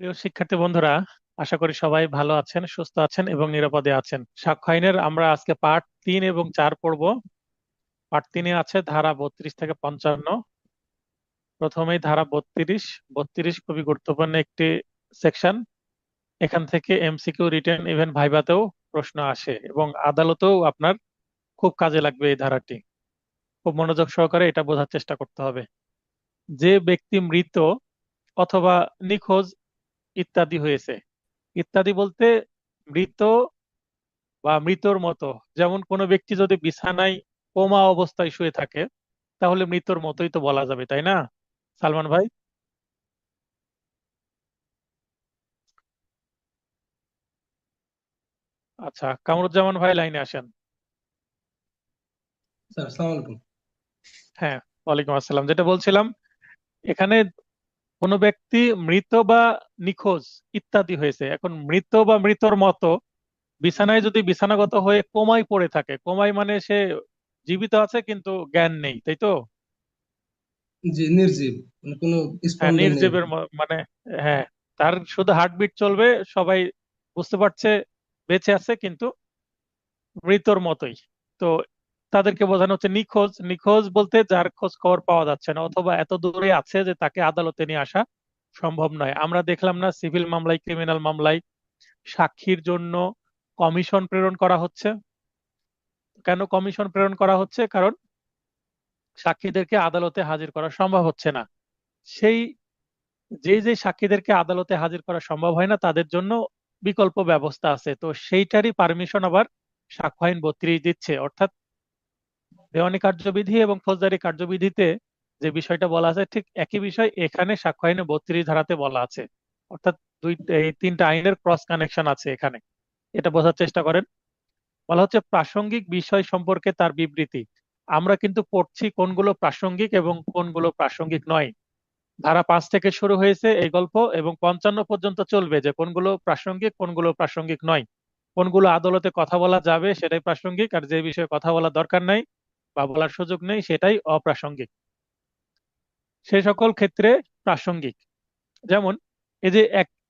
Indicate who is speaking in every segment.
Speaker 1: প্রিয় শিক্ষার্থী বন্ধুরা, আশা করি সবাই ভালো আছেন, সুস্থ আছেন এবং নিরাপদে আছেন। সাক্ষ্য আইনের আমরা আজকে পার্ট 3 এবং 4 পড়ব। পার্ট 3-এ আছে ধারা 32 থেকে 55। প্রথমেই ধারা 32। 32 খুবই গুরুত্বপূর্ণ একটি সেকশন। এখান থেকে এমসিকিউ, রিটেন, ইভেন ভাইভাতেও প্রশ্ন আসে এবং আদালতেও আপনার খুব কাজে লাগবে এই ধারাটি। খুব মনোযোগ সহকারে এটা বোঝার চেষ্টা করতে হবে। যে ব্যক্তি মৃত অথবা নিখোঁজ ইত্যাদি হয়েছে, ইত্যাদি বলতে মৃত বা মৃতর মতো। যেমন কোনো ব্যক্তি যদি বিছানায় কোমা অবস্থায় শুয়ে থাকে, তাহলে মৃতর মতোই তো বলা যাবে, তাই না সালমান ভাই? আচ্ছা, কামরুজ্জামান ভাই লাইনে আসেন।
Speaker 2: স্যার আসসালামু আলাইকুম।
Speaker 1: হ্যাঁ, ওয়ালাইকুম আসসালাম। যেটা বলছিলাম, এখানে কোনো ব্যক্তি মৃত বা নিখোঁজ ইত্যাদি হয়েছে। এখন মৃত বা মৃতর মতো বিছানায় যদি বিছানাগত হয়ে কোমায় পড়ে থাকে, কোমায় মানে সে জীবিত আছে কিন্তু জ্ঞান নেই, তাই তো?
Speaker 2: জি, নির্জীব, মানে কোনো
Speaker 1: হ্যাঁ,
Speaker 2: স্পন্দন নেই আর
Speaker 1: নির্জীবের
Speaker 2: কি।
Speaker 1: মানে, হ্যাঁ, তার শুধু হার্টবিট চলবে, সবাই বুঝতে পারছে বেঁচে আছে কিন্তু মৃতর মতোই। তো তাদেরকে বোঝানো হচ্ছে নিখোঁজ। নিখোঁজ বলতে যার খোঁজ খবর পাওয়া যাচ্ছে না অথবা এত দূরে আছে যে তাকে আদালতে নিয়ে আসা সম্ভব নয়। আমরা দেখলাম না সিভিল মামলায়, ক্রিমিনাল মামলায় সাক্ষীর জন্য কমিশন প্রেরণ করা হচ্ছে? কেন কমিশন প্রেরণ করা হচ্ছে? কারণ সাক্ষীদেরকে আদালতে হাজির করা সম্ভব হচ্ছে না। সেই যে সাক্ষীদেরকে আদালতে হাজির করা সম্ভব হয় না তাদের জন্য বিকল্প ব্যবস্থা আছে। তো সেইটারই পারমিশন আবার সাক্ষ্য আইন 32 দিচ্ছে। অর্থাৎ দেওয়ানি কার্যবিধি এবং ফৌজদারি কার্যবিধিতে যে বিষয়টা বলা আছে, ঠিক একই বিষয় এখানে সাক্ষ্য আইনে 32 ধারাতে বলা আছে। অর্থাৎ এই তিনটা আইনের ক্রস কানেকশন আছে এখানে। এটা বোঝার চেষ্টা করেন। বলা হচ্ছে প্রাসঙ্গিক বিষয় সম্পর্কে তার বিবৃতি। আমরা কিন্তু পড়ছি কোনগুলো প্রাসঙ্গিক এবং কোনগুলো প্রাসঙ্গিক নয়। ধারা 5 থেকে শুরু হয়েছে এই গল্প এবং 55 পর্যন্ত চলবে যে কোনগুলো প্রাসঙ্গিক, কোনগুলো প্রাসঙ্গিক নয়, কোনগুলো আদালতে কথা বলা যাবে সেটাই প্রাসঙ্গিক, আর যে বিষয়ে কথা বলা দরকার নাই বা বলার সুযোগ নেই সেটাই অপ্রাসঙ্গিক। সে সকল ক্ষেত্রে প্রাসঙ্গিক। যেমন এই যে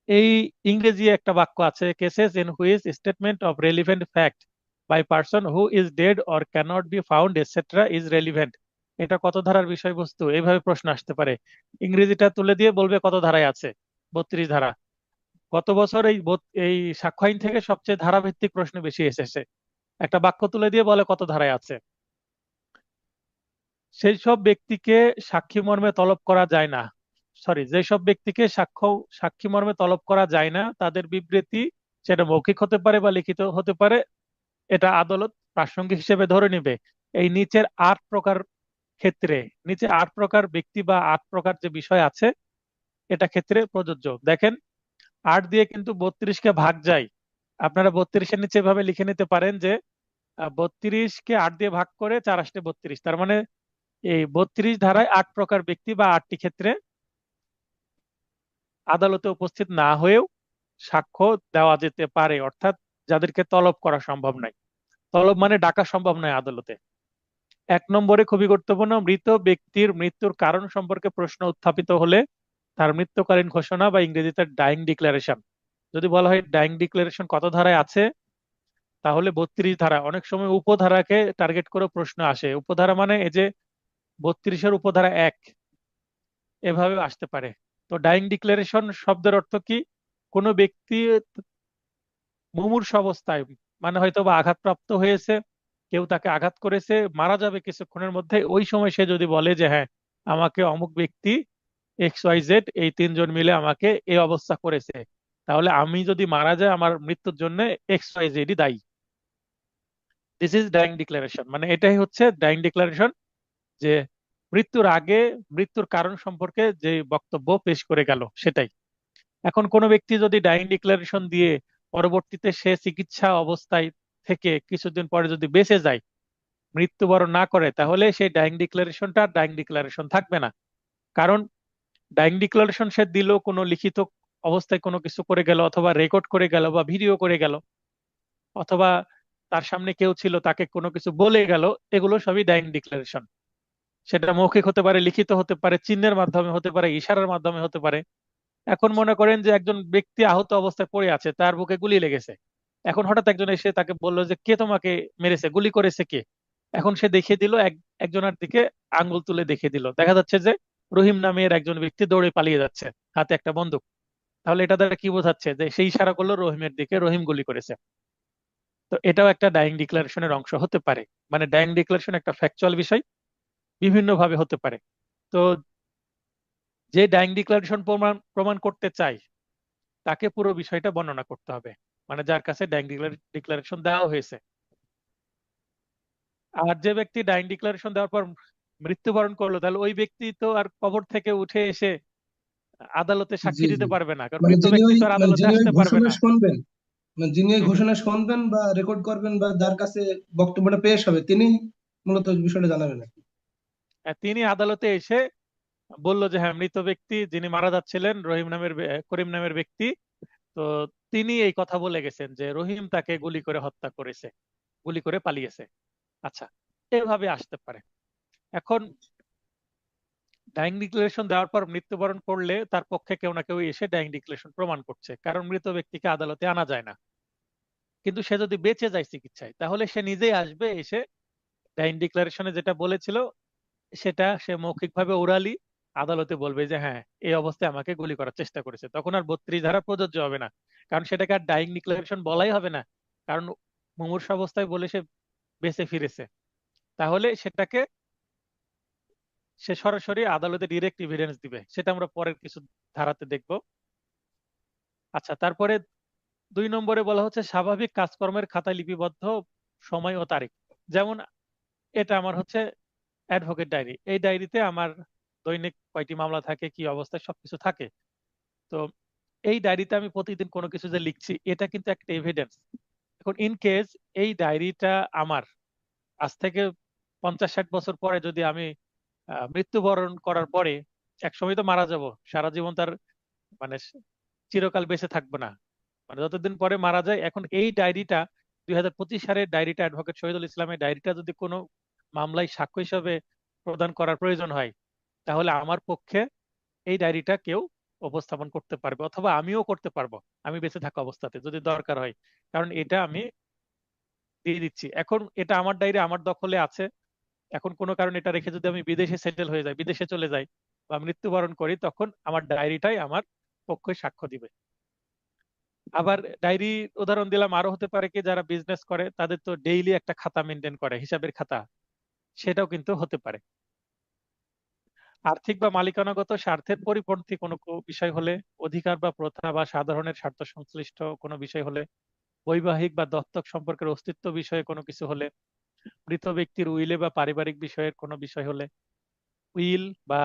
Speaker 1: এই ইংরেজি একটা বাক্য আছে, cases in which statement of relevant fact by person who is dead or cannot be found etcetera is relevant. এটা কত ধারার বিষয়বস্তু? এইভাবে প্রশ্ন আসতে পারে। ইংরেজিটা তুলে দিয়ে বলবে কত ধারায় আছে। 32 ধারা। গত বছর এই সাক্ষ্য আইন থেকে সবচেয়ে ধারাভিত্তিক প্রশ্ন বেশি এসেছে। একটা বাক্য তুলে দিয়ে বলে কত ধারায় আছে। সেই সব ব্যক্তিকে সাক্ষী মর্মে তলব করা যায় না। সরি, যেসব ব্যক্তিকে সাক্ষী মর্মে তলব করা যায় না তাদের বিবৃতি, সেটা মৌখিক হতে পারে বা লিখিত হতে পারে, এটা আদালত প্রাসঙ্গিক হিসেবে ধরে নিবে। এই নিচের 8 প্রকার ক্ষেত্রে, নিচে 8 প্রকার ব্যক্তি বা 8 প্রকার যে বিষয় আছে, এটা ক্ষেত্রে প্রযোজ্য। দেখেন, 8 দিয়ে কিন্তু 32-কে ভাগ যায়। আপনারা 32-এর নিচে এভাবে লিখে নিতে পারেন যে 32-কে 8 দিয়ে ভাগ করে 4 × 8 = 32। তার মানে এই 32 ধারায় 8 প্রকার ব্যক্তি বা 8টি ক্ষেত্রে আদালতে উপস্থিত না হয়েও সাক্ষ্য দেওয়া যেতে পারে। অর্থাৎ যাদেরকে তলব করা সম্ভব নয়, তলব মানে ডাকা সম্ভব নয় আদালতে। 1 নম্বরে খুবই গুরুত্বপূর্ণ, মৃত ব্যক্তির মৃত্যুর কারণ সম্পর্কে প্রশ্ন উত্থাপিত হলে তার মৃত্যুকালীন ঘোষণা বা ইংরেজিতে ডাইং ডিক্লারেশন। যদি বলা হয় ডাইং ডিক্লারেশন কত ধারায় আছে, তাহলে 32 ধারা। অনেক সময় উপধারাকে টার্গেট করে প্রশ্ন আসে। উপধারা মানে এই যে 32-এর উপধারা 1, এভাবে আসতে পারে। তো ডাইং ডিক্লারেশন শব্দের অর্থ কি? কোনো ব্যক্তি মুমূর্ষু অবস্থায়, মানে হয়তো বা আঘাতপ্রাপ্ত হয়েছে, কেউ তাকে আঘাত করেছে, মারা যাবে কিছুক্ষণের মধ্যে, ওই সময় সে যদি বলে যে হ্যাঁ, আমাকে অমুক ব্যক্তি XYZ এই তিনজন মিলে আমাকে এই অবস্থা করেছে, তাহলে আমি যদি মারা যাই আমার মৃত্যুর জন্য XYZ দায়ী। This is dyeing declaration. মানে এটাই হচ্ছে ডাইং ডিক্লারেশন, যে মৃত্যুর আগে মৃত্যুর কারণ সম্পর্কে যে বক্তব্য পেশ করে গেল সেটাই। এখন কোনো ব্যক্তি যদি ডাইং ডিক্লারেশন দিয়ে পরবর্তীতে সে চিকিৎসা অবস্থায় থেকে কিছুদিন পরে যদি বেঁচে যায়, মৃত্যুবরণ না করে, তাহলে সেই ডাইং ডিক্লারেশনটা ডাইং ডিক্লারেশন থাকবে না। কারণ ডাইং ডিক্লারেশন সে দিল কোনো লিখিত অবস্থায় কোনো কিছু করে গেল, অথবা রেকর্ড করে গেল বা ভিডিও করে গেল, অথবা তার সামনে কেউ ছিল তাকে কোনো কিছু বলে গেল, এগুলো সবই ডাইং ডিক্লারেশন। সেটা মৌখিক হতে পারে, লিখিত হতে পারে, চিহ্নের মাধ্যমে হতে পারে, ইশারার মাধ্যমে হতে পারে। এখন মনে করেন যে একজন ব্যক্তি আহত অবস্থায় পড়ে আছে, তার বুকে গুলি লেগেছে। এখন হঠাৎ একজন এসে তাকে বললো যে কে তোমাকে মেরেছে, গুলি করেছে কে। এখন সে দেখিয়ে দিল একজনের দিকে আঙ্গুল তুলে দেখিয়ে দিল, দেখা যাচ্ছে যে রহিম নামের একজন ব্যক্তি দৌড়ে পালিয়ে যাচ্ছে, হাতে একটা বন্দুক। তাহলে এটা দ্বারা কি বোঝাচ্ছে? যে সেই ইশারা করলো রহিমের দিকে, রহিম গুলি করেছে। তো এটাও একটা ডাইং ডিক্লারেশনের অংশ হতে পারে। মানে ডাইং ডিক্লারেশন একটা ফ্যাকচুয়াল বিষয়, বিভিন্ন ভাবে হতে পারে। তো যে ডাইং ডিক্লারেশন প্রমাণ প্রমাণ করতে চায় তাকে পুরো বিষয়টা বর্ণনা করতে হবে, মানে যার কাছে ডাইং ডিক্লারেশন দেওয়া হয়েছে। আর যে ব্যক্তি ডাইং ডিক্লারেশন দেওয়ার পর মৃত্যুবরণ করলো, তাহলে ওই ব্যক্তি তো আর কবর থেকে উঠে এসে আদালতে
Speaker 2: জি
Speaker 1: সাক্ষী
Speaker 2: জি।
Speaker 1: দিতে পারবে না, কারণ
Speaker 2: মানে
Speaker 1: মৃত
Speaker 2: যিনি
Speaker 1: ব্যক্তি
Speaker 2: ওই
Speaker 1: তো আর
Speaker 2: মানে
Speaker 1: আদালতে
Speaker 2: যিনি ওই
Speaker 1: আসতে পারবে
Speaker 2: ঘোষণা
Speaker 1: না।
Speaker 2: শুনবেন, মানে যিনি ওই
Speaker 1: হুম হুম।
Speaker 2: ঘোষণা শুনবেন বা রেকর্ড করবেন বা যার কাছে বক্তব্যটা পেশ হবে, তিনি মূলত ওই বিষয়টা জানাবেন আর কি।
Speaker 1: আর তিনি আদালতে এসে বলল যে হ্যাঁ, মৃত ব্যক্তি যিনি মারা যাচ্ছিলেন রহিম নামের করিম নামের ব্যক্তি, তো তিনি এই কথা বলে গেছেন যে রহিম তাকে গুলি করে হত্যা করেছে, গুলি করে পালিয়েছে। আচ্ছা, এভাবে আসতে পারে। এখন ডাইং ডিক্লারেশন দেওয়ার পর মৃত্যুবরণ করলে তার পক্ষে কেউ না কেউ এসে ডাইং ডিক্লারেশন প্রমাণ করছে, কারণ মৃত ব্যক্তিকে আদালতে আনা যায় না। কিন্তু সে যদি বেঁচে যায় চিকিৎসায়, তাহলে সে নিজেই আসবে, এসে ডাইং ডিক্লারেশনে যেটা বলেছিল সেটা সে মৌখিকভাবে ওরালি আদালতে বলবে যে হ্যাঁ, এই অবস্থায় আমাকে গুলি করার চেষ্টা করেছে। তখন আর 32 ধারা প্রযোজ্য হবে না, কারণ সেটাকে আর ডাইং ডিক্লারেশন বলাই হবে না, কারণ মুমূর্ষু অবস্থায় বলে সে বেঁচে ফিরেছে। তাহলে সেটাকে সে সরাসরি আদালতে ডিরেক্ট এভিডেন্স দিবে, সেটা আমরা পরের কিছু ধারাতে দেখব। আচ্ছা, তারপরে 2 নম্বরে বলা হচ্ছে স্বাভাবিক কাজকর্মের খাতায় লিপিবদ্ধ সময় ও তারিখ। যেমন এটা আমার হচ্ছে অ্যাডভোকেট ডায়েরি, এই ডায়েরিতে আমার দৈনিক কয়টি মামলা থাকে, কি অবস্থায়, সবকিছু থাকে। তো এই ডায়েরিতে আমি প্রতিদিন কোনো কিছু যে লিখছি, এটা কিন্তু একটা এভিডেন্স। এখন ইন কেস এই ডায়েরিটা আমার আজ থেকে 50-60 বছর পরে যদি আমি মৃত্যুবরণ করার পরে, এক সময় তো মারা যাব, সারা জীবন তার মানে চিরকাল বেঁচে থাকবো না, মানে যতদিন পরে মারা যায়। এখন এই ডায়েরিটা 2025 সালের ডায়েরিটা, অ্যাডভোকেট শহীদুল ইসলামের ডায়েরিটা যদি কোনো মামলায় সাক্ষ্য হিসাবে প্রদান করার প্রয়োজন হয়, তাহলে আমার পক্ষে এই ডায়েরিটা কেউ উপস্থাপন করতে পারবে, অথবা আমিও করতে পারবো, আমি বেঁচে থাকা অবস্থাতে যদি দরকার হয়। কারণ এটা আমি দিয়ে দিচ্ছি। এখন এটা আমার ডায়েরি, আমার দখলে আছে। এখন কোনো কারণে এটা রেখে যদি আমি বিদেশে সেটেল হয়ে যাই, বিদেশে চলে যাই বা মৃত্যুবরণ করি, তখন আমার ডায়েরিটাই আমার পক্ষে সাক্ষ্য দিবে। আবার ডায়েরি উদাহরণ দিলাম, আরো হতে পারে কি যারা বিজনেস করে তাদের তো ডেইলি একটা খাতা মেনটেন করে, হিসাবের খাতা, সেটাও কিন্তু হতে পারে। আর্থিক বা মালিকানাগত স্বার্থের পরিপন্থী কোনো বিষয় হলে, অধিকার বা প্রথা বা সাধারণের স্বার্থ সংশ্লিষ্ট কোনো বিষয় হলে, বৈবাহিক বা দত্তক সম্পর্কের অস্তিত্ব বিষয়ে কোনো কিছু হলে, মৃত ব্যক্তির উইলে বা পারিবারিক বিষয়ের কোনো বিষয় হলে, উইল বা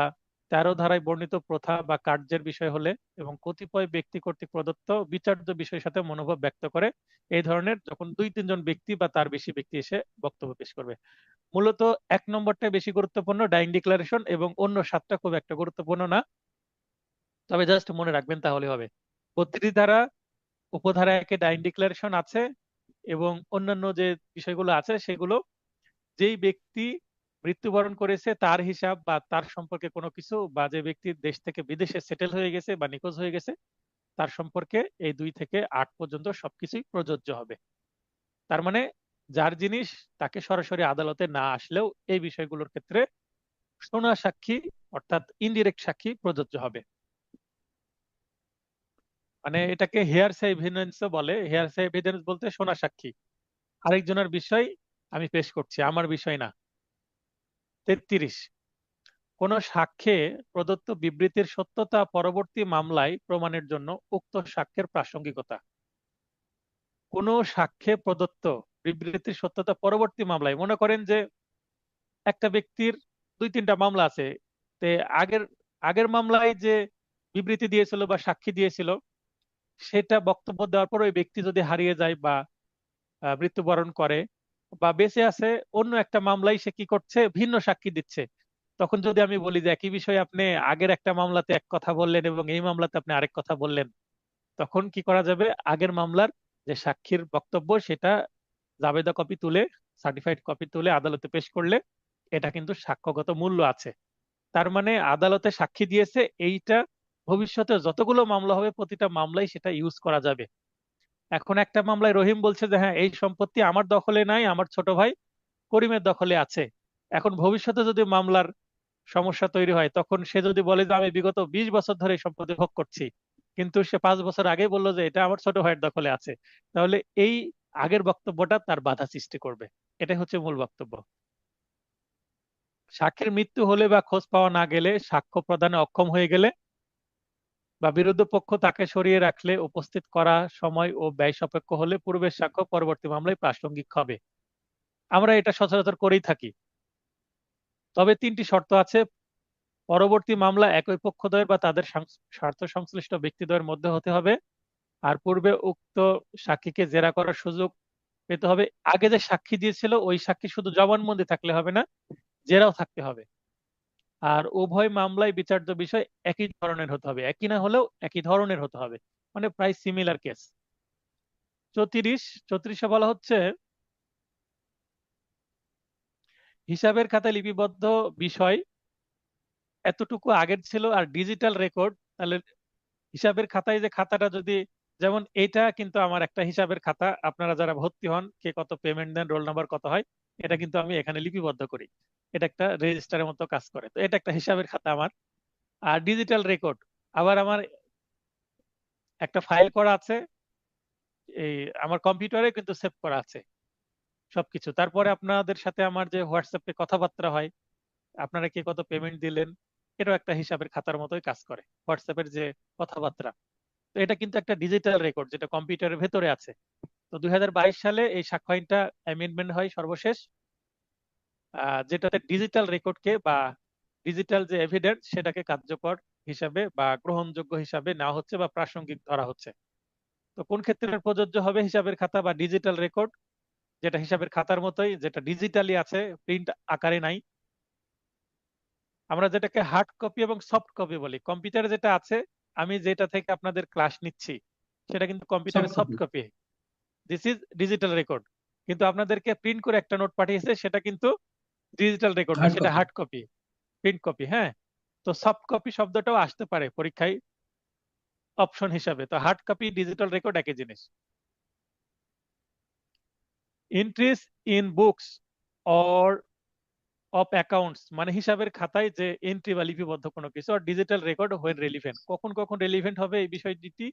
Speaker 1: 13 ধারায় বর্ণিত প্রথা বা কার্যের বিষয় হলে, এবং কতিপয় ব্যক্তি কর্তৃক প্রদত্ত বিচার্য বিষয়ের সাথে মনোভাব ব্যক্ত করে, এই ধরনের যখন 2-3 জন ব্যক্তি বা তার বেশি ব্যক্তি এসে বক্তব্য পেশ করবে। মূলত 1 নম্বরটা বেশি গুরুত্বপূর্ণ, ডাইং ডিক্লারেশন, এবং অন্য 7টা খুব একটা গুরুত্বপূর্ণ না, তবে জাস্ট মনে রাখবেন তাহলে হবে। 32 ধারা, উপধারা 1-এ ডাইং ডিক্লারেশন আছে, এবং অন্যান্য যে বিষয়গুলো আছে সেগুলো যেই ব্যক্তি মৃত্যুবরণ করেছে তার হিসাব বা তার সম্পর্কে কোনো কিছু, বা যে ব্যক্তি দেশ থেকে বিদেশে সেটেল হয়ে গেছে বা নিখোঁজ হয়ে গেছে, তার সম্পর্কে এই 2 থেকে 8 পর্যন্ত সবকিছুই প্রযোজ্য হবে। তার মানে যার জিনিস, তাকে সরাসরি আদালতে না আসলেও এই বিষয়গুলোর ক্ষেত্রে শোনা সাক্ষী, অর্থাৎ ইনডিরেক্ট সাক্ষী প্রযোজ্য হবে। মানে এটাকে হেয়ারসে এভিডেন্স বলে। হেয়ারসে এভিডেন্স বলতে শোনা সাক্ষী, আরেকজনের বিষয় আমি পেশ করছি, আমার বিষয় না। 33, কোন সাক্ষ্যে প্রদত্ত বিবৃতির সত্যতা পরবর্তী মামলায় প্রমাণের জন্য উক্ত সাক্ষ্যের প্রাসঙ্গিকতা। কোন সাক্ষ্যে প্রদত্ত বিবৃতির সত্যতা পরবর্তী মামলায়, মনে করেন যে একটা ব্যক্তির 2-3টা মামলা আছে, তে আগের আগের মামলায় যে বিবৃতি দিয়েছিল বা সাক্ষী দিয়েছিল, সেটা বক্তব্য দেওয়ার পর ওই ব্যক্তি যদি হারিয়ে যায় বা মৃত্যুবরণ করে বা বেঁচে আছে, অন্য একটা মামলায় সে কি করছে, ভিন্ন সাক্ষী দিচ্ছে। তখন যদি আমি বলি যে একই বিষয়ে আপনি আগের একটা মামলাতে এক কথা বললেন এবং এই মামলাতে আপনি আরেক কথা বললেন, তখন কি করা যাবে? আগের মামলার যে সাক্ষীর বক্তব্য সেটা জাবেদা কপি তুলে, সার্টিফাইড কপি তুলে আদালতে পেশ করলে এটা কিন্তু সাক্ষ্যগত মূল্য আছে। তার মানে আদালতে সাক্ষী দিয়েছে, এইটা ভবিষ্যতে যতগুলো মামলা হবে প্রতিটা মামলায় সেটা ইউজ করা যাবে। এখন একটা মামলায় রহিম বলছে যে হ্যাঁ এই সম্পত্তি আমার দখলে নাই, আমার ছোট ভাই করিমের দখলে আছে। এখন ভবিষ্যতে যদি মামলার সমস্যা তৈরি হয়, তখন সে যদি বলে যে আমি বিগত 20 বছর ধরে এই সম্পত্তি ভোগ করছি, কিন্তু সে 5 বছর আগে বললো যে এটা আমার ছোট ভাইয়ের দখলে আছে, তাহলে এই আগের বক্তব্যটা তার বাধা সৃষ্টি করবে। এটাই হচ্ছে মূল বক্তব্য। সাক্ষীর মৃত্যু হলে বা খোঁজ পাওয়া না গেলে, সাক্ষ্য প্রদানে অক্ষম হয়ে গেলে বা বিরোধ পক্ষ তাকে সরিয়ে রাখলে, উপস্থিত করা সময় ও ব্যয় সাপেক্ষ হলে পূর্বের সাক্ষ্য পরবর্তী মামলায় প্রাসঙ্গিক হবে। আমরা এটা সচরাচর করেই থাকি। তবে 3টি শর্ত আছে। পরবর্তী মামলা একই পক্ষদ্বয়ের বা তাদের স্বার্থ সংশ্লিষ্ট ব্যক্তিদ্বয়ের মধ্যে হতে হবে। আর পূর্বে উক্ত সাক্ষীকে জেরা করার সুযোগ পেতে হবে। আগে যে সাক্ষী দিয়েছিল ওই সাক্ষী শুধু জবানবন্দি থাকলে হবে না, জেরাও থাকতে হবে। আর উভয় মামলায় বিচার্য বিষয় একই ধরনের হতে হবে, একই না হলেও একই ধরনের হতে হবে, মানে প্রায় সিমিলার কেস। 34 বলা হচ্ছে হিসাবের খাতায় লিপিবদ্ধ বিষয় এতটুকু আগের ছিল আর ডিজিটাল রেকর্ড, তাহলে হিসাবের খাতায় যে খাতাটা যদি, যেমন এটা কিন্তু আমার একটা হিসাবের খাতা, আপনারা যারা ভর্তি হন কে কত পেমেন্ট দেন, রোল নাম্বার কত হয়, এটা কিন্তু আমি এখানে লিপিবদ্ধ করি। এটা একটা রেজিস্টারের মতো কাজ করে, তো এটা একটা হিসাবের খাতা আমার। আর ডিজিটাল রেকর্ড আবার আমার একটা ফাইল করা আছে, এই আমার কম্পিউটারে কিন্তু সেভ করা আছে সবকিছু। তারপরে আপনাদের সাথে আমার যে হোয়াটসঅ্যাপে কথাবার্তা হয়, আপনারা কে কত পেমেন্ট দিলেন, এটাও একটা হিসাবের খাতার মতোই কাজ করে, হোয়াটসঅ্যাপের যে কথাবার্তা। তো এটা কিন্তু একটা ডিজিটাল রেকর্ড যেটা কম্পিউটারের ভেতরে আছে। তো 2022 সালে এই সাক্ষ্য আইনটা অ্যামেন্ডমেন্ট হয় সর্বশেষ, যেটাতে ডিজিটাল রেকর্ডকে বা ডিজিটাল যে এভিডেন্স সেটাকে কার্যকর হিসাবে বা গ্রহণযোগ্য হিসাবে নেওয়া হচ্ছে বা প্রাসঙ্গিক ধরা হচ্ছে। তো কোন ক্ষেত্রে প্রযোজ্য হবে হিসাবের খাতা বা ডিজিটাল রেকর্ড, যেটা হিসাবের খাতার মতোই, যেটা ডিজিটালি আছে, প্রিন্ট আকারে নাই। আমরা যেটাকে হার্ড কপি এবং সফট কপি বলি, কম্পিউটারে যেটা আছে, আমি যেটা থেকে আপনাদের ক্লাস নিচ্ছি সেটা কিন্তু কম্পিউটারে
Speaker 2: soft
Speaker 1: soft
Speaker 2: copy.
Speaker 1: Copy, this is digital record. কিন্তু আপনাদেরকে প্রিন্ট করে একটা নোট পাঠিয়েছে, সেটা কিন্তু ডিজিটাল রেকর্ড না,
Speaker 2: হার্ড
Speaker 1: সেটা
Speaker 2: copy.
Speaker 1: Hard copy, print copy. হ্যাঁ, তো সফট কপি শব্দটাও আসতে পারে পরীক্ষায় অপশন হিসাবে। তো হার্ড কপি ডিজিটাল রেকর্ড একই জিনিস। Entries in books or of accounts, মানে হিসাবের খাতায় যে এন্ট্রি বা লিপিবদ্ধ কোনো কিছু, আর ডিজিটাল রেকর্ড হোয়েন রেলিভেন্ট, কখন কখন রেলিভেন্ট হবে এই বিষয়টি,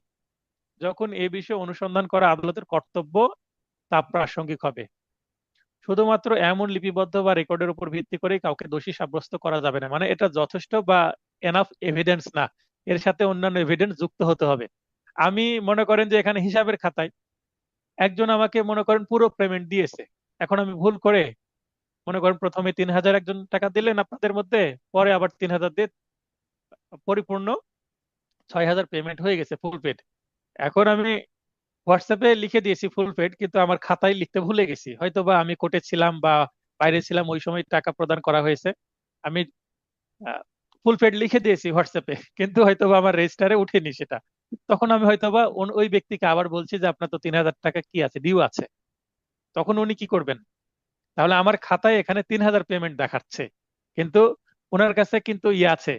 Speaker 1: যখন এই বিষয়ে অনুসন্ধান করা আদালতের কর্তব্য তা প্রাসঙ্গিক হবে। শুধুমাত্র এমন লিপিবদ্ধ বা রেকর্ডের উপর ভিত্তি করে কাউকে দোষী সাব্যস্ত করা যাবে না, মানে এটা যথেষ্ট বা এনাফ এভিডেন্স না, এর সাথে অন্যান্য এভিডেন্স যুক্ত হতে হবে। আমি মনে করেন যে এখানে হিসাবের খাতায় একজন আমাকে মনে করেন পুরো পেমেন্ট দিয়েছে, এখন আমি ভুল করে মনে করেন প্রথমে 3,000 একজন টাকা দিলেন আপনাদের মধ্যে, পরে আবার 3,000 দিয়ে পরিপূর্ণ 6,000 পেমেন্ট হয়ে গেছে ফুল পেড। এখন আমি হোয়াটসঅ্যাপে লিখে দিয়েছি ফুল পেড, কিন্তু আমার খাতায় লিখতে ভুলে গেছি, হয়তো বা আমি কোর্টে ছিলাম বা বাইরে ছিলাম, ওই সময় টাকা প্রদান করা হয়েছে, আমি ফুল পেড লিখে দিয়েছি হোয়াটসঅ্যাপে, কিন্তু হয়তো বা আমার রেজিস্টারে উঠেনি সেটা। তখন আমি হয়তো বা ওই ব্যক্তিকে আবার বলছি যে আপনার তো 3,000 টাকা কি আছে, ডিউ আছে। তখন উনি কি করবেন? তাহলে আমার খাতায় এখানে 3,000 পেমেন্ট দেখাচ্ছে, কিন্তু ওনার কাছে কিন্তু ইয়ে আছে,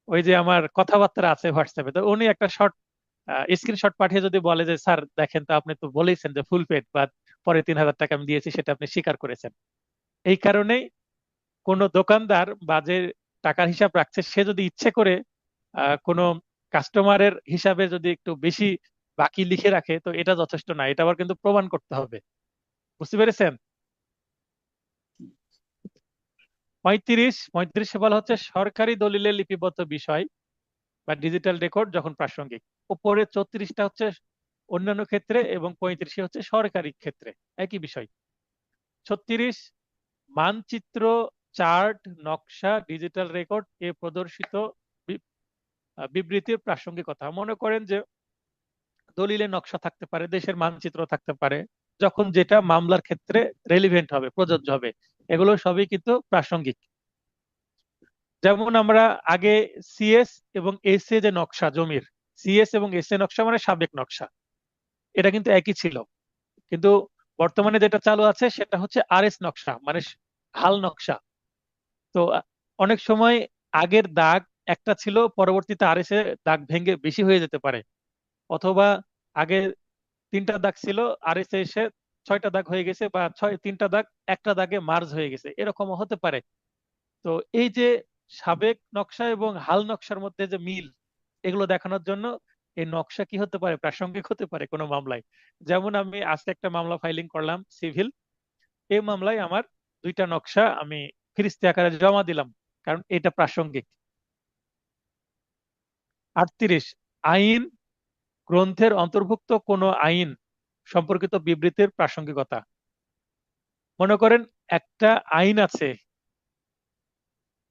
Speaker 1: ওই যে আমার কথাবার্তা আছে হোয়াটসঅ্যাপে, তো উনি একটা শর্ট স্ক্রিনশট পাঠিয়ে যদি বলে যে স্যার দেখেন তো, আপনি তো বলেইছেন যে ফুল পেড বা পরে 3,000 টাকা আমি দিয়েছি, সেটা আপনি স্বীকার করেছেন। এই কারণেই কোনো দোকানদার বা যে টাকার হিসাব রাখছে সে যদি ইচ্ছে করে কোনো কাস্টমারের হিসাবে যদি একটু বেশি বাকি লিখে রাখে, তো এটা যথেষ্ট না, এটা আবার কিন্তু প্রমাণ করতে হবে। বুঝতে পেরেছেন? 35 বলা হচ্ছে সরকারি দলিলে লিপিবদ্ধ বিষয় বা ডিজিটাল রেকর্ড যখন প্রাসঙ্গিক। উপরে 34টা হচ্ছে অন্যান্য ক্ষেত্রে এবং 35 হচ্ছে সরকারি ক্ষেত্রে, একই বিষয়। 36 মানচিত্র, চার্ট, নকশা, ডিজিটাল রেকর্ড এ প্রদর্শিত বি- বিবৃতির প্রাসঙ্গিকতা। মনে করেন যে দলিলে নকশা থাকতে পারে, দেশের মানচিত্র থাকতে পারে, যখন যেটা মামলার ক্ষেত্রে রেলিভেন্ট হবে, প্রযোজ্য হবে, এগুলো সবই কিন্তু প্রাসঙ্গিক। যেমন আমরা আগে সিএস এবং এসএ যে নকশা জমির, সিএস এবং এসএ নকশা মানে সাবেক নকশা, এটা কিন্তু একই ছিল। কিন্তু বর্তমানে যেটা চালু আছে সেটা হচ্ছে আরএস নকশা, মানে হাল নকশা। তো অনেক সময় আগের দাগ একটা ছিল, পরবর্তীতে আর এসে দাগ ভেঙে বেশি হয়ে যেতে পারে, অথবা আগে তিনটা দাগ ছিল আর এসে 6টা দাগ হয়ে গেছে, বা তিনটা দাগ একটা দাগে মার্জ হয়ে গেছে, এরকমও হতে পারে। তো এই যে সাবেক নকশা এবং হাল নকশার মধ্যে যে মিল, এগুলো দেখানোর জন্য এই নকশা কি হতে পারে, প্রাসঙ্গিক হতে পারে কোনো মামলায়। যেমন আমি আজকে একটা মামলা ফাইলিং করলাম সিভিল, এই মামলায় আমার দুইটা নকশা আমি ফিরিস্তি আকারে জমা দিলাম, কারণ এটা প্রাসঙ্গিক। 38, আইন গ্রন্থের অন্তর্ভুক্ত কোনো আইন সম্পর্কিত বিবৃতির প্রাসঙ্গিকতা। মনে করেন একটা আইন আছে,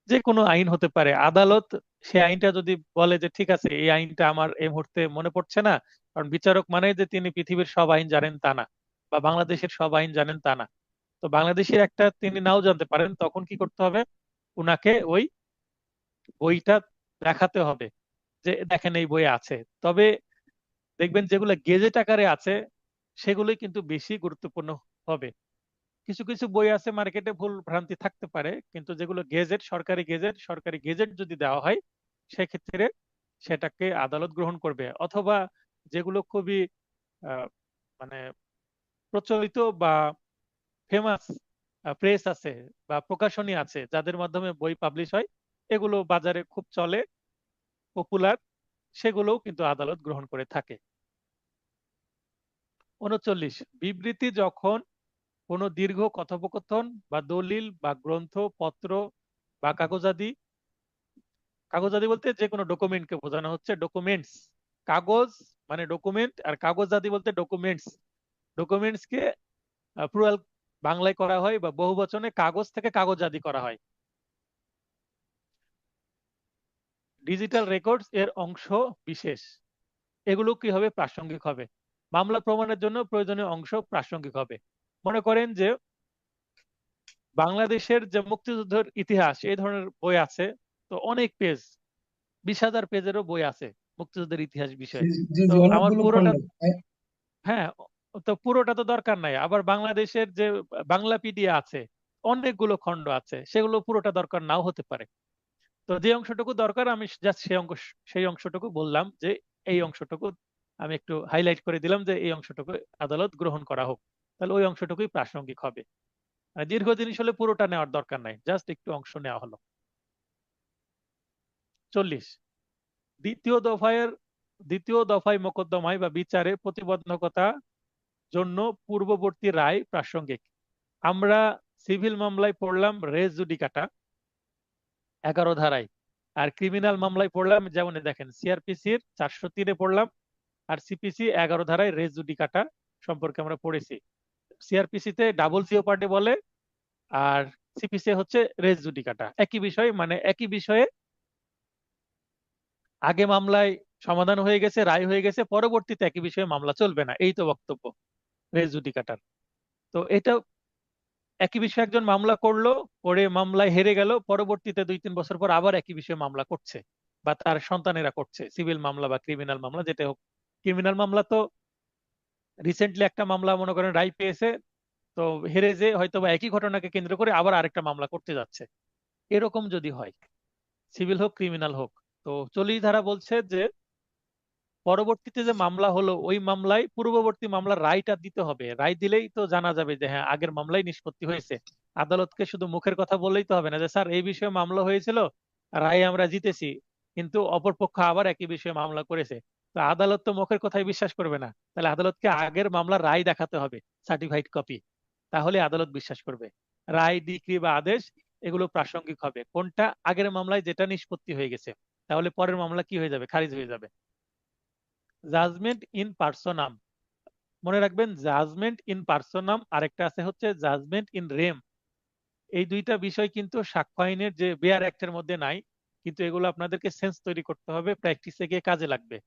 Speaker 1: যে কোনো আইন হতে পারে, আদালত সে আইনটা যদি বলে যে ঠিক আছে এই আইনটা আমার এই মুহূর্তে মনে পড়ছে না, কারণ বিচারক মানে যে তিনি পৃথিবীর সব আইন জানেন তা না, বা বাংলাদেশের সব আইন জানেন তা না। তো বাংলাদেশের একটা তিনি নাও জানতে পারেন, তখন কি করতে হবে, উনাকে ওই বইটা দেখাতে হবে যে দেখেন এই বই আছে। তবে দেখবেন যেগুলো গেজেট আকারে আছে সেগুলোই কিন্তু বেশি গুরুত্বপূর্ণ হবে। কিছু কিছু বই আছে মার্কেটে ভুল ভ্রান্তি থাকতে পারে, কিন্তু যেগুলো গেজেট, সরকারি গেজেট যদি দেওয়া হয় সেক্ষেত্রে সেটাকে আদালত গ্রহণ করবে। অথবা যেগুলো খুবই আহ, মানে প্রচলিত বা ফেমাস প্রেস আছে বা প্রকাশনী আছে যাদের মাধ্যমে বই পাবলিশ হয়, এগুলো বাজারে খুব চলে, পপুলার, সেগুলোও কিন্তু আদালত গ্রহণ করে থাকে। 39, বিবৃতি যখন কোনো দীর্ঘ কথোপকথন বা দলিল বা গ্রন্থ, পত্র বা কাগজাদি, কাগজাদি বলতে যে কোনো ডকুমেন্টকে বোঝানো হচ্ছে, ডকুমেন্টস, কাগজ মানে ডকুমেন্ট, আর কাগজাদি বলতে ডকুমেন্টস, ডকুমেন্টসকে প্লুরাল বাংলায় করা হয় বা বহুবচনে কাগজ থেকে কাগজাদি করা হয়। ডিজিটাল রেকর্ডস এর অংশ বিশেষ, এগুলো কি হবে, প্রাসঙ্গিক হবে। মামলা প্রমাণের জন্য প্রয়োজনীয় অংশ প্রাসঙ্গিক হবে। মনে করেন যে বাংলাদেশের যে মুক্তিযুদ্ধের ইতিহাস এই ধরনের বই আছে, তো অনেক পেজ, 20,000 পেজেরও বই আছে মুক্তিযুদ্ধের ইতিহাস
Speaker 2: জি
Speaker 1: বিষয়ে।
Speaker 2: জি
Speaker 1: তো
Speaker 2: জি,
Speaker 1: আমার
Speaker 2: অনেকগুলো
Speaker 1: পুরোটা,
Speaker 2: খণ্ড।
Speaker 1: হ্যাঁ, তো পুরোটা তো দরকার নাই। আবার বাংলাদেশের যে বাংলাপিডিয়া আছে, অনেকগুলো খণ্ড আছে, সেগুলো পুরোটা দরকার নাও হতে পারে। তো যে অংশটুকু দরকার আমি জাস্ট সেই অংশটুকু বললাম যে এই অংশটুকু আমি একটু হাইলাইট করে দিলাম যে এই অংশটুকু আদালত গ্রহণ করা হোক, তাহলে ওই অংশটুকুই প্রাসঙ্গিক হবে। মানে দীর্ঘ জিনিস হলে পুরোটা নেওয়ার দরকার নাই, জাস্ট একটু অংশ নেওয়া হলো। 40, দ্বিতীয় দফায় দ্বিতীয় দফায় মোকদ্দমায় বা বিচারে প্রতিবন্ধকতা জন্য পূর্ববর্তী রায় প্রাসঙ্গিক। আমরা সিভিল মামলায় পড়লাম রেস জুডিকাটা 11 ধারায়, আর ক্রিমিনাল মামলায় পড়লাম, যেমন দেখেন সিআরপিসির 403-এ পড়লাম, আর সিপিসি 11 ধারায় রেস জুডিকাটা সম্পর্কে আমরা পড়েছি। সিআরপিসি তে ডাবল জিওপার্ডি বলে, আর সিপিসি হচ্ছে রেস জুডিকাটা, একই বিষয়, মানে একই বিষয়ে আগে মামলায় সমাধান হয়ে গেছে, রায় হয়ে গেছে, পরবর্তীতে একই বিষয়ে মামলা চলবে না, এই তো বক্তব্য রেস জুডিকাটার। তো এটা একই বিষয়ে একজন মামলা করলো, করে মামলায় হেরে গেল, পরবর্তীতে 2-3 বছর পর আবার একই বিষয়ে মামলা করছে, বা তার সন্তানেরা করছে, সিভিল মামলা বা ক্রিমিনাল মামলা যেটা হোক। ক্রিমিনাল মামলা তো রিসেন্টলি একটা মামলা মনে করেন রায় পেয়েছে, তো হেরে যে হয়তো বা একই ঘটনাকে কেন্দ্র করে আবার আরেকটা মামলা করতে যাচ্ছে, এরকম যদি হয়, সিভিল হোক ক্রিমিনাল হোক। তো 40 ধারা বলছে যে পরবর্তীতে যে মামলা হলো ওই মামলায় পূর্ববর্তী মামলার রায়টা দিতে হবে, রায় দিলেই তো জানা যাবে যে হ্যাঁ আগের মামলায় নিষ্পত্তি হয়েছে। আদালতকে শুধু মুখের কথা বললেই তো হবে না যে স্যার এই বিষয়ে মামলা হয়েছিল, রায় আমরা জিতেছি, কিন্তু অপরপক্ষ আবার একই বিষয়ে মামলা করেছে। তো আদালত তো মুখের কথাই বিশ্বাস করবে না, তাহলে আদালতকে আগের মামলার রায় দেখাতে হবে, সার্টিফাইড কপি, তাহলে আদালত বিশ্বাস করবে। রায়, ডিক্রি বা আদেশ, এগুলো প্রাসঙ্গিক হবে কোনটা, আগের মামলায় যেটা নিষ্পত্তি হয়ে গেছে, তাহলে পরের মামলা কি হয়ে যাবে, খারিজ হয়ে যাবে। জাজমেন্ট ইন পার্সোনাম, মনে রাখবেন জাজমেন্ট ইন পার্সোনাম, আরেকটা আছে হচ্ছে জাজমেন্ট ইন রেম। এই দুইটা বিষয় কিন্তু সাক্ষ্য আইনের যে বেয়ার অ্যাক্টের মধ্যে নাই, কিন্তু এগুলো আপনাদেরকে সেন্স তৈরি করতে হবে, প্র্যাকটিসে গিয়ে কাজে লাগবে।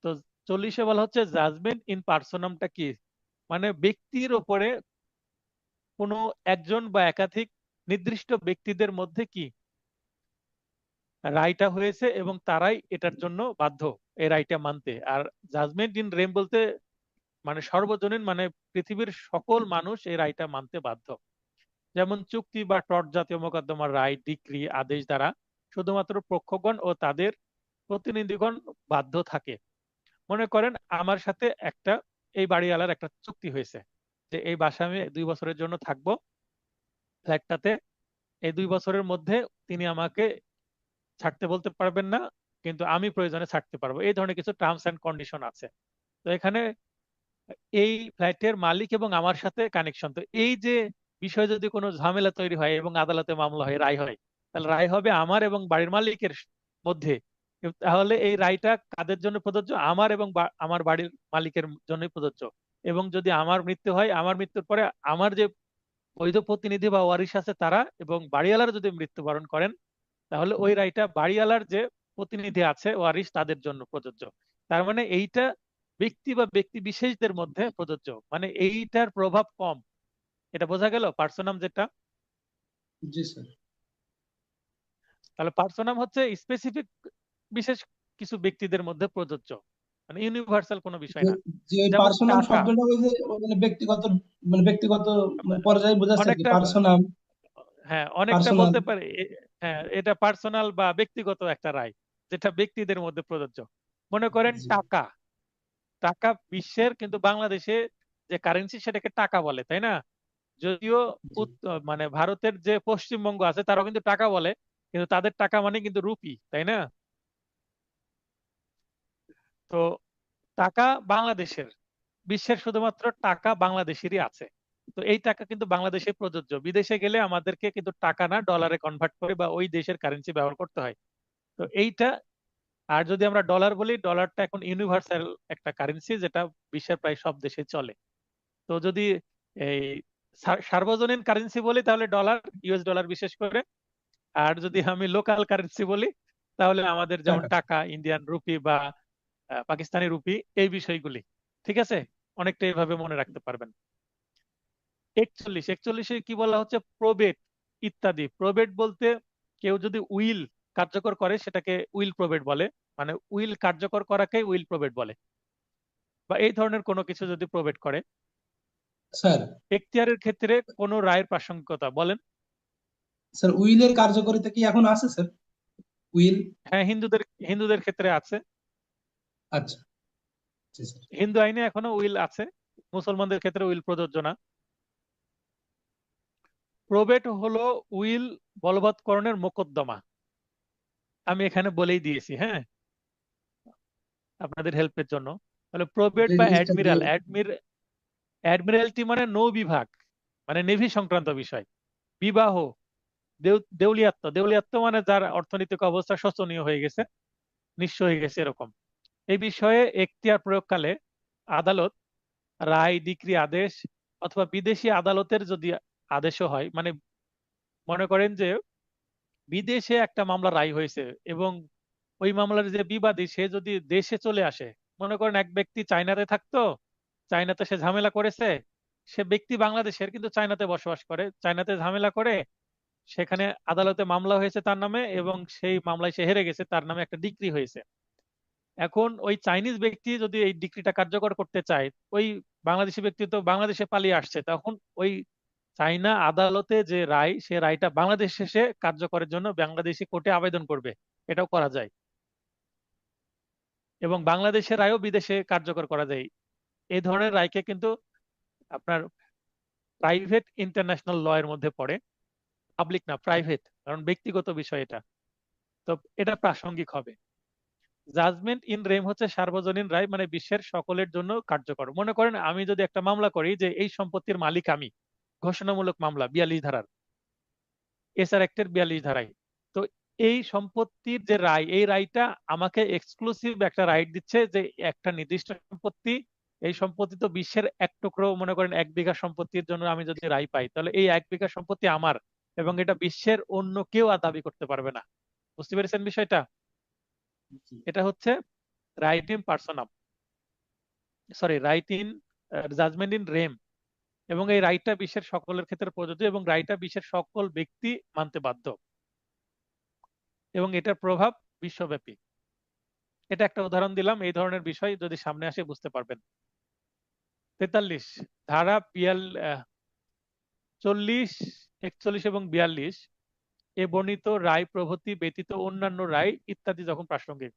Speaker 1: তো 40-এ বলা হচ্ছে জাজমেন্ট ইন পার্সোনামটা কি, মানে ব্যক্তির ওপরে কোনো একজন বা একাধিক নির্দিষ্ট ব্যক্তিদের মধ্যে কি রায়টা হয়েছে এবং তারাই এটার জন্য বাধ্য এই রায়টা মানতে। আর জাজমেন্ট ইন রেম বলতে মানে সর্বজনীন, মানে পৃথিবীর সকল মানুষ এই রায়টা মানতে বাধ্য। যেমন চুক্তি বা টর্ট জাতীয় মোকদ্দমার রায়, ডিক্রি, আদেশ দ্বারা শুধুমাত্র পক্ষগণ ও তাদের প্রতিনিধিগণ বাধ্য থাকে। মনে করেন আমার সাথে একটা, এই বাড়িওয়ালার একটা চুক্তি হয়েছে যে এই বাসায় আমি 2 বছরের জন্য থাকবো ফ্ল্যাটটাতে। এই 2 বছরের মধ্যে তিনি আমাকে ছাড়তে বলতে পারবেন না, কিন্তু আমি প্রয়োজনে ছাড়তে পারবো। এই ধরনের কিছু টার্মস এন্ড কন্ডিশন আছে। তো এখানে এই ফ্ল্যাটের মালিক এবং আমার সাথে কানেকশন, তো এই যে বিষয় যদি কোনো ঝামেলা তৈরি হয় এবং আদালতে মামলা হয়, রায় হয়, তাহলে রায় হবে আমার এবং বাড়ির মালিকের মধ্যে। তাহলে এই রায়টা কাদের জন্য প্রযোজ্য? আমার এবং আমার বাড়ির মালিকের জন্যই প্রযোজ্য। এবং যদি আমার মৃত্যু হয়, আমার মৃত্যুর পরে আমার যে বৈধ প্রতিনিধি বা ওয়ারিশ আছে তারা এবং বাড়িওয়ালারা যদি মৃত্যুবরণ করেন, তাহলে ওই রায়টা বাড়িওয়ালার যে প্রতিনিধি আছে ওয়ারিশ তাদের জন্য প্রযোজ্য। তার মানে এইটা ব্যক্তি বা ব্যক্তি বিশেষদের মধ্যে প্রযোজ্য, মানে এইটার প্রভাব কম। এটা বোঝা গেল পার্সোনাম যেটা।
Speaker 2: জি স্যার।
Speaker 1: তাহলে পার্সোনাম হচ্ছে স্পেসিফিক বিশেষ কিছু ব্যক্তিদের মধ্যে প্রযোজ্য, মানে ইউনিভার্সাল কোনো বিষয়
Speaker 2: যে
Speaker 1: না।
Speaker 2: যে ওই
Speaker 1: যেমন
Speaker 2: পার্সোনাল
Speaker 1: টাকা।
Speaker 2: শব্দটা ওই যে মানে ব্যক্তিগত, মানে ব্যক্তিগত মানে পর্যায়ে বোঝাচ্ছে আর কি,
Speaker 1: অনেকটা,
Speaker 2: পার্সোনাল।
Speaker 1: হ্যাঁ অনেকটা
Speaker 2: পার্সোনাল।
Speaker 1: বলতে পারে হ্যাঁ, এটা পার্সোনাল বা ব্যক্তিগত একটা রায় যেটা ব্যক্তিদের মধ্যে প্রযোজ্য। মনে করেন
Speaker 2: জি
Speaker 1: টাকা। টাকা বিশ্বের, কিন্তু বাংলাদেশে যে কারেন্সি সেটাকে টাকা বলে, তাই না? যদিও
Speaker 2: জি
Speaker 1: মানে ভারতের যে পশ্চিমবঙ্গ আছে তারাও কিন্তু টাকা বলে, কিন্তু তাদের টাকা মানে কিন্তু রুপি, তাই না? তো টাকা বাংলাদেশের, বিশ্বের শুধুমাত্র টাকা বাংলাদেশেরই আছে। তো এই টাকা কিন্তু বাংলাদেশে প্রযোজ্য। বিদেশে গেলে আমাদেরকে কিন্তু টাকা না ডলারে কনভার্ট করে বা ওই দেশের কারেন্সি ব্যবহার করতে হয়। তো এইটা, আর যদি আমরা ডলার বলি, ডলারটা এখন ইউনিভার্সাল একটা কারেন্সি যেটা বিশ্বের প্রায় সব দেশে চলে। তো যদি এই সার্বজনীন কারেন্সি বলি তাহলে ডলার, ইউএস ডলার বিশেষ করে। আর যদি আমি লোকাল কারেন্সি বলি তাহলে আমাদের যেমন
Speaker 2: টাকা।
Speaker 1: টাকা, ইন্ডিয়ান রুপি বা পাকিস্তানি রুপি, এই বিষয়গুলি। ঠিক আছে, অনেকটা এইভাবে মনে রাখতে পারবেন। 41 কি বলা হচ্ছে? প্রবেট ইত্যাদি। প্রবেট বলতে কেউ যদি উইল কার্যকর করে সেটাকে উইল প্রবেট বলে, মানে উইল কার্যকর করাকে উইল প্রবেট বলে। বা এই ধরনের কোনো কিছু যদি প্রবেট করে।
Speaker 2: স্যার,
Speaker 1: এখতিয়ারের ক্ষেত্রে কোনো রায়ের প্রাসঙ্গিকতা বলেন।
Speaker 2: স্যার উইলের কার্যকারিতা কি এখন আছে স্যার? উইল।
Speaker 1: হ্যাঁ, হিন্দুদের হিন্দুদের ক্ষেত্রে আছে।
Speaker 2: আচ্ছা। জি স্যার।
Speaker 1: হিন্দু আইনে এখনো উইল আছে, মুসলমানদের ক্ষেত্রে উইল প্রযোজ্য না। প্রবেট হলো উইল বলবৎকরণের মোকদ্দমা। আমি এখানে বলেই দিয়েছি, হ্যাঁ, আপনাদের হেল্পের জন্য। তাহলে প্রবেট
Speaker 2: যে
Speaker 1: বা
Speaker 2: জিনিসটা দিয়ে।
Speaker 1: অ্যাডমিরাল, অ্যাডমিরালটি মানে নৌবিভাগ, মানে নেভি সংক্রান্ত বিষয়। বিবাহ, দেউলিয়াত্ব, দেউলিয়াত্ব মানে যার অর্থনৈতিক অবস্থা শোচনীয় হয়ে গেছে, নিঃস্ব হয়ে গেছে, এরকম। এই বিষয়ে এখতিয়ার প্রয়োগকালে আদালত রায়, ডিক্রি, আদেশ অথবা বিদেশি আদালতের যদি আদেশও হয়, মানে মনে করেন যে বিদেশে একটা মামলা রায় হয়েছে এবং ওই মামলার যে বিবাদী সে যদি দেশে চলে আসে, মনে করেন এক ব্যক্তি চায়নাতে থাকতো, চায়নাতে সে ঝামেলা করেছে, সে ব্যক্তি বাংলাদেশের কিন্তু চায়নাতে বসবাস করে, চায়নাতে ঝামেলা করে, সেখানে আদালতে মামলা হয়েছে তার নামে এবং সেই মামলায় সে হেরে গেছে, তার নামে একটা ডিক্রি হয়েছে। এখন ওই চাইনিজ ব্যক্তি যদি এই ডিক্রিটা কার্যকর করতে চায়, ওই বাংলাদেশি ব্যক্তি তো বাংলাদেশে পালিয়ে আসছে, তখন ওই চাইনা আদালতে যে রায়, সে রায়টা বাংলাদেশ শেষে কার্যকরের জন্য বাংলাদেশি কোর্টে আবেদন করবে। এটাও করা যায়। এবং বাংলাদেশের রায়ও বিদেশে কার্যকর করা যায়। এই ধরনের রায়কে কিন্তু আপনার প্রাইভেট ইন্টারন্যাশনাল ল এর মধ্যে পড়ে। পাবলিক না, প্রাইভেট, কারণ ব্যক্তিগত বিষয় এটা। তো এটা প্রাসঙ্গিক হবে। জাজমেন্ট ইন রেম হচ্ছে সার্বজনীন রায়, মানে বিশ্বের সকলের জন্য কার্যকর। মনে করেন আমি যদি একটা মামলা করি যে এই সম্পত্তির মালিক আমি, ঘোষণামূলক মামলা 42 ধারার, এসআর অ্যাক্টের 42 ধারায়। তো এই সম্পত্তির যে রায়, এই রায়টা আমাকে এক্সক্লুসিভ একটা রাইট দিচ্ছে যে একটা নির্দিষ্ট সম্পত্তি, এই সম্পত্তি তো বিশ্বের এক টুকরো, মনে করেন 1 বিঘা সম্পত্তির জন্য আমি যদি রায় পাই, তাহলে এই 1 বিঘা সম্পত্তি আমার এবং এটা বিশ্বের অন্য কেউ আর দাবি করতে পারবে না। বুঝতে পেরেছেন বিষয়টা? এটা হচ্ছে right in personam, sorry, right in judgment in rem. এবং এই রাইটটা বিশ্বের সকলের ক্ষেত্রে প্রযোজ্য এবং রাইটটা বিশ্বের সকল ব্যক্তি মানতে বাধ্য, এবং এটার প্রভাব বিশ্বব্যাপী। এটা একটা উদাহরণ দিলাম, এই ধরনের বিষয় যদি সামনে আসে বুঝতে পারবেন। 43 ধারা 40 41 এবং 42 এ বর্ণিত রায় প্রভৃতি ব্যতীত অন্যান্য রায় ইত্যাদি যখন প্রাসঙ্গিক।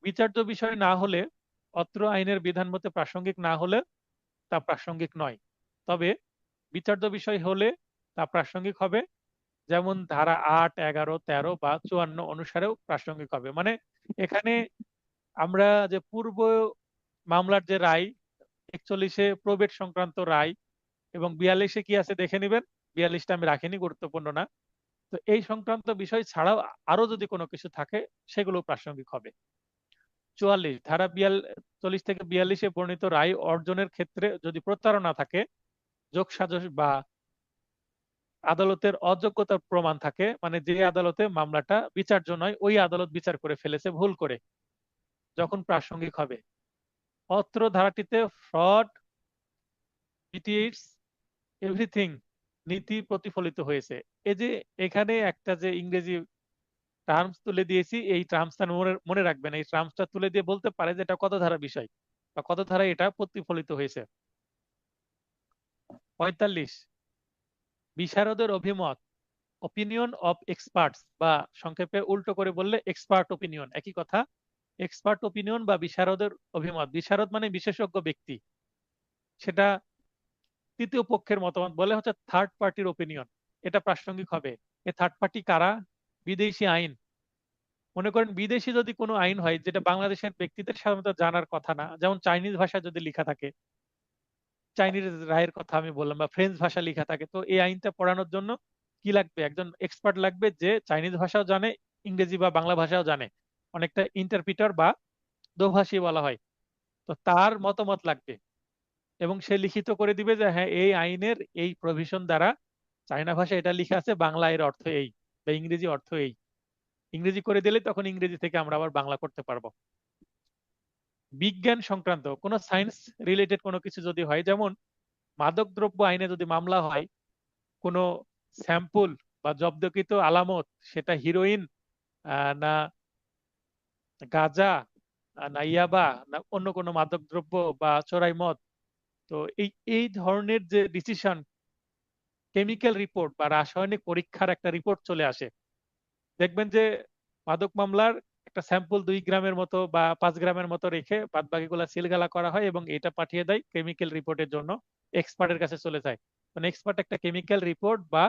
Speaker 1: বিচার্য বিষয় না হলে, অত্র আইনের বিধান মতে প্রাসঙ্গিক না হলে তা প্রাসঙ্গিক নয়। তবে বিচার্য বিষয় হলে তা প্রাসঙ্গিক হবে, যেমন ধারা 8, 11, 13 বা 54 অনুসারেও প্রাসঙ্গিক হবে। মানে এখানে আমরা যে পূর্ব মামলার যে রায়, 41-এ প্রবেট সংক্রান্ত রায় এবং 42-এ কি আছে দেখে নেবেন। 42টা আমি রাখিনি, গুরুত্বপূর্ণ না। তো এই সংক্রান্ত বিষয় ছাড়াও আরো যদি কোনো কিছু থাকে সেগুলো প্রাসঙ্গিক হবে। 44 ধারা 40 থেকে 42-এ বর্ণিত রায় অর্জনের ক্ষেত্রে যদি প্রতারণা থাকে, যোগসাজশ বা আদালতের অযোগ্যতার প্রমাণ থাকে, মানে যে আদালতে মামলাটা বিচার্য নয় ওই আদালত বিচার করে ফেলেছে ভুল করে, যখন প্রাসঙ্গিক হবে। অত্র ধারাটিতে ফ্রড, পিটিএস, এভরিথিং নীতি প্রতিফলিত হয়েছে। এই যে এখানে একটা যে ইংরেজি টার্মস তুলে দিয়েছি, এই টার্মসটা মনে মনে রাখবেন। এই টার্মসটা তুলে দিয়ে বলতে পারে যে এটা কত ধারা বিষয় বা কত ধারা এটা প্রতিফলিত হয়েছে। 45 বিশারদের অভিমত, অপিনিয়ন অফ এক্সপার্টস, বা সংক্ষেপে উল্টো করে বললে এক্সপার্ট ওপিনিয়ন, একই কথা। এক্সপার্ট ওপিনিয়ন বা বিশারদের অভিমত, বিশারদ মানে বিশেষজ্ঞ ব্যক্তি, সেটা তৃতীয় পক্ষের মতামত বলে হচ্ছে থার্ড পার্টির ওপিনিয়ন, এটা প্রাসঙ্গিক হবে। এ থার্ড পার্টি কারা? বিদেশি আইন। মনে করেন বিদেশি যদি কোনো আইন হয় যেটা বাংলাদেশের ব্যক্তিদের সাধারণত জানার কথা না, যেমন চাইনিজ ভাষায় যদি লেখা থাকে, চাইনিজ রায়ের কথা আমি বললাম, বা ফ্রেঞ্চ ভাষা লেখা থাকে, তো এই আইনটা পড়ানোর জন্য কি লাগবে? একজন এক্সপার্ট লাগবে যে চাইনিজ ভাষাও জানে, ইংরেজি বা বাংলা ভাষাও জানে, অনেকটা ইন্টারপ্রিটার বা দোভাষী বলা হয়। তো তার মতামত লাগবে এবং সে লিখিত করে দিবে যে হ্যাঁ এই আইনের এই প্রভিশন দ্বারা চাইনা ভাষা এটা লিখা আছে, বাংলা এর অর্থ এই বা ইংরেজি অর্থ এই। ইংরেজি করে দিলে তখন ইংরেজি থেকে আমরা আবার বাংলা করতে পারবো। বিজ্ঞান সংক্রান্ত কোনো সায়েন্স রিলেটেড কোনো কিছু যদি হয়, যেমন মাদকদ্রব্য আইনে যদি মামলা হয়, কোনো স্যাম্পল বা জব্দকৃত আলামত, সেটা হিরোইন না গাঁজা, না ইয়াবা, না অন্য কোনো মাদকদ্রব্য বা চোরাই মদ, তো এই এই ধরনের যে ডিসিশন, কেমিক্যাল রিপোর্ট বা রাসায়নিক পরীক্ষার একটা রিপোর্ট চলে আসে, দেখবেন যে মাদক মামলার একটা স্যাম্পল 2 গ্রামের মতো বা 5 গ্রামের মতো রেখে বাদ বাকিগুলা সিলগালা করা হয় এবং এটা পাঠিয়ে দেয় কেমিক্যাল রিপোর্টের জন্য, এক্সপার্টের কাছে চলে যায়। মানে এক্সপার্ট একটা কেমিক্যাল রিপোর্ট বা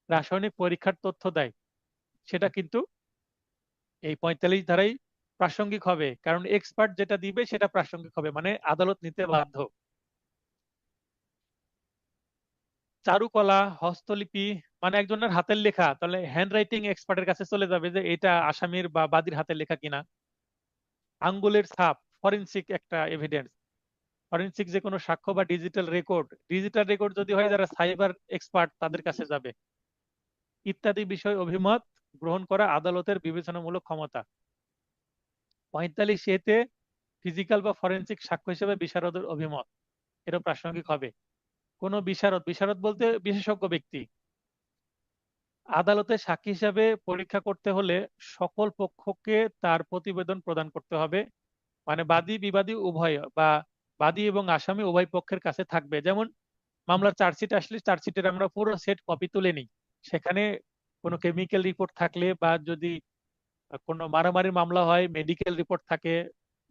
Speaker 1: রাসায়নিক পরীক্ষার তথ্য দেয়, সেটা কিন্তু এই 45 ধারাই প্রাসঙ্গিক হবে, কারণ এক্সপার্ট যেটা দিবে সেটা প্রাসঙ্গিক হবে, মানে আদালত নিতে বাধ্য। চারুকলা, হস্তলিপি, মানে একজনের হাতের লেখা, তাহলে হ্যান্ড রাইটিং এক্সপার্টের কাছে চলে যাবে যে এটা আসামির বা বাদীর হাতের লেখা কিনা। আঙ্গুলের ছাপ, ফরেনসিক একটা এভিডেন্স, ফরেনসিক যে কোনো সাক্ষ্য বা ডিজিটাল রেকর্ড, ডিজিটাল রেকর্ড যদি হয় যারা সাইবার এক্সপার্ট তাদের কাছে যাবে। ইত্যাদি বিষয় অভিমত গ্রহণ করা আদালতের বিবেচনামূলক ক্ষমতা। 45 এতে ফিজিক্যাল বা ফরেনসিক সাক্ষ্য হিসেবে বিশারদের অভিমত, এটা প্রাসঙ্গিক হবে। কোন বিশারদ, বিশারদ বলতে বিশেষজ্ঞ ব্যক্তি, আদালতে সাক্ষী হিসাবে পরীক্ষা করতে হলে সকল পক্ষকে তার প্রতিবেদন প্রদান করতে হবে। মানে বাদী বিবাদী উভয় বা বাদী এবং আসামি উভয় পক্ষের কাছে থাকবে। যেমন মামলার চার্জশিট আসলে চার্জশিটের আমরা পুরো সেট কপি তুলে নিই, সেখানে কোনো কেমিক্যাল রিপোর্ট থাকলে বা যদি কোনো মারামারি মামলা হয় মেডিকেল রিপোর্ট থাকে,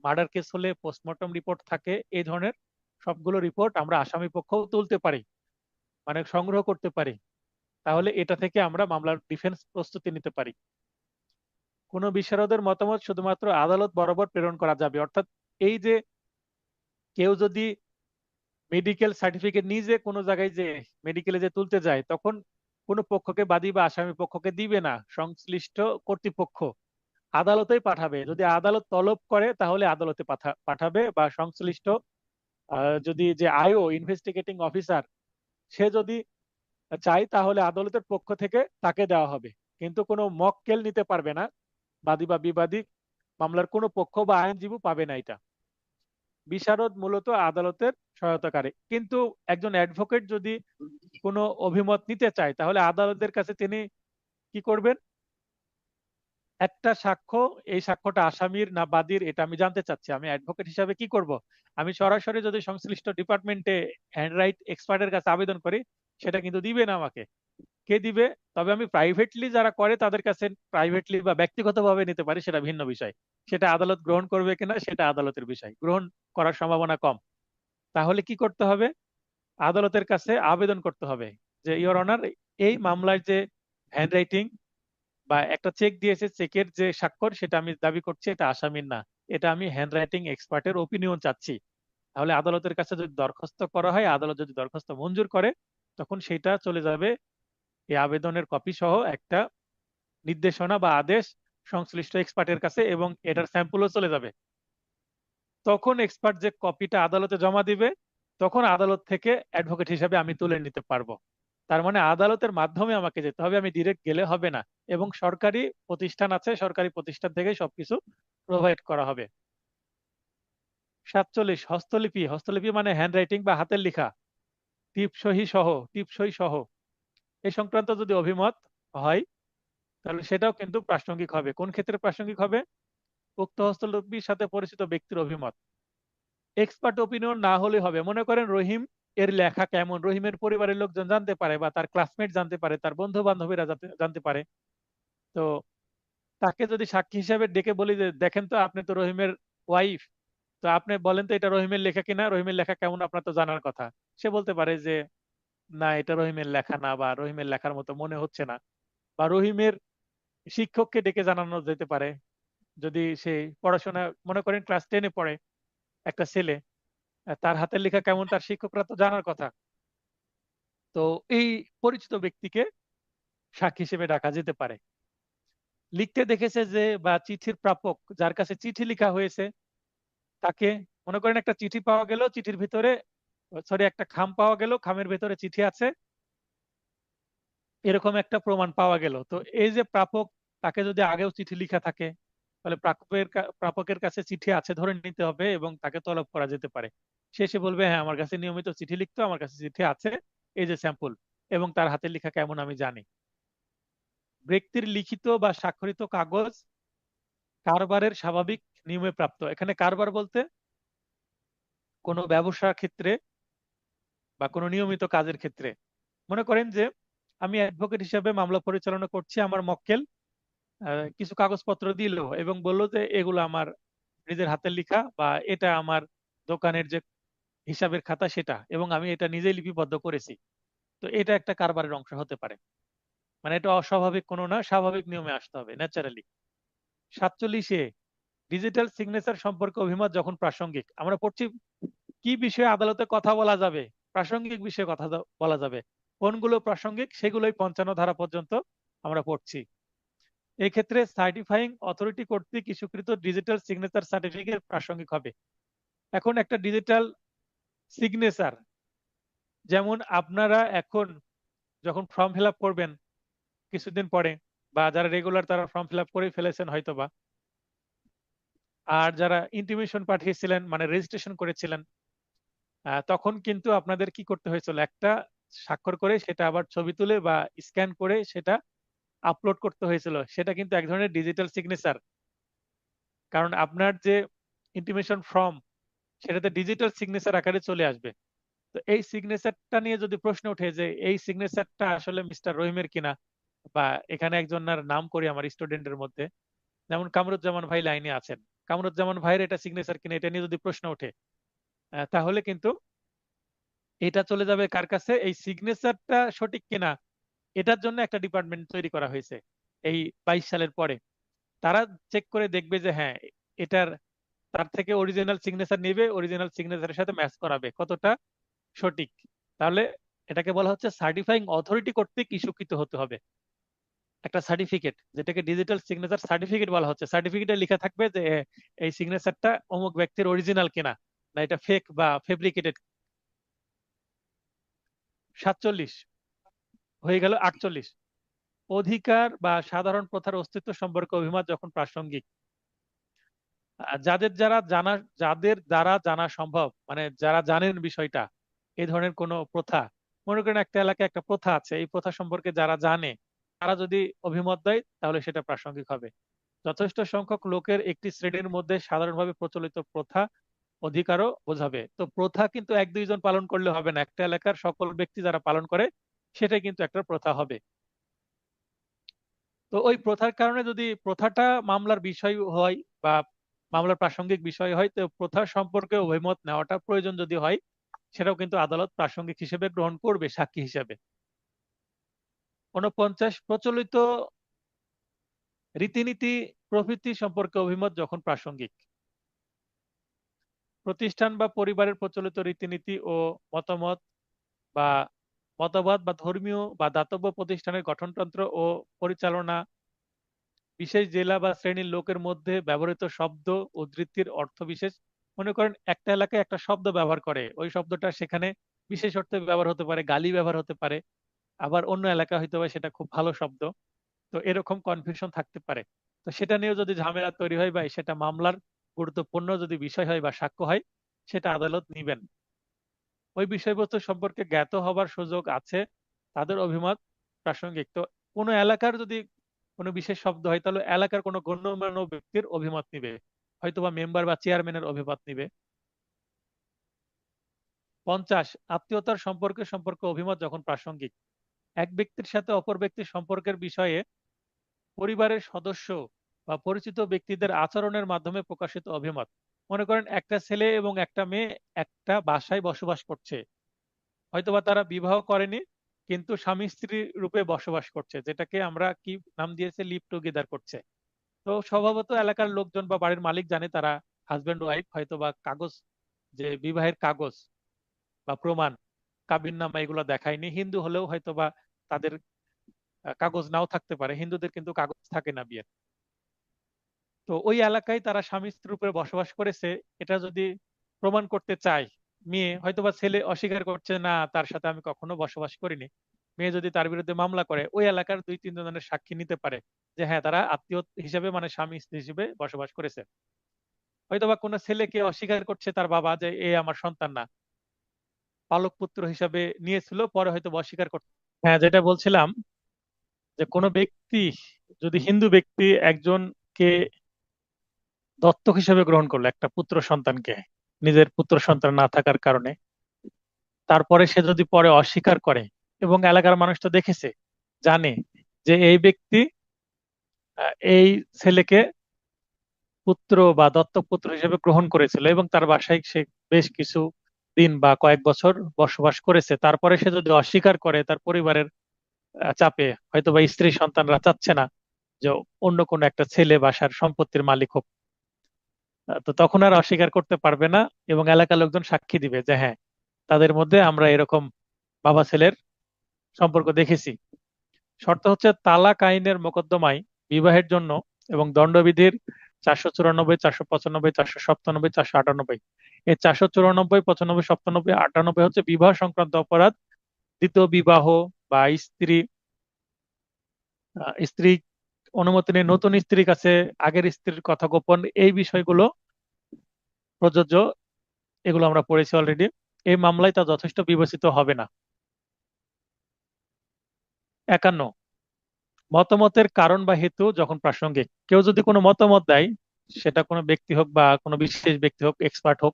Speaker 1: মার্ডার কেস হলে পোস্টমর্টম রিপোর্ট থাকে, এই ধরনের সবগুলো রিপোর্ট আমরা আসামি পক্ষও তুলতে পারি, মানে সংগ্রহ করতে পারি। তাহলে এটা থেকে আমরা মামলার ডিফেন্স প্রস্তুতি নিতে পারি। কোন বিশারদের মতামত শুধুমাত্র আদালত বরাবর প্রেরণ করা যাবে, অর্থাৎ এই যে কেউ যদি মেডিকেল সার্টিফিকেট নিজে কোনো জায়গায় যে মেডিকেলে যে তুলতে যায়, তখন কোনো পক্ষকে বাদী বা আসামি পক্ষকে দিবে না, সংশ্লিষ্ট কর্তৃপক্ষ আদালতেই পাঠাবে। যদি আদালত তলব করে তাহলে আদালতে পাঠাবে, বা সংশ্লিষ্ট যদি যে আইও ইনভেস্টিগেটিং অফিসার সে যদি চাই তাহলে আদালতের পক্ষ থেকে তাকে দেওয়া হবে। কিন্তু কোনো মক্কেল নিতে পারবে না, বাদী বা বিবাদী মামলার কোনো পক্ষ বা আইনজীবী পাবে না এটা। বিশারদ মূলত আদালতের সহায়তাকারী, কিন্তু একজন অ্যাডভোকেট যদি কোনো অভিমত নিতে চায় তাহলে আদালতের কাছে তিনি কি করবেন? একটা সাক্ষ্য, এই সাক্ষ্যটা আসামির না বাদীর এটা আমি জানতে চাচ্ছি, আমি অ্যাডভোকেট হিসাবে কি করব? আমি সরাসরি যদি সংশ্লিষ্ট ডিপার্টমেন্টে হ্যান্ড রাইট এক্সপার্টের কাছে আবেদন করি, সেটা কিন্তু দিবে না আমাকে। কে দিবে? তবে আমি প্রাইভেটলি যারা করে তাদের কাছে প্রাইভেটলি বা ব্যক্তিগতভাবে নিতে পারি, সেটা ভিন্ন বিষয়। সেটা আদালত গ্রহণ করবে কিনা সেটা আদালতের বিষয়, গ্রহণ করার সম্ভাবনা কম। তাহলে কি করতে হবে? আদালতের কাছে আবেদন করতে হবে যে ইওর অনার, এই মামলার যে হ্যান্ডরাইটিং বা একটা চেক দিয়েছে, চেকের যে স্বাক্ষর সেটা আমি দাবি করছি এটা আসামির না, এটা আমি হ্যান্ডরাইটিং এক্সপার্টের ওপিনিয়ন চাচ্ছি। তাহলে আদালতের কাছে যদি দরখাস্ত করা হয়, আদালত যদি দরখাস্ত মঞ্জুর করে, তখন সেটা চলে যাবে এই আবেদনের কপি সহ একটা নির্দেশনা বা আদেশ সংশ্লিষ্ট এক্সপার্টের কাছে, এবং এটার স্যাম্পলও চলে যাবে। তখন এক্সপার্ট যে কপিটা আদালতে জমা দিবে, তখন আদালত থেকে অ্যাডভোকেট হিসাবে আমি তুলে নিতে পারবো। তার মানে আদালতের মাধ্যমে আমাকে যেতে হবে, আমি ডিরেক্ট গেলে হবে না। এবং সরকারি প্রতিষ্ঠান আছে, সরকারি প্রতিষ্ঠান থেকে সবকিছু প্রোভাইড করা হবে। 47, হস্তলিপি। হস্তলিপি মানে হ্যান্ডরাইটিং বা হাতের লেখা, টিপ সই সহ এই সংক্রান্ত যদি অভিমত হয়, তাহলে সেটাও কিন্তু প্রাসঙ্গিক হবে। কোন ক্ষেত্রে প্রাসঙ্গিক হবে? উক্ত হস্তলিপির সাথে পরিচিত ব্যক্তির অভিমত। এক্সপার্ট ওপিনিয়ন না হলে হবে, মনে করেন রহিম এর লেখা কেমন রহিমের পরিবারের লোকজন জানতে পারে, বা তার ক্লাসমেট জানতে পারে, তার বন্ধু বান্ধবীরা জানতে পারে। তো তাকে যদি সাক্ষী হিসাবে ডেকে বলি যে দেখেন তো, আপনি তো রহিমের ওয়াইফ, তো আপনি বলেন তো এটা রহিমের লেখা কিনা, রহিমের লেখা কেমন আপনার তো জানার কথা। সে বলতে পারে যে না, এটা রহিমের লেখা না, বা রহিমের লেখার মতো মনে হচ্ছে না। বা রহিমের শিক্ষককে ডেকে জানানো যেতে পারে, যদি সে পড়াশোনা, মনে করেন ক্লাস 10-এ পড়ে একটা ছেলে, তার হাতের লেখা কেমন তার শিক্ষকরা তো জানার কথা। তো এই পরিচিত ব্যক্তিকে সাক্ষী হিসেবে ডাকা যেতে পারে। লিখতে দেখেছে যে, বা চিঠির প্রাপক যার কাছে চিঠি লেখা হয়েছে তাকে, মনে করেন একটা চিঠি পাওয়া গেল, চিঠির ভিতরে, সরি, একটা খাম পাওয়া গেল, খামের ভিতরে চিঠি আছে, এরকম একটা প্রমাণ পাওয়া গেল। তো এই যে প্রাপক, তাকে যদি আগেও চিঠি লেখা থাকে, তাহলে প্রাপকের কাছে চিঠি আছে ধরে নিতে হবে, এবং তাকে তলব করা যেতে পারে। সে এসে বলবে হ্যাঁ, আমার কাছে নিয়মিত চিঠি লিখতো, আমার কাছে চিঠি আছে, এই যে স্যাম্পল, এবং তার হাতের লেখা কেমন আমি জানি। ব্যক্তির লিখিত বা স্বাক্ষরিত কাগজ কারবারের স্বাভাবিক নিয়মে প্রাপ্ত। এখানে কারবার বলতে কোনো ব্যবসা ক্ষেত্রে বা কোনো নিয়মিত কাজের ক্ষেত্রে। মনে করেন যে আমি অ্যাডভোকেট হিসেবে মামলা পরিচালনা করছি, আমার মক্কেল কিছু কাগজপত্র দিল এবং বলল যে এগুলো আমার নিজের হাতের লেখা, বা এটা আমার দোকানের যে হিসাবের খাতা সেটা, এবং আমি এটা নিজেই লিপিবদ্ধ করেছি। তো এটা একটা কারবারের অংশ হতে পারে। মানে এটা অস্বাভাবিক কোনো না, স্বাভাবিক নিয়মে আসতে হবে, ন্যাচারালি। 47-এ ডিজিটাল সিগনেচার সম্পর্কে অভিমত যখন প্রাসঙ্গিক। আমরা পড়ছি কি বিষয়ে আদালতে কথা বলা যাবে, প্রাসঙ্গিক বিষয়ে কথা বলা যাবে। কোনগুলো প্রাসঙ্গিক সেগুলোই 55 ধারা পর্যন্ত আমরা পড়ছি। এই ক্ষেত্রে সার্টিফাইং অথরিটি কর্তৃক ইস্যুকৃত ডিজিটাল সিগনেচার সার্টিফিকেট প্রাসঙ্গিক হবে। এখন একটা ডিজিটাল সিগনেচার, যেমন আপনারা এখন যখন ফর্ম ফিল আপ করবেন কিছুদিন পরে, বা যারা রেগুলার তারা ফর্ম ফিল আপ করে ফেলেছেন হয়তোবা, আর যারা ইন্টিমেশন পাঠিয়েছিলেন মানে রেজিস্ট্রেশন করেছিলেন, তখন কিন্তু আপনাদের কি করতে হয়েছিল, একটা স্বাক্ষর করে সেটা আবার ছবি তুলে বা স্ক্যান করে সেটা আপলোড করতে হয়েছিল। সেটা কিন্তু এক ধরনের ডিজিটাল সিগনেচার, কারণ আপনার যে ইন্টিমেশন ফর্ম সেটাতে ডিজিটাল সিগনেচার আকারে চলে আসবে। তো এই সিগনেচারটা নিয়ে যদি প্রশ্ন ওঠে যে এই সিগনেচারটা আসলে মিস্টার রহিমের কিনা, বা এখানে একজনের নাম করি আমার স্টুডেন্টের মধ্যে, যেমন কামরুজ্জামান ভাই লাইনে আছেন, কামরুজ্জামান ভাইয়ের এটা সিগনেচার কিনা, এটা নিয়ে যদি প্রশ্ন ওঠে, তাহলে কিন্তু এটা চলে যাবে কার কাছে, এই সিগনেচারটা সঠিক কিনা এটার জন্য একটা ডিপার্টমেন্ট তৈরি করা হয়েছে এই 22 সালের পরে। তারা চেক করে দেখবে যে হ্যাঁ, এটার, তার থেকে অরিজিনাল সিগনেচার নেবে, অরিজিনাল সিগনেচারের সাথে ম্যাচ করাবে কতটা সঠিক। তাহলে এটাকে বলা হচ্ছে সার্টিফাইং অথরিটি কর্তৃক ইস্যুকৃত হতে হবে একটা সার্টিফিকেট, যেটাকে ডিজিটাল সিগনেচার সার্টিফিকেট বলা হচ্ছে। সার্টিফিকেটে লেখা থাকবে যে এই সিগনেচারটা অমুক ব্যক্তির অরিজিনাল কিনা, না এটা ফেক বা ফেব্রিকেটেড। 47 হয়ে গেল। 48, অধিকার বা সাধারণ প্রথার অস্তিত্ব সম্পর্কে অভিমত যখন প্রাসঙ্গিক। যাদের দ্বারা জানা সম্ভব, মানে যারা জানেন বিষয়টা, এই ধরনের কোনো প্রথা, মনে করেন একটা এলাকায় একটা প্রথা আছে, এই প্রথা সম্পর্কে যারা জানে তারা যদি অভিমত দেয় তাহলে সেটা প্রাসঙ্গিক হবে। যথেষ্ট সংখ্যক লোকের একটি শ্রেণীর মধ্যে সাধারণভাবে প্রচলিত প্রথা অধিকারও বোঝাবে। তো প্রথা কিন্তু 1-2 জন পালন করলে হবে না, একটা এলাকার সকল ব্যক্তি যারা পালন করে সেটাই কিন্তু একটা প্রথা হবে। তো ওই প্রথার কারণে যদি প্রথাটা মামলার বিষয় হয় বা মামলার প্রাসঙ্গিক বিষয় হয়, তো প্রথা সম্পর্কে অভিমত নেওয়াটা প্রয়োজন যদি হয়, সেটাও কিন্তু আদালত প্রাসঙ্গিক হিসেবে গ্রহণ করবে সাক্ষী হিসেবে। 49, প্রচলিত রীতিনীতি প্রভৃতি সম্পর্কে অভিমত যখন প্রাসঙ্গিক। প্রতিষ্ঠান বা পরিবারের প্রচলিত রীতিনীতি ও মতামত বা মতবাদ বা ধর্মীয় বা দাতব্য প্রতিষ্ঠানের গঠনতন্ত্র ও পরিচালনা, বিশেষ জেলা বা শ্রেণীর লোকের মধ্যে ব্যবহৃত শব্দ উদ্ধৃতির অর্থ বিশেষ। মনে করেন একটা এলাকায় একটা শব্দ ব্যবহার করে, ওই শব্দটা সেখানে বিশেষ অর্থে ব্যবহার হতে পারে, গালি ব্যবহার হতে পারে, আবার অন্য এলাকা হয়তো বা সেটা খুব ভালো শব্দ। তো এরকম কনফিউশন থাকতে পারে। তো সেটা নিয়েও যদি ঝামেলা তৈরি হয় বা সেটা মামলার গুরুত্বপূর্ণ যদি বিষয় হয় বা সাক্ষ্য হয়, সেটা আদালত নিবেন। ওই বিষয়বস্তু সম্পর্কে জ্ঞাত হবার সুযোগ আছে তাদের অভিমত প্রাসঙ্গিক। তো কোনো এলাকার যদি কোনো বিশেষ শব্দ হয়, তাহলে এলাকার কোনো গণ্যমান্য ব্যক্তির অভিমত নিবে, হয়তোবা মেম্বার বা চেয়ারম্যানের অভিমত নিবে। 50, আত্মীয়তার সম্পর্কে অভিমত যখন প্রাসঙ্গিক। এক ব্যক্তির সাথে অপর ব্যক্তির সম্পর্কের বিষয়ে পরিবারের সদস্য বা পরিচিত ব্যক্তিদের আচরণের মাধ্যমে প্রকাশিত অভিমত। মনে করেন একটা ছেলে এবং একটা মেয়ে একটা বাসায় বসবাস করছে, হয়তোবা তারা বিবাহ করেনি কিন্তু স্বামী স্ত্রী রূপে বসবাস করছে, যেটাকে আমরা কি নাম দিয়েছে, লিভ টুগেদার করছে। তো স্বভাবত এলাকার লোকজন বা বাড়ির মালিক জানে তারা হাজবেন্ড ওয়াইফ, হয়তোবা কাগজ, যে বিবাহের কাগজ বা প্রমাণ, কাবিননামা, এগুলো দেখায়নি। হিন্দু হলেও হয়তোবা তাদের কাগজ নাও থাকতে পারে, হিন্দুদের কিন্তু কাগজ থাকে না বিয়ের। তো ওই এলাকায় তারা স্বামী স্ত্রী রূপে বসবাস করেছে, এটা যদি প্রমাণ করতে চায় মেয়ে, হয়তোবা ছেলে অস্বীকার করছে না তার সাথে আমি কখনো বসবাস করিনি, মেয়ে যদি তার বিরুদ্ধে মামলা করে, ওই এলাকার 2-3 জনের সাক্ষী নিতে পারে যে হ্যাঁ তারা আত্মীয় হিসেবে মানে স্বামী স্ত্রী হিসেবে বসবাস করেছে। হয়তোবা কোনো ছেলেকে অস্বীকার করছে তার বাবা যে এ আমার সন্তান না, পালক পুত্র হিসাবে নিয়েছিল, পরে হয়তো অস্বীকার করছে। হ্যাঁ, যেটা বলছিলাম, যে কোনো ব্যক্তি, যদি হিন্দু ব্যক্তি একজনকে দত্তক হিসেবে গ্রহণ করলো, একটা পুত্র সন্তানকে, নিজের পুত্র সন্তান না থাকার কারণে, তারপরে সে যদি পরে অস্বীকার করে এবং এলাকার মানুষ তো দেখেছে, জানে যে এই ব্যক্তি এই ছেলেকে পুত্র বা দত্তক পুত্র হিসেবে গ্রহণ করেছিল এবং তার বাসায় সে বেশ কিছু দিন বা কয়েক বছর বসবাস করেছে, তারপরে সে যদি অস্বীকার করে তার পরিবারের চাপে, হয়তো বা স্ত্রী সন্তানরা চাচ্ছে না যে অন্য কোনো একটা ছেলে বাসার সম্পত্তির মালিক হোক, তো তখন আর অস্বীকার করতে পারবে না এবং এলাকার লোকজন সাক্ষী দিবে যে হ্যাঁ তাদের মধ্যে আমরা এরকম বাবা ছেলের সম্পর্ক দেখেছি। শর্ত হচ্ছে তালাক আইনের মোকদ্দমায় বিবাহের জন্য এবং দণ্ডবিধির 494, 495, 497, 498, এই 494, 95, 97, 98 হচ্ছে বিবাহ সংক্রান্ত অপরাধ। দ্বিতীয় বিবাহ বা স্ত্রী অনুমতি নিয়ে নতুন স্ত্রীর কাছে আগের স্ত্রীর কথা গোপন, এই বিষয়গুলো প্রযোজ্য, এগুলো আমরা পড়েছি অলরেডি। এই মামলায় তা যথেষ্ট বিবেচিত হবে না। 51, মতামতের কারণ বা হেতু যখন প্রাসঙ্গিক। কেউ যদি কোনো মতামত দেয়, সেটা কোনো ব্যক্তি হোক বা কোনো বিশেষ ব্যক্তি হোক, এক্সপার্ট হোক,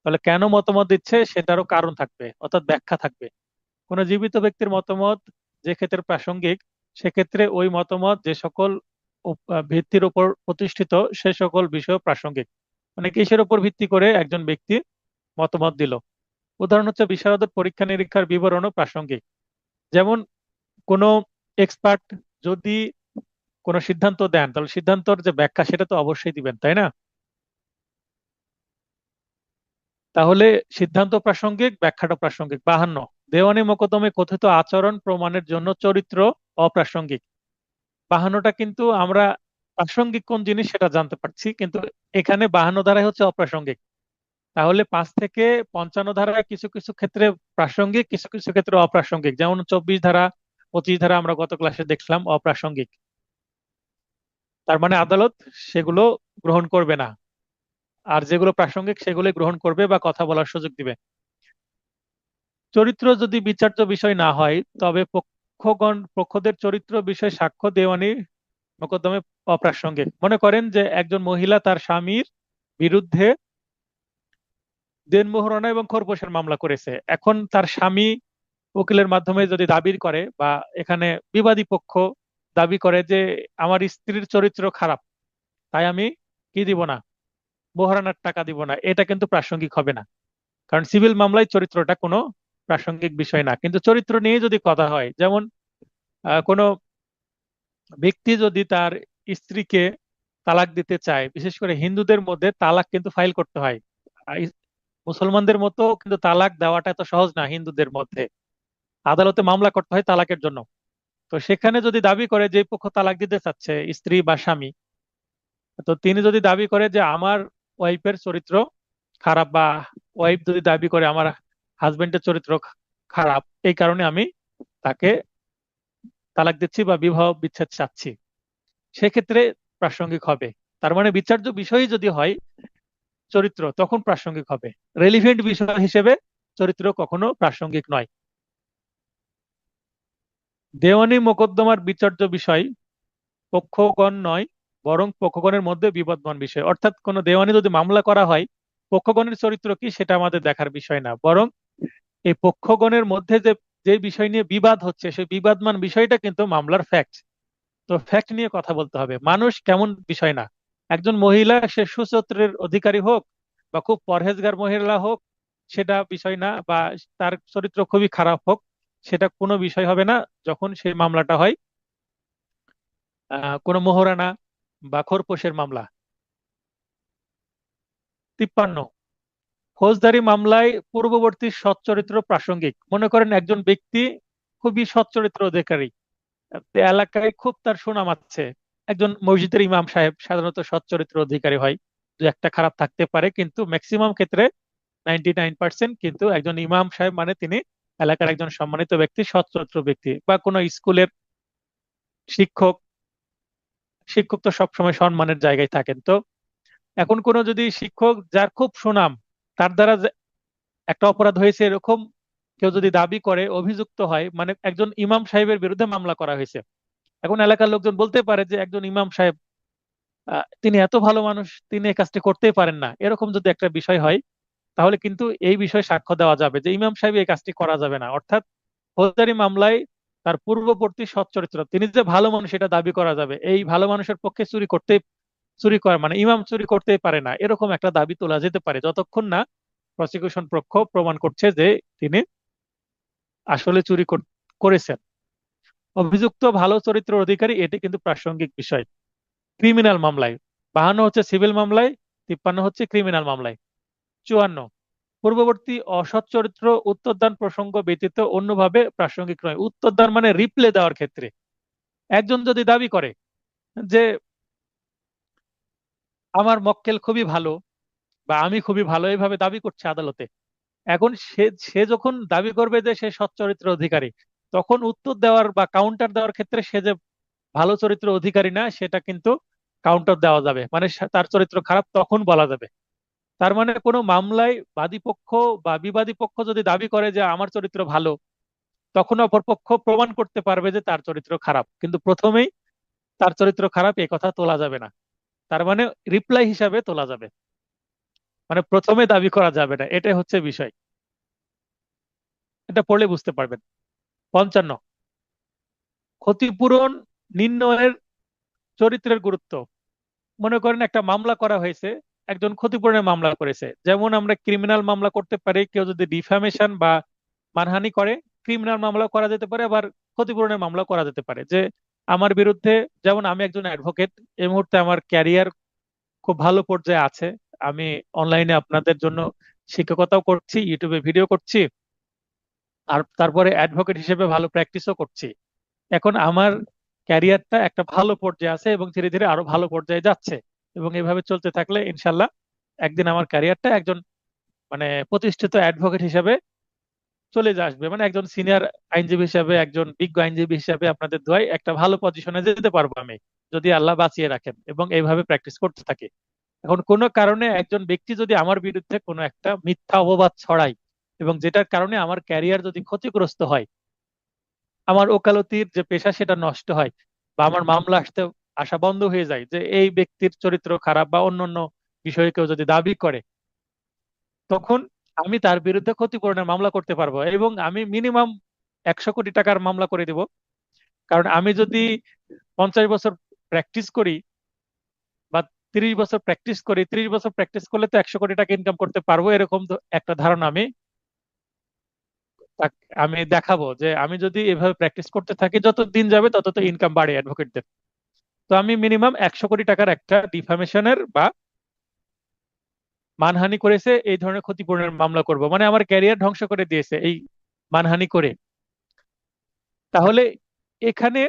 Speaker 1: তাহলে কেন মতামত দিচ্ছে সেটারও কারণ থাকবে, অর্থাৎ ব্যাখ্যা থাকবে। কোনো জীবিত ব্যক্তির মতামত যে ক্ষেত্রে প্রাসঙ্গিক, সেক্ষেত্রে ওই মতামত যে সকল ভিত্তির উপর প্রতিষ্ঠিত সে সকল বিষয় প্রাসঙ্গিক। মানে কিসের উপর ভিত্তি করে একজন ব্যক্তি মতামত দিল। উদাহরণ হচ্ছে বিশারদের পরীক্ষা নিরীক্ষার বিবরণও প্রাসঙ্গিক। যেমন কোনো এক্সপার্ট যদি কোনো সিদ্ধান্ত দেন, তাহলে সিদ্ধান্তর যে ব্যাখ্যা সেটা তো অবশ্যই দিবেন, তাই না? তাহলে সিদ্ধান্ত প্রাসঙ্গিক, ব্যাখ্যাটা প্রাসঙ্গিক। 52, দেওয়ানি মোকদ্দমে কথিত আচরণ প্রমাণের জন্য চরিত্র অপ্রাসঙ্গিক। 52টা কিন্তু আমরা প্রাসঙ্গিক কোন জিনিস সেটা জানতে পারছি, কিন্তু এখানে 52 ধারায় হচ্ছে অপ্রাসঙ্গিক। তাহলে 5 থেকে 55 ধারায় কিছু কিছু ক্ষেত্রে প্রাসঙ্গিক, কিছু কিছু ক্ষেত্রে অপ্রাসঙ্গিক। যেমন 24 ধারা, 25 ধারা আমরা গত ক্লাসে দেখলাম অপ্রাসঙ্গিক। তার মানে আদালত সেগুলো গ্রহণ করবে না, আর যেগুলো প্রাসঙ্গিক সেগুলো গ্রহণ করবে বা কথা বলার সুযোগ দিবে। চরিত্র যদি বিচার্য বিষয় না হয়, তবে পক্ষদের চরিত্র বিষয়ে সাক্ষ্য দেওয়ানি মোকদ্দমে অপ্রাসঙ্গিক। মনে করেন যে একজন মহিলা তার স্বামীর বিরুদ্ধে দেনমোহরণা এবং খোরপোশের মামলা করেছে। এখন তার স্বামী উকিলের মাধ্যমে যদি দাবি করে, বা এখানে বিবাদী পক্ষ দাবি করে যে আমার স্ত্রীর চরিত্র খারাপ, তাই আমি কি দিব না, মোহরানার টাকা দিব না, এটা কিন্তু প্রাসঙ্গিক হবে না। কারণ সিভিল মামলায় চরিত্রটা কোনো প্রাসঙ্গিক বিষয় না। কিন্তু চরিত্র নিয়ে যদি কথা হয়, যেমন কোনো ব্যক্তি যদি তার স্ত্রীকে তালাক দিতে চায়, বিশেষ করে হিন্দুদের মধ্যে তালাক কিন্তু ফাইল করতে হয়। আর মুসলমানদের মতো কিন্তু তালাক দেওয়াটা এত সহজ না। হিন্দুদের মধ্যে আদালতে মামলা করতে হয় তালাকের জন্য। তো সেখানে যদি দাবি করে যে পক্ষ তালাক দিতে চাচ্ছে, স্ত্রী বা স্বামী, তো তিনি যদি দাবি করে যে আমার ওয়াইফের চরিত্র খারাপ, বা ওয়াইফ যদি দাবি করে আমার হাজবেন্ডের চরিত্র খারাপ, এই কারণে আমি তাকে তালাক দিচ্ছি বা বিবাহ বিচ্ছেদ চাচ্ছি, সেক্ষেত্রে প্রাসঙ্গিক হবে। তার মানে বিচার্য বিষয় যদি হয় চরিত্র, তখন প্রাসঙ্গিক হবে। রেলিভেন্ট বিষয় হিসেবে চরিত্র কখনো প্রাসঙ্গিক নয়। দেওয়ানি মোকদ্দমার বিচার্য বিষয় পক্ষগণ নয়, বরং পক্ষগণের মধ্যে বিবদমান বিষয়। অর্থাৎ কোনো দেওয়ানি যদি মামলা করা হয়, পক্ষগণের চরিত্র কি সেটা আমাদের দেখার বিষয় না, বরং এই পক্ষগণের মধ্যে যে যে বিষয় নিয়ে বিবাদ হচ্ছে, সেই বিবাদমান বিষয়টা কিন্তু মামলার ফ্যাক্ট। তো ফ্যাক্ট নিয়ে কথা বলতে হবে, মানুষ কেমন বিষয় না। একজন মহিলা সে সুচরিত্রের অধিকারী হোক বা খুব পরহেজগার মহিলা হোক, সেটা বিষয় না, বা তার চরিত্র খুবই খারাপ হোক, সেটা কোনো বিষয় হবে না যখন সেই মামলাটা হয় কোনো মোহরানা বা খোরপোশের মামলা। 53, ফৌজদারি মামলায় পূর্ববর্তী সচ্চরিত্র প্রাসঙ্গিক। মনে করেন একজন ব্যক্তি খুবই সচ্চরিত্র অধিকারী, এলাকায় খুব তার সুনাম আছে। একজন মসজিদের ইমাম সাহেব সাধারণত সচ্চরিত্র অধিকারী হয়, দু একটা খারাপ থাকতে পারে, কিন্তু ম্যাক্সিমাম ক্ষেত্রে 99% কিন্তু একজন ইমাম সাহেব মানে তিনি এলাকার একজন সম্মানিত ব্যক্তি, সচ্চরিত্র ব্যক্তি। বা কোনো স্কুলের শিক্ষক, শিক্ষক তো সবসময় সম্মানের জায়গায় থাকেন। তো এখন কোনো যদি শিক্ষক যার খুব সুনাম, তার দ্বারা একটা অপরাধ হয়েছে এরকম কেউ যদি দাবি করে, অভিযুক্ত হয়, মানে একজন ইমাম সাহেবের বিরুদ্ধে মামলা করা হয়েছে, এখন এলাকার লোকজন বলতে পারে যে একজন ইমাম সাহেব তিনি এত ভালো মানুষ, তিনি এই কাজটি করতেই পারেন না, এরকম যদি একটা বিষয় হয়, তাহলে কিন্তু এই বিষয়ে সাক্ষ্য দেওয়া যাবে যে ইমাম সাহেব এই কাজটি করা যাবে না। অর্থাৎ ফৌজদারি মামলায় তার পূর্ববর্তী সচ্চরিত্র, তিনি যে ভালো মানুষ এটা দাবি করা যাবে। এই ভালো মানুষের পক্ষে চুরি করা মানে ইমাম চুরি করতেই পারে না, এরকম একটা দাবি তোলা যেতে পারে, যতক্ষণ না প্রসিকিউশন পক্ষ প্রমাণ করছে যে তিনি আসলে করেছেন। অভিযুক্ত ভালো চরিত্রের অধিকারী, এটি কিন্তু প্রাসঙ্গিক বিষয় ক্রিমিনাল মামলায়। 52 হচ্ছে সিভিল মামলায়, 53 হচ্ছে ক্রিমিনাল মামলায়। 54, পূর্ববর্তী অসৎ চরিত্র উত্তরদান প্রসঙ্গ ব্যতীত অন্যভাবে প্রাসঙ্গিক নয়। উত্তরদান মানে রিপ্লে দেওয়ার ক্ষেত্রে একজন যদি দাবি করে যে আমার মক্কেল খুবই ভালো, বা আমি খুবই ভালো, এইভাবে দাবি করছে আদালতে, এখন সে সে যখন দাবি করবে যে সে সৎ চরিত্র অধিকারী, তখন উত্তর দেওয়ার বা কাউন্টার দেওয়ার ক্ষেত্রে সে যে ভালো চরিত্র অধিকারী না, সেটা কিন্তু কাউন্টার দেওয়া যাবে, মানে তার চরিত্র খারাপ তখন বলা যাবে। তার মানে কোনো মামলায় বাদী পক্ষ বা বিবাদী পক্ষ যদি দাবি করে যে আমার চরিত্র ভালো, তখন অপর পক্ষ প্রমাণ করতে পারবে যে তার চরিত্র খারাপ, কিন্তু প্রথমেই তার চরিত্র খারাপ এই কথা তোলা যাবে না। তার মানে রিপ্লাই হিসাবে তোলা যাবে, মানে প্রথমে দাবি করা যাবে না, এটাই হচ্ছে বিষয়। এটা পড়লে বুঝতে পারবেন। 55, ক্ষতিপূরণ নির্ণয়ের চরিত্রের গুরুত্ব। মনে করেন একটা মামলা করা হয়েছে, একজন ক্ষতিপূরণের মামলা করেছে। যেমন আমরা ক্রিমিনাল মামলা করতে পারি, কেউ যদি ডিফামেশন বা মানহানি করে, ক্রিমিনাল মামলা করা যেতে পারে, আবার ক্ষতিপূরণের মামলা করা যেতে পারে। যে আমার বিরুদ্ধে, যেমন আমি একজন অ্যাডভোকেট, এই মুহূর্তে আমার ক্যারিয়ার খুব ভালো পর্যায়ে আছে, আমি অনলাইনে আপনাদের জন্য শিক্ষকতাও করছি, ইউটিউবে ভিডিও করছি, আর তারপরে অ্যাডভোকেট হিসেবে ভালো প্র্যাকটিসও করছি। এখন আমার ক্যারিয়ারটা একটা ভালো পর্যায়ে আছে এবং ধীরে ধীরে আরো ভালো পর্যায়ে যাচ্ছে, এবং এভাবে চলতে থাকলে ইনশাল্লাহ একদিন আমার ক্যারিয়ারটা একজন মানে প্রতিষ্ঠিত অ্যাডভোকেট হিসেবে চলে আসবে, মানে একজন সিনিয়র আইনজীবী হিসেবে, একজন বিজ্ঞ আইনজীবী হিসেবে আপনাদের দোয়ায় একটা ভালো পজিশনে যেতে পারবো আমি, যদি আল্লাহ বাঁচিয়ে রাখেন এবং এইভাবে প্র্যাকটিস করতে থাকি। এখন কোনো কারণে একজন ব্যক্তি যদি আমার বিরুদ্ধে কোনো একটা মিথ্যা অপবাদ ছড়ায়, এবং যেটার কারণে আমার ক্যারিয়ার যদি ক্ষতিগ্রস্ত হয়, আমার ওকালতির যে পেশা সেটা নষ্ট হয়, বা আমার মামলা আসা বন্ধ হয়ে যায়, যে এই ব্যক্তির চরিত্র খারাপ বা অন্যান্য বিষয়ে কেউ যদি দাবি করে, তখন আমি তার বিরুদ্ধে ক্ষতিপূরণের মামলা করতে পারবো। এবং আমি মিনিমাম 100 কোটি টাকার মামলা করে দিব। কারণ আমি যদি 50 বছর প্র্যাকটিস করি বা 30 বছর প্র্যাকটিস করি, 30 বছর প্র্যাকটিস করলে তো 100 কোটি টাকা ইনকাম করতে পারবো, এরকম তো একটা ধারণা আমি দেখাবো যে আমি যদি এভাবে প্র্যাকটিস করতে থাকি, যত দিন যাবে তত তো ইনকাম বাড়ে অ্যাডভোকেটদের। তো আমি মিনিমাম 100 কোটি টাকার একটা ডিফামেশনের বা মানহানি করেছে এই ধরনের ক্ষতিপূরণের মামলা করব, মানে আমার ক্যারিয়ার ধ্বংস করে দিয়েছে এই মানহানি করে। তাহলে এখানে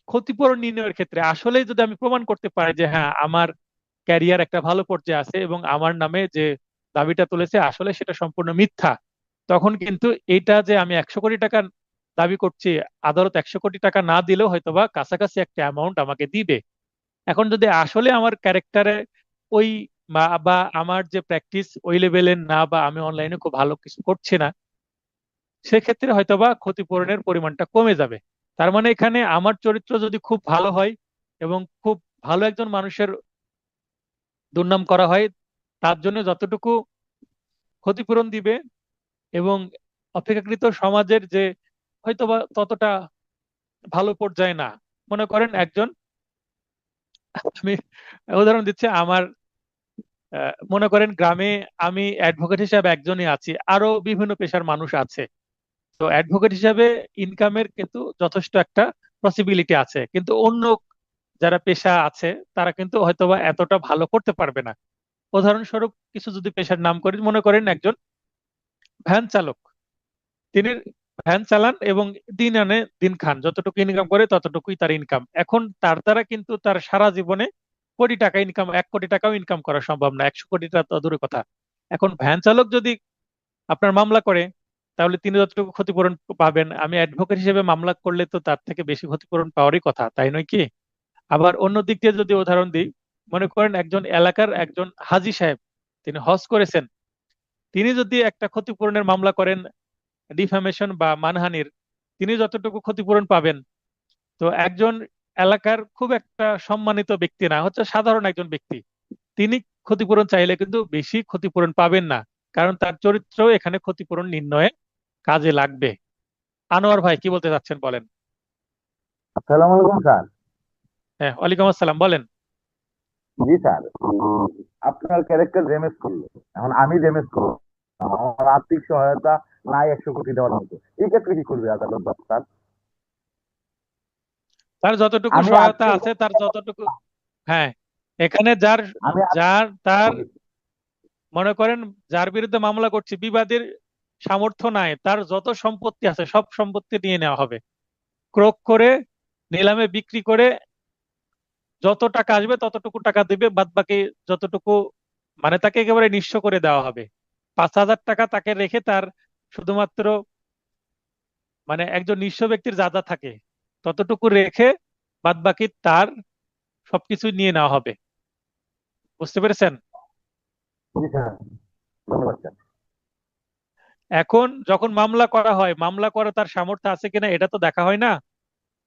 Speaker 1: ক্ষতিপূরণ নির্ণয়ের ক্ষেত্রে আসলে যদি আমি প্রমাণ করতে পারি যে হ্যাঁ আমার ক্যারিয়ার একটা ভালো পর্যায়ে আছে এবং আমার নামে যে দাবিটা তুলেছে আসলে সেটা সম্পূর্ণ মিথ্যা, তখন কিন্তু এটা যে আমি 100 কোটি টাকা দাবি করছি, আদালত 100 কোটি টাকা না দিলেও হয়তোবা কাছাকাছি একটা অ্যামাউন্ট আমাকে দিবে। এখন যদি আসলে আমার ক্যারেক্টারে ওই বা আমার যে প্র্যাকটিস ওই লেভেলের না, বা আমি অনলাইনে খুব ভালো কিছু করছি না, সেক্ষেত্রে হয়তোবা ক্ষতিপূরণের পরিমাণটা কমে যাবে। তার মানে এখানে আমার চরিত্র যদি খুব ভালো হয় এবং খুব ভালো একজন মানুষের দুর্নাম করা হয়, তার জন্য যতটুকু ক্ষতিপূরণ দিবে, এবং অপেক্ষাকৃত সমাজের যে হয়তোবা ততটা ভালো পর্যায়ে না, মনে করেন একজন, আমি উদাহরণ দিচ্ছি, আমার মনে করেন গ্রামে আমি অ্যাডভোকেট হিসাবে একজনই আছি, আরো বিভিন্ন পেশার মানুষ আছে। তো অ্যাডভোকেট হিসাবে ইনকামের কিন্তু যথেষ্ট একটা পসিবিলিটি আছে, কিন্তু অন্য যারা পেশা আছে তারা কিন্তু হয়তোবা এতটা ভালো করতে পারবে না। উদাহরণস্বরূপ কিছু যদি পেশার নাম করি, মনে করেন একজন ভ্যান চালক, তিনি ভ্যান চালান এবং দিন আনে দিন খান, যতটুকু ইনকাম করে ততটুকুই তার ইনকাম। এখন তার দ্বারা কিন্তু তার সারা জীবনে কোটি টাকা ইনকাম, 1 কোটি টাকাও ইনকাম করা সম্ভব না, 100 কোটি টাকা তো দূরের কথা। এখন ভ্যান চালক যদি আপনার মামলা করে, তাহলে তিনি যতটুকু ক্ষতিপূরণ পাবেন, আমি অ্যাডভোকেট হিসেবে মামলা করলে তো তার থেকে বেশি ক্ষতিপূরণ পাওয়ারই কথা, তাই নয় কি? আবার অন্য দিক দিয়ে যদি উদাহরণ দিই, মনে করেন একজন এলাকার একজন হাজী সাহেব, তিনি হজ করেছেন, তিনি যদি একটা ক্ষতিপূরণের মামলা করেন, ডিফামেশন বা মানহানির, তিনি যতটুকু ক্ষতিপূরণ পাবেন, তো একজন এলাকার খুব একটা সম্মানিত ব্যক্তি না, হচ্ছে সাধারণ একজন ব্যক্তি, তিনি ক্ষতিপূরণ চাইলে কিন্তু বেশি ক্ষতিপূরণ পাবেন না, কারণ তার চরিত্র এখানে ক্ষতিপূরণ নির্ণয়ে কাজে লাগবে। আনোয়ার ভাই কি বলতে চাচ্ছেন বলেন।
Speaker 3: আসসালামু আলাইকুম স্যার।
Speaker 1: হ্যাঁ, ওয়ালাইকুম আসসালাম, বলেন।
Speaker 3: জি স্যার, আপনার ক্যারেক্টার ড্যামেজ করলো, এখন আমি ড্যামেজ করবো, আমার আর্থিক সহায়তা নাই 100 কোটি দেওয়ার মতো, এই ক্ষেত্রে কি করবে আদালত স্যার?
Speaker 1: তার যতটুকু
Speaker 3: আমি
Speaker 1: সহায়তা
Speaker 3: আজকে
Speaker 1: আছে, তার যতটুকু, হ্যাঁ, এখানে যার
Speaker 3: আমি
Speaker 1: যার তার মনে করেন যার বিরুদ্ধে মামলা করছে, বিবাদীর সামর্থ্য নাই, তার যত সম্পত্তি আছে সব সম্পত্তি নিয়ে নেওয়া হবে, ক্রোক করে, নিলামে বিক্রি করে, যত টাকা আসবে ততটুকু টাকা দিবে, বাদ বাকি যতটুকু, মানে তাকে একেবারে নিঃস্ব করে দেওয়া হবে। 5,000 টাকা তাকে রেখে তার শুধুমাত্র, মানে একজন নিঃস্ব ব্যক্তির যা যা থাকে ততটুকু রেখে বাদ বাকি তার সবকিছু নিয়ে নেওয়া হবে। বুঝতে পেরেছেন?
Speaker 3: জি স্যার, ধন্যবাদ স্যার।
Speaker 1: এখন যখন মামলা করা হয়, মামলা করা তার সামর্থ্য আছে কিনা এটা তো দেখা হয় না।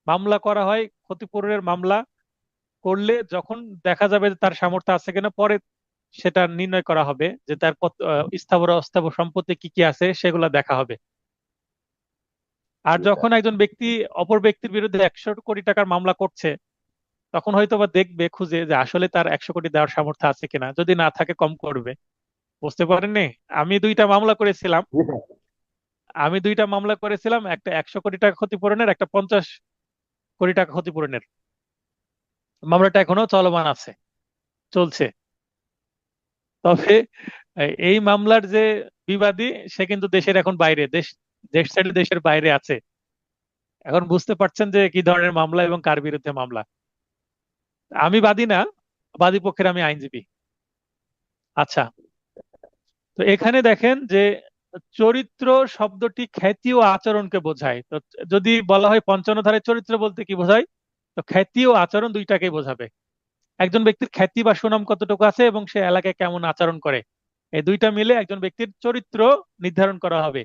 Speaker 1: মামলা করা হয়, ক্ষতিপূরণের মামলা করলে যখন দেখা যাবে যে তার সামর্থ্য আছে কিনা, পরে সেটা নির্ণয় করা হবে যে তার কত স্থাবর অস্থাবর সম্পত্তি কি কি আছে, সেগুলো দেখা হবে। আর
Speaker 3: জি স্যার।
Speaker 1: যখন একজন ব্যক্তি অপর ব্যক্তির বিরুদ্ধে 100 কোটি টাকার মামলা করছে, তখন হয়তো বা দেখবে খুঁজে যে আসলে তার 100 কোটি দেওয়ার সামর্থ্য আছে কিনা, যদি না থাকে কম করবে। বুঝতে পারেননি? আমি দুইটা মামলা করেছিলাম।
Speaker 3: জি স্যার।
Speaker 1: একটা 100 কোটি টাকা ক্ষতিপূরণের, একটা 50 কোটি টাকা ক্ষতিপূরণের। মামলাটা এখনো চলমান আছে, চলছে। তবে এই মামলার যে বিবাদী, সে কিন্তু দেশের এখন বাইরে, দেশ ছেড়ে দেশের বাইরে আছে। এখন বুঝতে পারছেন যে কি ধরনের মামলা এবং কার বিরুদ্ধে মামলা। আমি বাদী না, বাদী পক্ষের আমি আইনজীবী। আচ্ছা, তো এখানে দেখেন যে চরিত্র শব্দটি খ্যাতি ও আচরণকে বোঝায়। তো যদি বলা হয় পঞ্চম ধারায় চরিত্র বলতে কি বোঝায়, তো খ্যাতি ও আচরণ দুইটাকেই বোঝাবে। একজন ব্যক্তির খ্যাতি বা সুনাম কতটুকু আছে এবং সে এলাকায় কেমন আচরণ করে, এই দুইটা মিলে একজন ব্যক্তির চরিত্র নির্ধারণ করা হবে।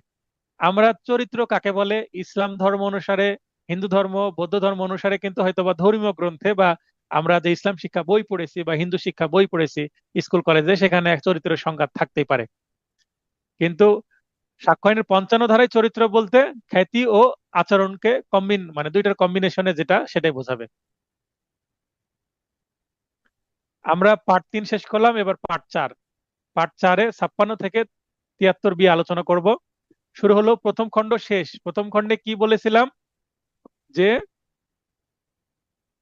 Speaker 1: আমরা চরিত্র কাকে বলে, ইসলাম ধর্ম অনুসারে, হিন্দু ধর্ম, বৌদ্ধ ধর্ম অনুসারে কিন্তু হয়তোবা ধর্মীয় গ্রন্থে, বা আমরা যে ইসলাম শিক্ষা বই পড়েছি বা হিন্দু শিক্ষা বই পড়েছি স্কুল কলেজে, সেখানে এক চরিত্রের সংজ্ঞা থাকতেই পারে। কিন্তু সাক্ষ্য আইনের 55 ধারায় চরিত্র বলতে খ্যাতি ও আচরণকে মানে দুইটার কম্বিনেশনে যেটা সেটাই বোঝাবে। আমরা পার্ট 3 শেষ করলাম, এবার পার্ট 4। পার্ট 4-এ 56 থেকে 73 বি আলোচনা করব। শুরু হলো প্রথম খণ্ড শেষ। প্রথম খণ্ডে কি বলেছিলাম যে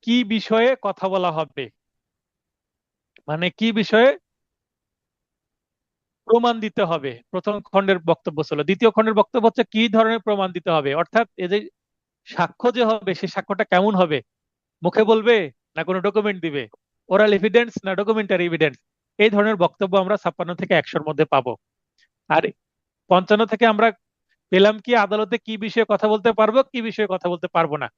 Speaker 1: কি বিষয়ে কথা বলা হবে, মানে কি বিষয়ে প্রমাণ দিতে হবে, প্রথম খণ্ডের বক্তব্য ছিল। দ্বিতীয় খণ্ডের বক্তব্য হচ্ছে কি ধরনের প্রমাণ দিতে হবে, অর্থাৎ এই যে সাক্ষ্য যে হবে সেই সাক্ষ্যটা কেমন হবে, মুখে বলবে না কোনো ডকুমেন্ট দিবে, ওরাল এভিডেন্স না ডকুমেন্টারি এভিডেন্স। এই ধরনের বক্তব্য আমরা 56 থেকে 100-র মধ্যে পাবো। আর 55 থেকে আমরা পেলাম কি আদালতে কি বিষয়ে কথা বলতে পারবো, কি বিষয়ে কথা বলতে পারবো না।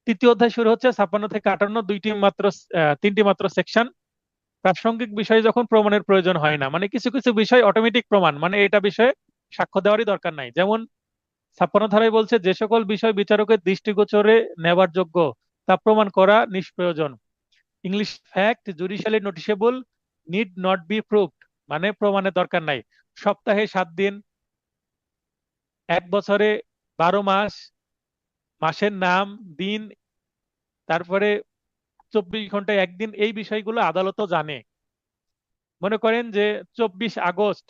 Speaker 1: তৃতীয় অধ্যায় শুরু হচ্ছে 56 থেকে 58, তিনটি মাত্র সেকশন। প্রাসঙ্গিক বিষয়ে যখন প্রমাণের প্রয়োজন হয় না, মানে কিছু কিছু বিষয় অটোমেটিক প্রমাণ, মানে এটা বিষয়ে সাক্ষ্য দেওয়ারই দরকার নাই। যেমন 56 ধারায় বলছে যে সকল বিষয় বিচারকের দৃষ্টিগোচরে নেবার যোগ্য তা প্রমাণ করা নিষ্প্রয়োজন। English fact judicially noticeable need not be proved, মানে প্রমাণের দরকার নাই। সপ্তাহে 7 দিন, এক বছরে 12 মাস, মাসের নাম দিন, তারপরে 24 ঘন্টায় একদিন, এই বিষয়গুলো আদালতও জানে। মনে করেন যে 24 আগস্ট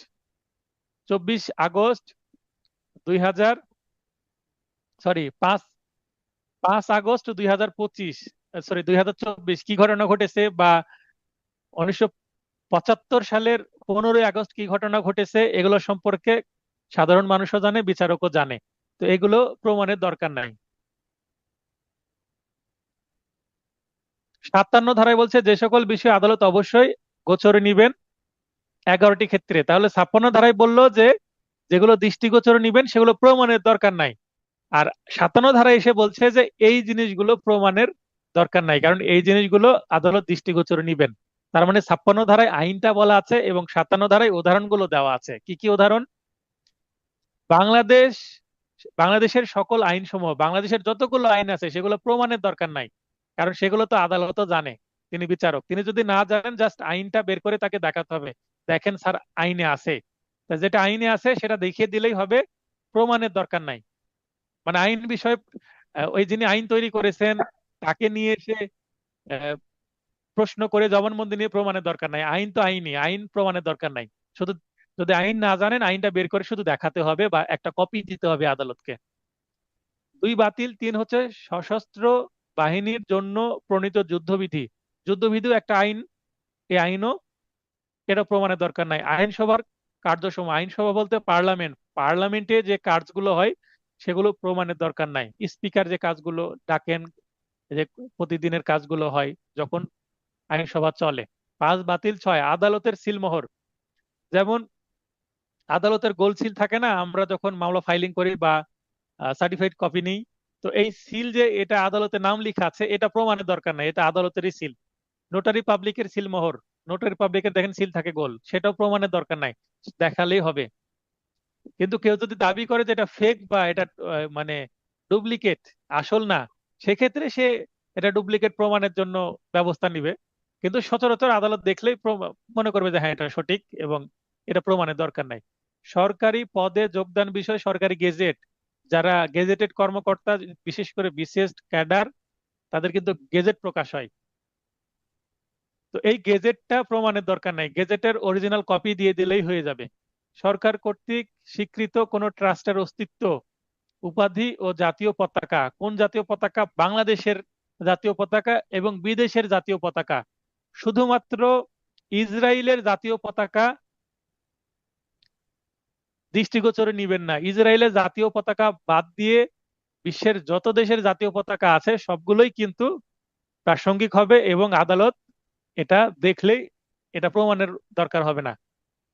Speaker 1: 2000, সরি 5 আগস্ট 2025, সরি 2024 কি ঘটনা ঘটেছে, বা 1975 সালের 15 আগস্ট কি ঘটনা ঘটেছে, এগুলো সম্পর্কে সাধারণ মানুষও জানে, বিচারকও জানে। তো এগুলো প্রমাণের দরকার নাই। 57 ধারায় বলছে যে সকল বিষয় আদালত অবশ্যই গোচরে নিবেন 11টি ক্ষেত্রে। তাহলে 56 ধারায় বললো যে যেগুলো দৃষ্টিগোচরে নিবেন সেগুলো প্রমাণের দরকার নাই। আর 57 ধারায় এসে বলছে যে এই জিনিসগুলো প্রমাণের দরকার নাই, কারণ এই জিনিসগুলো আদালত দৃষ্টিগোচরে নিবেন। তার মানে 56 ধারায় আইনটা বলা আছে এবং 57 ধারায় উদাহরণগুলো দেওয়া আছে। কি কি উদাহরণ? বাংলাদেশ বাংলাদেশের সকল আইন সমূহ, বাংলাদেশের যতগুলো আইন আছে সেগুলো প্রমাণের দরকার নাই, কারণ সেগুলো তো আদালতও জানে। তিনি বিচারক, তিনি যদি না জানেন জাস্ট আইনটা বের করে তাকে দেখাতে হবে, দেখেন স্যার আইনে আছে। তা যেটা আইনে আছে সেটা দেখিয়ে দিলেই হবে, প্রমাণের দরকার নাই। মানে আইন বিষয়ে ওই যিনি আইন তৈরি করেছেন তাকে নিয়ে এসে আহ, প্রশ্ন করে জবানবন্দি নিয়ে প্রমাণের দরকার নাই। আইন তো আইনই, আইন প্রমাণের দরকার নাই। শুধু যদি আইন না জানেন আইনটা বের করে শুধু দেখাতে হবে বা একটা কপি দিতে হবে আদালতকে। 2 বাতিল। 3 হচ্ছে সশস্ত্র বাহিনীর জন্য প্রণীত যুদ্ধবিধি। যুদ্ধবিধিও একটা আইন, এই আইনও, এটা প্রমাণের দরকার নাই। আইনসভার কার্যসময়, আইনসভা বলতে পার্লামেন্ট, পার্লামেন্টে যে কাজগুলো হয় সেগুলো প্রমাণের দরকার নাই। স্পিকার যে কাজগুলো ডাকেন, যে প্রতিদিনের কাজগুলো হয় যখন আইনসভা চলে। 5 বাতিল। 6 আদালতের সিলমোহর। যেমন আদালতের গোল সিল থাকে না, আমরা যখন মামলা ফাইলিং করি বা সার্টিফাইড কপি নিই, তো এই সিল যে এটা আদালতে নাম লেখা আছে এটা প্রমাণের দরকার নাই, এটা আদালতেরই সিল। নোটারি পাবলিকের সিলমোহর, নোটারি পাবলিকের দেখেন সিল থাকে গোল, সেটাও প্রমাণের দরকার নাই, দেখালেই হবে। কিন্তু কেউ যদি দাবি করে যে এটা ফেক বা এটা মানে ডুপ্লিকেট, আসল না, সেক্ষেত্রে সে এটা ডুপ্লিকেট প্রমাণের জন্য ব্যবস্থা নিবে। কিন্তু সচরাচর আদালত দেখলেই মনে করবে যে হ্যাঁ এটা সঠিক এবং এটা প্রমাণের দরকার নাই। সরকারি পদে যোগদান বিষয় সরকারি গেজেট, যারা গেজেটেড কর্মকর্তা, বিশেষ করে বিসিএস ক্যাডার, তাদের কিন্তু গেজেট প্রকাশ হয়। তো এই গেজেটটা প্রমাণের দরকার নাই, গেজেটের অরিজিনাল কপি দিয়ে দিলেই হয়ে যাবে। সরকার কর্তৃক স্বীকৃত কোন ট্রাস্টের অস্তিত্ব, উপাধি ও জাতীয় পতাকা। কোন জাতীয় পতাকা? বাংলাদেশের জাতীয় পতাকা এবং বিদেশের জাতীয় পতাকা। শুধুমাত্র ইসরায়েলের জাতীয় পতাকা দৃষ্টিগোচরে নিবেন না। ইসরায়েলের জাতীয় পতাকা বাদ দিয়ে বিশ্বের যত দেশের জাতীয় পতাকা আছে সবগুলোই কিন্তু প্রাসঙ্গিক হবে এবং আদালত এটা দেখলেই এটা প্রমাণের দরকার হবে না।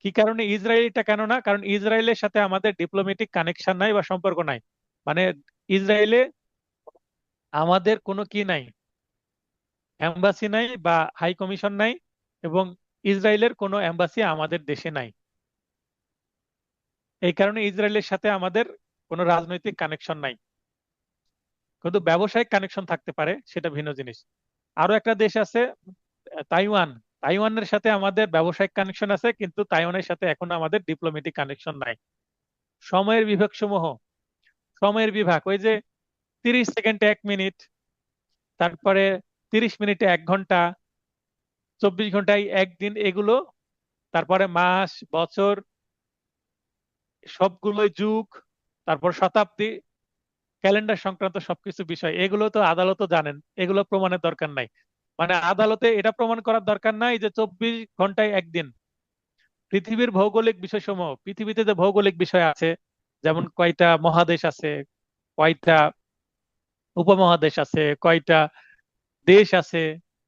Speaker 1: কি কারণে ইসরায়েলটা কেন না? কারণ ইসরায়েলের সাথে আমাদের ডিপ্লোম্যাটিক কানেকশন নাই বা সম্পর্ক নাই। মানে ইসরায়েলে আমাদের কোনো কি নাই, এম্বাসি নাই বা হাই কমিশন নাই, এবং ইসরায়েলের কোনো এম্বাসি আমাদের দেশে নাই। এই কারণে ইসরায়েলের সাথে আমাদের কোনো রাজনৈতিক কানেকশন নাই, কিন্তু ব্যবসায়িক কানেকশন থাকতে পারে, সেটা ভিন্ন জিনিস। আরো একটা দেশ আছে, তাইওয়ান। তাইওয়ানের সাথে আমাদের ব্যবসায়িক কানেকশন আছে, কিন্তু তাইওয়ানের সাথে এখন আমাদের ডিপ্লোম্যাটিক কানেকশন নাই। সময়ের বিভাগ সমূহ, সময়ের বিভাগ ওই যে 30 সেকেন্ডে 1 মিনিট, তারপরে 30 মিনিটে 1 ঘন্টা, 24 ঘন্টায় একদিন, এগুলো, তারপরে মাস, বছর, সবগুলোই যুগ, তারপর শতাব্দী, ক্যালেন্ডার সংক্রান্ত সবকিছু বিষয়, এগুলো তো আদালতও জানেন, এগুলো প্রমাণের দরকার নাই। মানে আদালতে এটা প্রমাণ করার দরকার নাই যে 24 ঘন্টায় একদিন। পৃথিবীর ভৌগোলিক বিষয়সমূহ, পৃথিবীতে যে ভৌগোলিক বিষয় আছে, যেমন কয়টা মহাদেশ আছে, কয়টা উপমহাদেশ আছে, কয়টা দেশ আছে,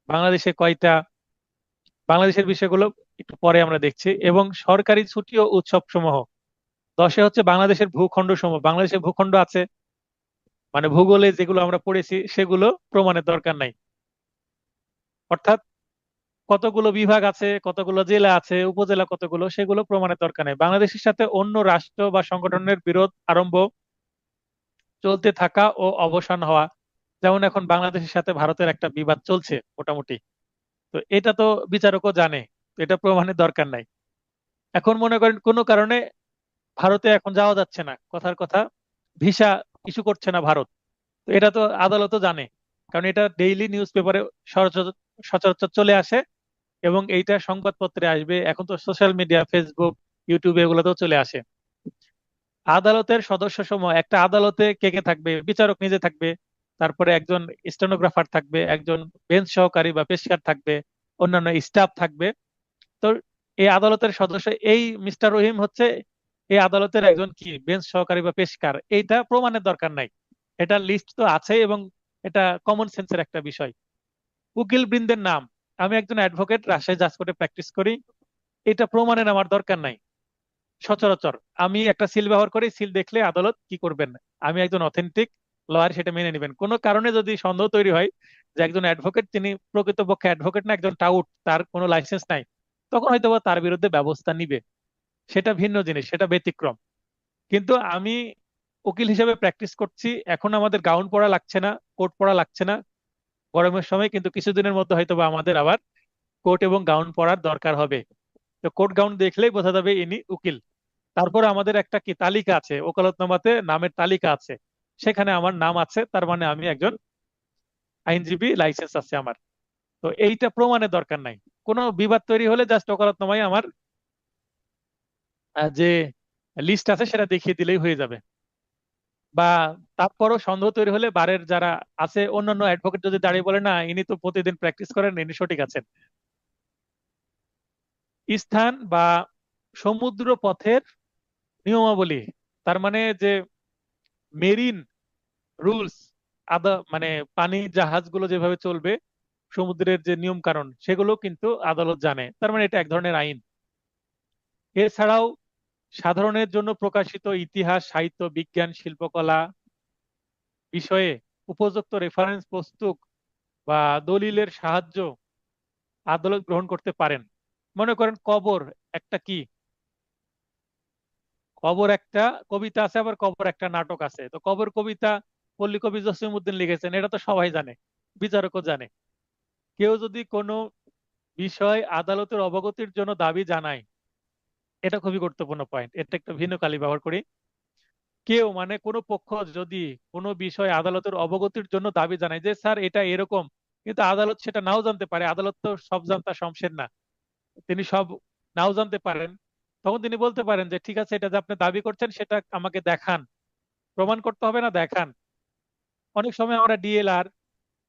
Speaker 1: বাংলাদেশে কয়টা, বাংলাদেশের বিষয়গুলো একটু পরে আমরা দেখছি। এবং সরকারি ছুটি ও উৎসব সমূহ। 10-এ হচ্ছে বাংলাদেশের ভূখণ্ড সমূহ, বাংলাদেশের ভূখণ্ড আছে, মানে ভূগোলে যেগুলো আমরা পড়েছি সেগুলো প্রমাণের দরকার নাই। অর্থাৎ কতগুলো বিভাগ আছে, কতগুলো জেলা আছে, উপজেলা কতগুলো, সেগুলো প্রমাণের দরকার নেই। বাংলাদেশের সাথে অন্য রাষ্ট্র বা সংগঠনের বিরোধ আরম্ভ, চলতে থাকা ও অবসান হওয়া। যেমন এখন বাংলাদেশের সাথে ভারতের একটা বিবাদ চলছে মোটামুটি, তো এটা তো বিচারকও জানে, তো এটা প্রমাণের দরকার নাই। এখন মনে করেন কোনো কারণে ভারতে এখন যাওয়া যাচ্ছে না, কথার কথা ভিসা ইস্যু করছে না ভারত, তো এটা তো আদালতও জানে, কারণ এটা ডেইলি নিউজ পেপারে সচরাচর সচরাচর চলে আসে, এবং এইটা সংবাদপত্রে আসবে, এখন তো সোশ্যাল মিডিয়া, ফেসবুক, ইউটিউবে এগুলোতেও চলে আসে। আদালতের সদস্য সমূহ, একটা আদালতে কে কে থাকবে? বিচারক নিজে থাকবে, তারপরে একজন স্টেনোগ্রাফার থাকবে, একজন বেঞ্চ সহকারী বা পেশকার থাকবে, অন্যান্য স্টাফ থাকবে। তো এই আদালতের সদস্য, এই মিস্টার রহিম হচ্ছে এই আদালতের একজন কি বেঞ্চ সহকারী বা পেশকার, এইটা প্রমাণের দরকার নাই, এটা লিস্ট তো আছে, এবং এটা কমন সেন্সের একটা বিষয়। উকিল বৃন্দের নাম, আমি একজন অ্যাডভোকেট, রাজশাহী জাজ কোর্টে প্র্যাকটিস করি, এটা প্রমাণের আমার দরকার নাই। সচরাচর আমি একটা সিল ব্যবহার করি, সিল দেখলে আদালত কি করবেন, আমি একজন অথেন্টিক লয়ার, সেটা মেনে নেবেন। কোনো কারণে যদি সন্দেহ তৈরি হয় যে একজন অ্যাডভোকেট তিনি প্রকৃতপক্ষে অ্যাডভোকেট না, একজন টাউট, তার কোনো লাইসেন্স নাই, তখন হয়তো বা তার বিরুদ্ধে ব্যবস্থা নিবে, সেটা ভিন্ন জিনিস, সেটা ব্যতিক্রম। কিন্তু আমি উকিল হিসেবে প্র্যাকটিস করছি, এখন আমাদের গাউন পরা লাগছে না, কোট পরা লাগছে না গরমের সময়, কিন্তু কিছুদিনের মধ্যে হয়তো বা আমাদের আবার কোট এবং গাউন পরার দরকার হবে। তো কোট গাউন দেখলেই বোঝা যাবে ইনি উকিল। তারপরে আমাদের একটা কি তালিকা আছে, ওকালতনামাতে নামের তালিকা আছে, সেখানে আমার নাম আছে, তার মানে আমি একজন আইনজীবী, লাইসেন্স আছে আমার। তো এইটা প্রমাণের দরকার নাই। কোনো বিবাদ তৈরি হলে জাস্ট ওকালতনামায় আমার যে লিস্ট আছে সেটা দেখিয়ে দিলেই হয়ে যাবে। বা তারপরও সন্দেহ তৈরি হলে বারের যারা আছে, অন্যান্য অ্যাডভোকেট যদি দাঁড়িয়ে বলে না ইনি তো প্রতিদিন প্র্যাকটিস করেন, ইনি সঠিক আছেন। স্থান বা সমুদ্র পথের নিয়মাবলী, তার মানে যে মেরিন রুলস, মানে পানি জাহাজগুলো যেভাবে চলবে, সমুদ্রের যে নিয়ম কানুন, সেগুলো কিন্তু আদালত জানে, তার মানে এটা এক ধরনের আইন। এছাড়াও সাধারণের জন্য প্রকাশিত ইতিহাস, সাহিত্য, বিজ্ঞান, শিল্পকলা বিষয়ে উপযুক্ত রেফারেন্স পুস্তক বা দলিলের সাহায্য আদালত গ্রহণ করতে পারেন। মনে করেন কবর একটা কি, কবর একটা কবিতা আছে, আবার কবর একটা নাটক আছে। তো কবর কবিতা পল্লী কবি জসিমউদ্দিন লিখেছেন, এটা তো সবাই জানে, বিচারকও জানে। কেউ যদি কোনো বিষয় আদালতের অবগতির জন্য দাবি জানায়, এটা খুবই গুরুত্বপূর্ণ পয়েন্ট, এটা একটা ভিন্ন কালি ব্যবহার করি। কেউ মানে কোনো পক্ষ যদি কোনো বিষয় আদালতের অবগতির জন্য দাবি জানায় যে স্যার এটা এরকম, কিন্তু আদালত সেটা নাও জানতে পারে, আদালত তো সব জানতা শমশের না, তিনি সব নাও জানতে পারেন, তখন তিনি বলতে পারেন যে ঠিক আছে, এটা যে আপনি দাবি করছেন সেটা আমাকে দেখান, প্রমাণ করতে হবে না, দেখান। অনেক সময় আমরা ডিএলআর,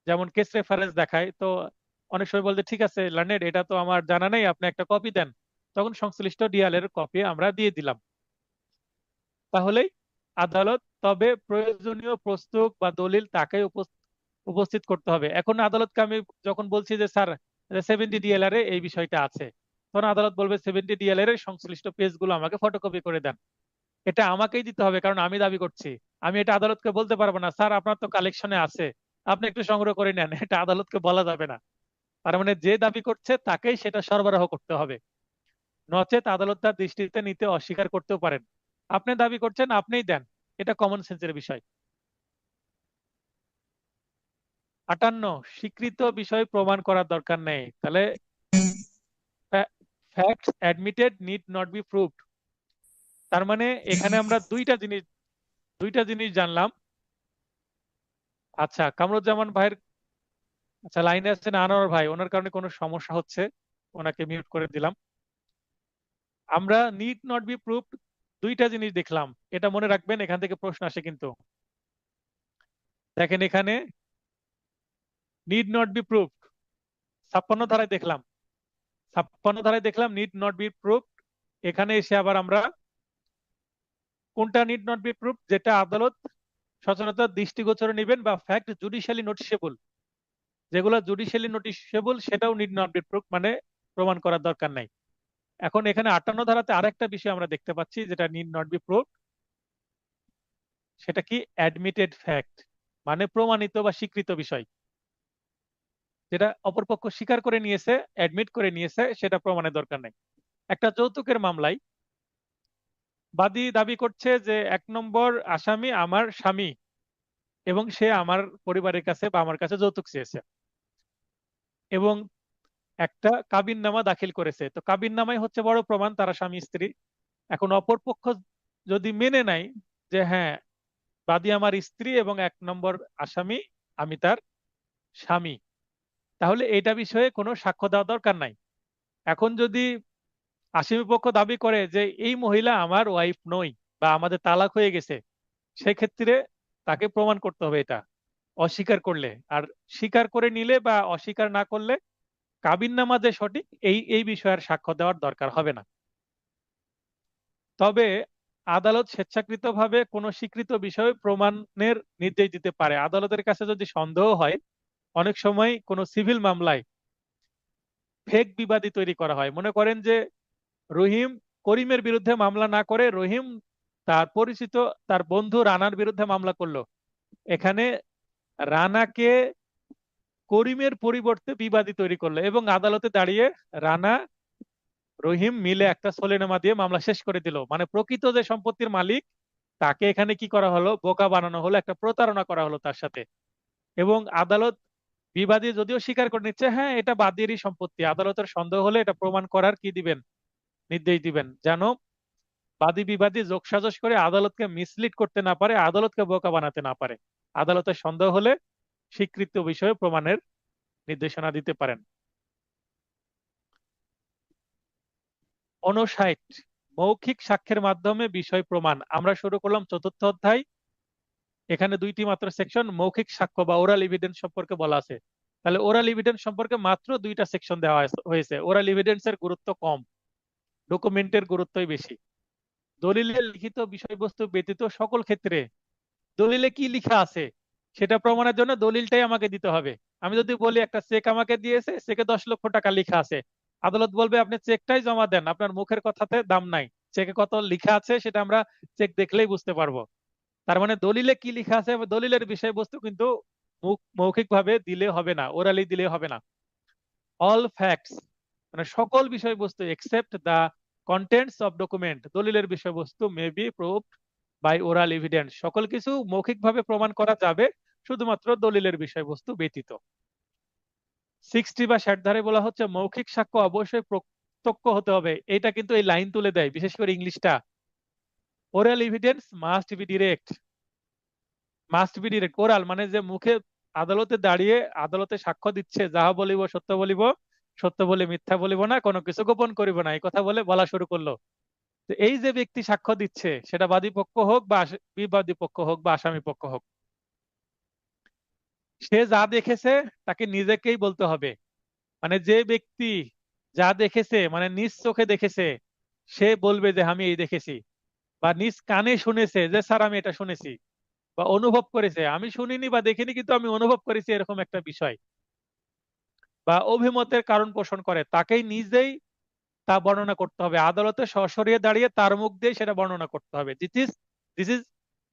Speaker 1: যেমন কেস রেফারেন্স দেখাই, তো অনেক সময় বলতে ঠিক আছে লার্নেড, এটা তো আমার জানা নেই, আপনি একটা কপি দেন, তখন সংশ্লিষ্ট ডিএলআর কপি আমরা দিয়ে দিলাম, তাহলেই আদালত, তবে প্রয়োজনীয় প্রস্তুত বা দলিল তাকে উপস্থিত করতে হবে। এখন আদালতকে আমি যখন বলছি যে স্যার 70 ডিএলআর এ এই বিষয়টা আছে, তখন আদালত বলবে 70 ডিএলআর এর সংশ্লিষ্ট পেজগুলো আমাকে ফটোকপি করে দেন। এটা আমাকেই দিতে হবে, কারণ আমি দাবি করছি। আমি এটা আদালতকে বলতে পারবো না স্যার আপনার তো কালেকশনে আছে, আপনি একটু সংগ্রহ করে নেন, এটা আদালতকে বলা যাবে না। তার মানে যে দাবি করছে তাকেই সেটা সরবরাহ করতে হবে, নচেত আদালত তার দৃষ্টিতে নিতে অস্বীকার করতেও পারেন। আপনি দাবি করছেন, আপনিই দেন, এটা কমন সেন্সের বিষয়। 58, স্বীকৃত বিষয় প্রমাণ করার দরকার নেই। তাহলে facts admitted need not be proved. তার মানে এখানে আমরা দুইটা জিনিস জানলাম। আচ্ছা, কামরুজ্জামান ভাইয়ের, আচ্ছা লাইনে আছেন আনোয়ার ভাই, ওনার কারণে কোনো সমস্যা হচ্ছে, ওনাকে মিউট করে দিলাম। আমরা নিড নট বি প্রুভড দুইটা জিনিস দেখলাম, এটা মনে রাখবেন, এখান থেকে প্রশ্ন আসে কিন্তু। দেখেন এখানে নিড নট বি প্রুভড 56 ধারায় দেখলাম নিড নট বি প্রুভড। এখানে এসে আবার আমরা কোনটা নিড নট বি প্রুভড, যেটা আদালত সচরাচর দৃষ্টিগোচরে নেবেন, বা ফ্যাক্ট জুডিশিয়ালি নোটিশেবল, যেগুলো জুডিশিয়ালি নোটিশেবল সেটাও নিড নট বি প্রুভড, মানে প্রমাণ করার দরকার নাই। এখন এখানে 58 ধারাতে আরেকটা বিষয় আমরা দেখতে পাচ্ছি যেটা নিড নট বি প্রুভড, সেটা কি অ্যাডমিটেড ফ্যাক্ট, মানে প্রমাণিত বা স্বীকৃত বিষয়, যেটা অপরপক্ষ স্বীকার করে নিয়েছে, অ্যাডমিট করে নিয়েছে, সেটা প্রমাণের দরকার নাই। একটা যৌতুকের মামলায় বাদী দাবি করছে যে 1 নম্বর আসামি আমার স্বামী এবং সে আমার পরিবারের কাছে বা আমার কাছে যৌতুক চেয়েছে, এবং একটা কাবিননামা দাখিল করেছে। তো কাবিননামাই হচ্ছে বড় প্রমাণ, তারা স্বামী স্ত্রী। এখন অপরপক্ষ যদি মেনে নেয় যে হ্যাঁ, বাদী আমার স্ত্রী এবং 1 নম্বর আসামি আমি তার স্বামী, তাহলে এটা বিষয়ে কোনো সাক্ষ্য দেওয়া দরকার নাই। এখন যদি আসামি পক্ষ দাবি করে যে এই মহিলা আমার ওয়াইফ নই বা আমাদের তালাক হয়ে গেছে, সেক্ষেত্রে তাকে প্রমাণ করতে হবে এটা, অস্বীকার করলে। আর স্বীকার করে নিলে বা অস্বীকার না করলে কাবিননামা যে সঠিক এই এই বিষয়ের সাক্ষ্য দেওয়ার দরকার হবে না। তবে আদালত স্বেচ্ছাকৃতভাবে কোনো স্বীকৃত বিষয় প্রমাণের নির্দেশ দিতে পারে। আদালতের কাছে যদি সন্দেহ হয়, অনেক সময় কোনো সিভিল মামলায় ফেক বিবাদী তৈরি করা হয়। মনে করেন যে রহিম করিমের বিরুদ্ধে মামলা না করে রহিম তার পরিচিত তার বন্ধু রানার বিরুদ্ধে মামলা করলো। এখানে রানাকে করিমের পরিবর্তে বিবাদী তৈরি করলো এবং আদালতে দাঁড়িয়ে রানা রহিম মিলে একটা সলিনামা দিয়ে মামলা শেষ করে দিল। মানে প্রকৃত যে সম্পত্তির মালিক তাকে এখানে কি করা হলো, বোকা বানানো হলো, একটা প্রতারণা করা হলো তার সাথে। এবং আদালত বিবাদী যদিও স্বীকার করে নিচ্ছে হ্যাঁ এটা বাদীরই সম্পত্তি, আদালতের সন্দেহ হলে এটা প্রমাণ করার কি দিবেন, নির্দেশ দিবেন, যেন বাদী বিবাদী যোগসাজশ করে আদালতকে মিসলিড করতে না পারে, আদালতকে বোকা বানাতে না পারে। আদালতের সন্দেহ হলে স্বীকৃত বিষয়ে প্রমাণের নির্দেশনা দিতে পারেন। 59, মৌখিক সাক্ষ্যের মাধ্যমে বিষয় প্রমাণ। আমরা শুরু করলাম 4র্থ অধ্যায়। এখানে 2টি মাত্র সেকশন মৌখিক সাক্ষ্য বা ওরাল এভিডেন্স সম্পর্কে বলা আছে। তাহলে ওরাল এভিডেন্স সম্পর্কে মাত্র 2টা সেকশন দেওয়া হয়েছে। ওরাল এভিডেন্সের গুরুত্ব কম, ডকুমেন্টের গুরুত্বই বেশি। দলিলের লিখিত বিষয়বস্তু ব্যতীত সকল ক্ষেত্রে দলিলে কি লেখা আছে সেটা প্রমাণের জন্য দলিলটাই আমাকে দিতে হবে। আমি যদি বলি একটা চেক আমাকে দিয়েছে, চেকে 10 লক্ষ টাকা লেখা আছে, আদালত বলবে আপনি চেকটাই জমা দেন, আপনার মুখের কথাতে দাম নাই, চেকে কত লেখা আছে সেটা আমরা চেক দেখলেই বুঝতে পারবো। তার মানে দলিলে কি লেখা আছে, দলিলের বিষয়বস্তু কিন্তু মৌখিক ভাবে দিলে হবে না, ওরালি দিলে হবে না। অল ফ্যাক্টস মানে সকল বিষয়বস্তু except the contents of document, দলিলের বিষয়বস্তু may be proved by oral evidence, সকল কিছু মৌখিকভাবে প্রমাণ করা যাবে শুধুমাত্র দলিলের বিষয়বস্তু ব্যতীত। 60 বা 60 ধারে বলা হচ্ছে মৌখিক সাক্ষ্য অবশ্যই প্রত্যক্ষ হতে হবে। এটা কিন্তু এই লাইন তুলে দেয়, বিশেষ করে ইংলিশটা। Oral evidence must be direct, must be direct. Oral মানে যে মুখে আদালতে দাঁড়িয়ে আদালতে সাক্ষ্য দিচ্ছে, যাহা বলিব সত্য বলিব, সত্য বলে মিথ্যা বলিব না, কোনো কিছু গোপন করিব না, এই কথা বলে বলা শুরু করলো। তো এই যে ব্যক্তি সাক্ষ্য দিচ্ছে, সেটা বাদী পক্ষ হোক বা বিবাদী পক্ষ হোক বা আসামি পক্ষ হোক, সে যা দেখেছে তাকে নিজেকেই বলতে হবে। মানে যে ব্যক্তি যা দেখেছে মানে নিজ চোখে দেখেছে, সে বলবে যে আমি এই দেখেছি, বা নিজ কানে শুনেছে যে স্যার আমি এটা শুনেছি, বা অনুভব করেছে, আমি শুনিনি বা দেখিনি কিন্তু আমি অনুভব করেছি, এরকম একটা বিষয়, বা অভিমতের কারণ পোষণ করে, তাকেই নিজেই তা বর্ণনা করতে হবে। আদালতে সশরীরে দাঁড়িয়ে তার মুখ দিয়ে সেটা বর্ণনা করতে হবে। দিস ইজ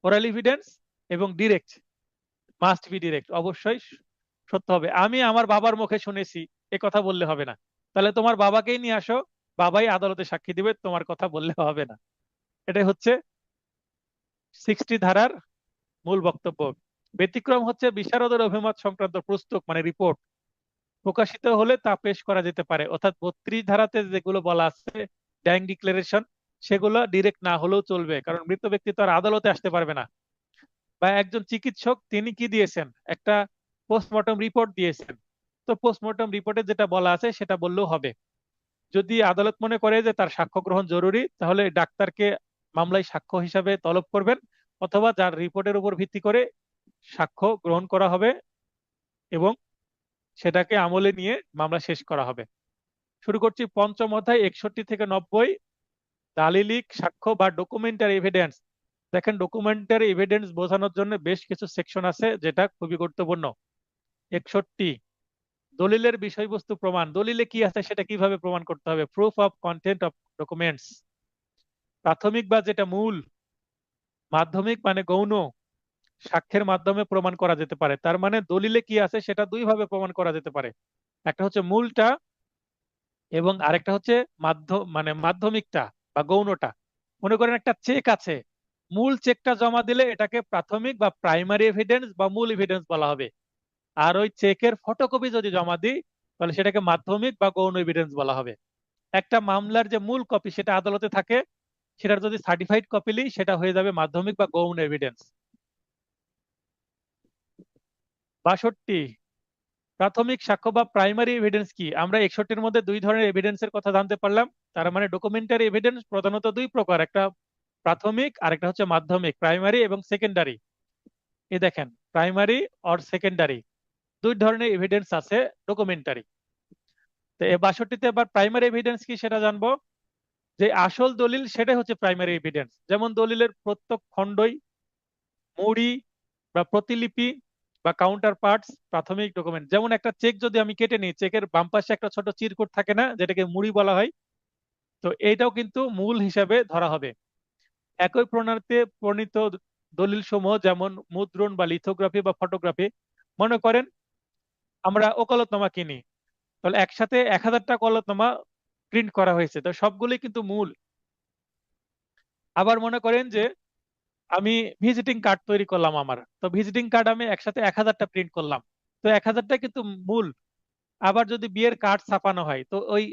Speaker 1: ওরাল এভিডেন্স এবং ডিরেক্ট, মাস্ট বি ডিরেক্ট, অবশ্যই সত্য হবে। আমি আমার বাবার মুখে শুনেছি এ কথা বললে হবে না, তাহলে তোমার বাবাকেই নিয়ে আসো, বাবাই আদালতে সাক্ষী দিবে, তোমার কথা বললে হবে না। এটাই হচ্ছে 60 ধারার মূল বক্তব্য। ব্যতিক্রম হচ্ছে বিশারদের অভিমত সংক্রান্ত পুস্তক মানে রিপোর্ট। প্রকাশিত হলে তা পেশ করা যেতে পারে। অর্থাৎ 32 ধারাতে যেগুলো বলা আছে ডাইং ডিক্লারেশন, সেগুলো ডিরেক্ট না হলেও চলবে, কারণ মৃত ব্যক্তি তো আর আদালতে আসতে পারবে না। বা একজন চিকিৎসক তিনি কি দিয়েছেন, একটা পোস্টমর্টম রিপোর্ট দিয়েছেন, তো পোস্টমর্টম রিপোর্টে যেটা বলা আছে সেটা বললেও হবে। যদি আদালত মনে করে যে তার সাক্ষ্য গ্রহণ জরুরি, তাহলে ডাক্তারকে মামলায় সাক্ষ্য হিসাবে তলব করবেন, অথবা যার রিপোর্টের উপর ভিত্তি করে সাক্ষ্য গ্রহণ করা হবে এবং সেটাকে আমলে নিয়ে মামলা শেষ করা হবে। শুরু করছি পঞ্চম অধ্যায় 61 থেকে 90, দালিলিক সাক্ষ্য বা ডকুমেন্টারি এভিডেন্স। দেখেন, ডকুমেন্টারি এভিডেন্স বোঝানোর জন্য বেশ কিছু সেকশন আছে, যেটা খুবই গুরুত্বপূর্ণ। 61, দলিলের বিষয়বস্তু প্রমাণ। দলিলে কি আছে সেটা কিভাবে প্রমাণ করতে হবে, proof of content of documents. প্রাথমিক বা যেটা মূল, মাধ্যমিক মানে গৌণ, সাক্ষ্যের মাধ্যমে প্রমাণ করা যেতে পারে। তার মানে দলিলে কি আছে সেটা দুই ভাবে প্রমাণ করা যেতে পারে, একটা হচ্ছে মূলটা এবং আরেকটা হচ্ছে মাধ্যমিকটা বা গৌণটা। মনে করেন একটা চেক আছে, মূল চেকটা জমা দিলে এটাকে প্রাথমিক বা প্রাইমারি এভিডেন্স বা মূল এভিডেন্স বলা হবে। আর ওই চেকের ফটোকপি যদি জমা দিই, তাহলে সেটাকে মাধ্যমিক বা গৌণ এভিডেন্স বলা হবে। একটা মামলার যে মূল কপি সেটা আদালতে থাকে, সেটার যদি সার্টিফাইড কপি নিই সেটা হয়ে যাবে মাধ্যমিক বা গৌণ এভিডেন্স। 62, প্রাথমিক সাক্ষ্য বা প্রাইমারি এভিডেন্স কি? আমরা 61-র মধ্যে দুই ধরনের এভিডেন্সের কথা জানতে পারলাম। তার মানে ডকুমেন্টারি এভিডেন্স প্রধানত দুই প্রকার, একটা প্রাথমিক আর একটা হচ্ছে মাধ্যমিক, প্রাইমারি এবং সেকেন্ডারি। এই দেখেন, প্রাইমারি আর সেকেন্ডারি দুই ধরনের এভিডেন্স আছে ডকুমেন্টারি। তো এই 62-তে আবার প্রাইমারি এভিডেন্স কি সেটা জানবো। যে আসল দলিল সেটাই হচ্ছে প্রাইমারি এভিডেন্স। যেমন দলিলের প্রত্যেক খণ্ডই, মুড়ি বা প্রতিলিপি বা কাউন্টার পার্টস প্রাথমিক ডকুমেন্ট। যেমন একটা চেক যদি আমি কেটে নিই, চেকের বাম পাশে একটা ছোট চিরকুট থাকে না, যেটাকে মুড়ি বলা হয়, তো এইটাও কিন্তু মূল হিসাবে ধরা হবে। একই প্রণালীতে প্রণীত দলিল সমূহ, যেমন মুদ্রণ বা লিথোগ্রাফি বা ফটোগ্রাফি। মনে করেন আমরা ওকালতনামা কিনি, তাহলে একসাথে 1000টা ওকালতনামা প্রিন্ট করা হয়েছে, তো সবগুলোই কিন্তু মূল। আবার মনে করেন যে আমি ভিজিটিং কার্ড তৈরি করলাম আমার, তো ভিজিটিং কার্ড আমি একসাথে 1000টা প্রিন্ট করলাম, তো 1000টা কিন্তু মূল। আবার যদি বিয়ের কার্ড ছাপানো হয়, তো ওই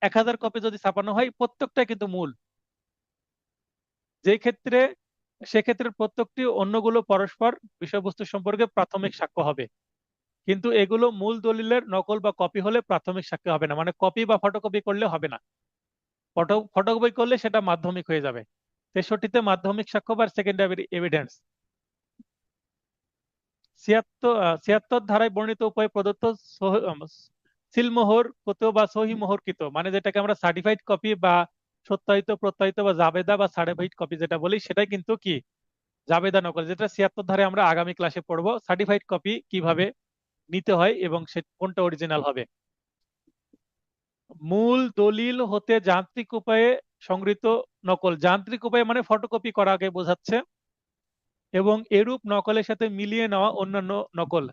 Speaker 1: 1000 কপি যদি ছাপানো হয়, প্রত্যেকটা কিন্তু মূল। যে ক্ষেত্রে সেক্ষেত্রে প্রত্যেকটি অন্যগুলো পরস্পর বিষয়বস্তু সম্পর্কে প্রাথমিক সাক্ষ্য হবে। কিন্তু এগুলো মূল দলিলের নকল বা কপি হলে প্রাথমিক সাক্ষ্য হবে না, মানে কপি বা ফটোকপি করলে হবে না। ফটোকপি করলে সেটা মাধ্যমিক হয়ে যাবে। 63-তে মাধ্যমিক সাক্ষ্য বা সেকেন্ডারি এভিডেন্স। 76 ধারায় বর্ণিত উপায়ে প্রদত্ত সিলমোহর কৃত বা সহি মোহরকৃত, মানে যেটাকে আমরা সার্টিফাইড কপি বা সত্যায়িত প্রত্যায়িত বা জাবেদা বা সার্টিফাইড কপি যেটা বলি, সেটাই কিন্তু কি জাবেদা নকল, যেটা 76 ধারায় আমরা আগামী ক্লাসে পড়বো, সার্টিফাইড কপি কিভাবে নিতে হয় এবং সে কোনটা অরিজিনাল হবে। মূল দলিল হতে যান্ত্রিক উপায়ে সংগৃহীত নকল, যান্ত্রিক উপায়ে মানে ফটোকপি করা আগে বোঝাচ্ছে, এবং এরূপ নকলের সাথে মিলিয়ে নেওয়া অন্যান্য নকল।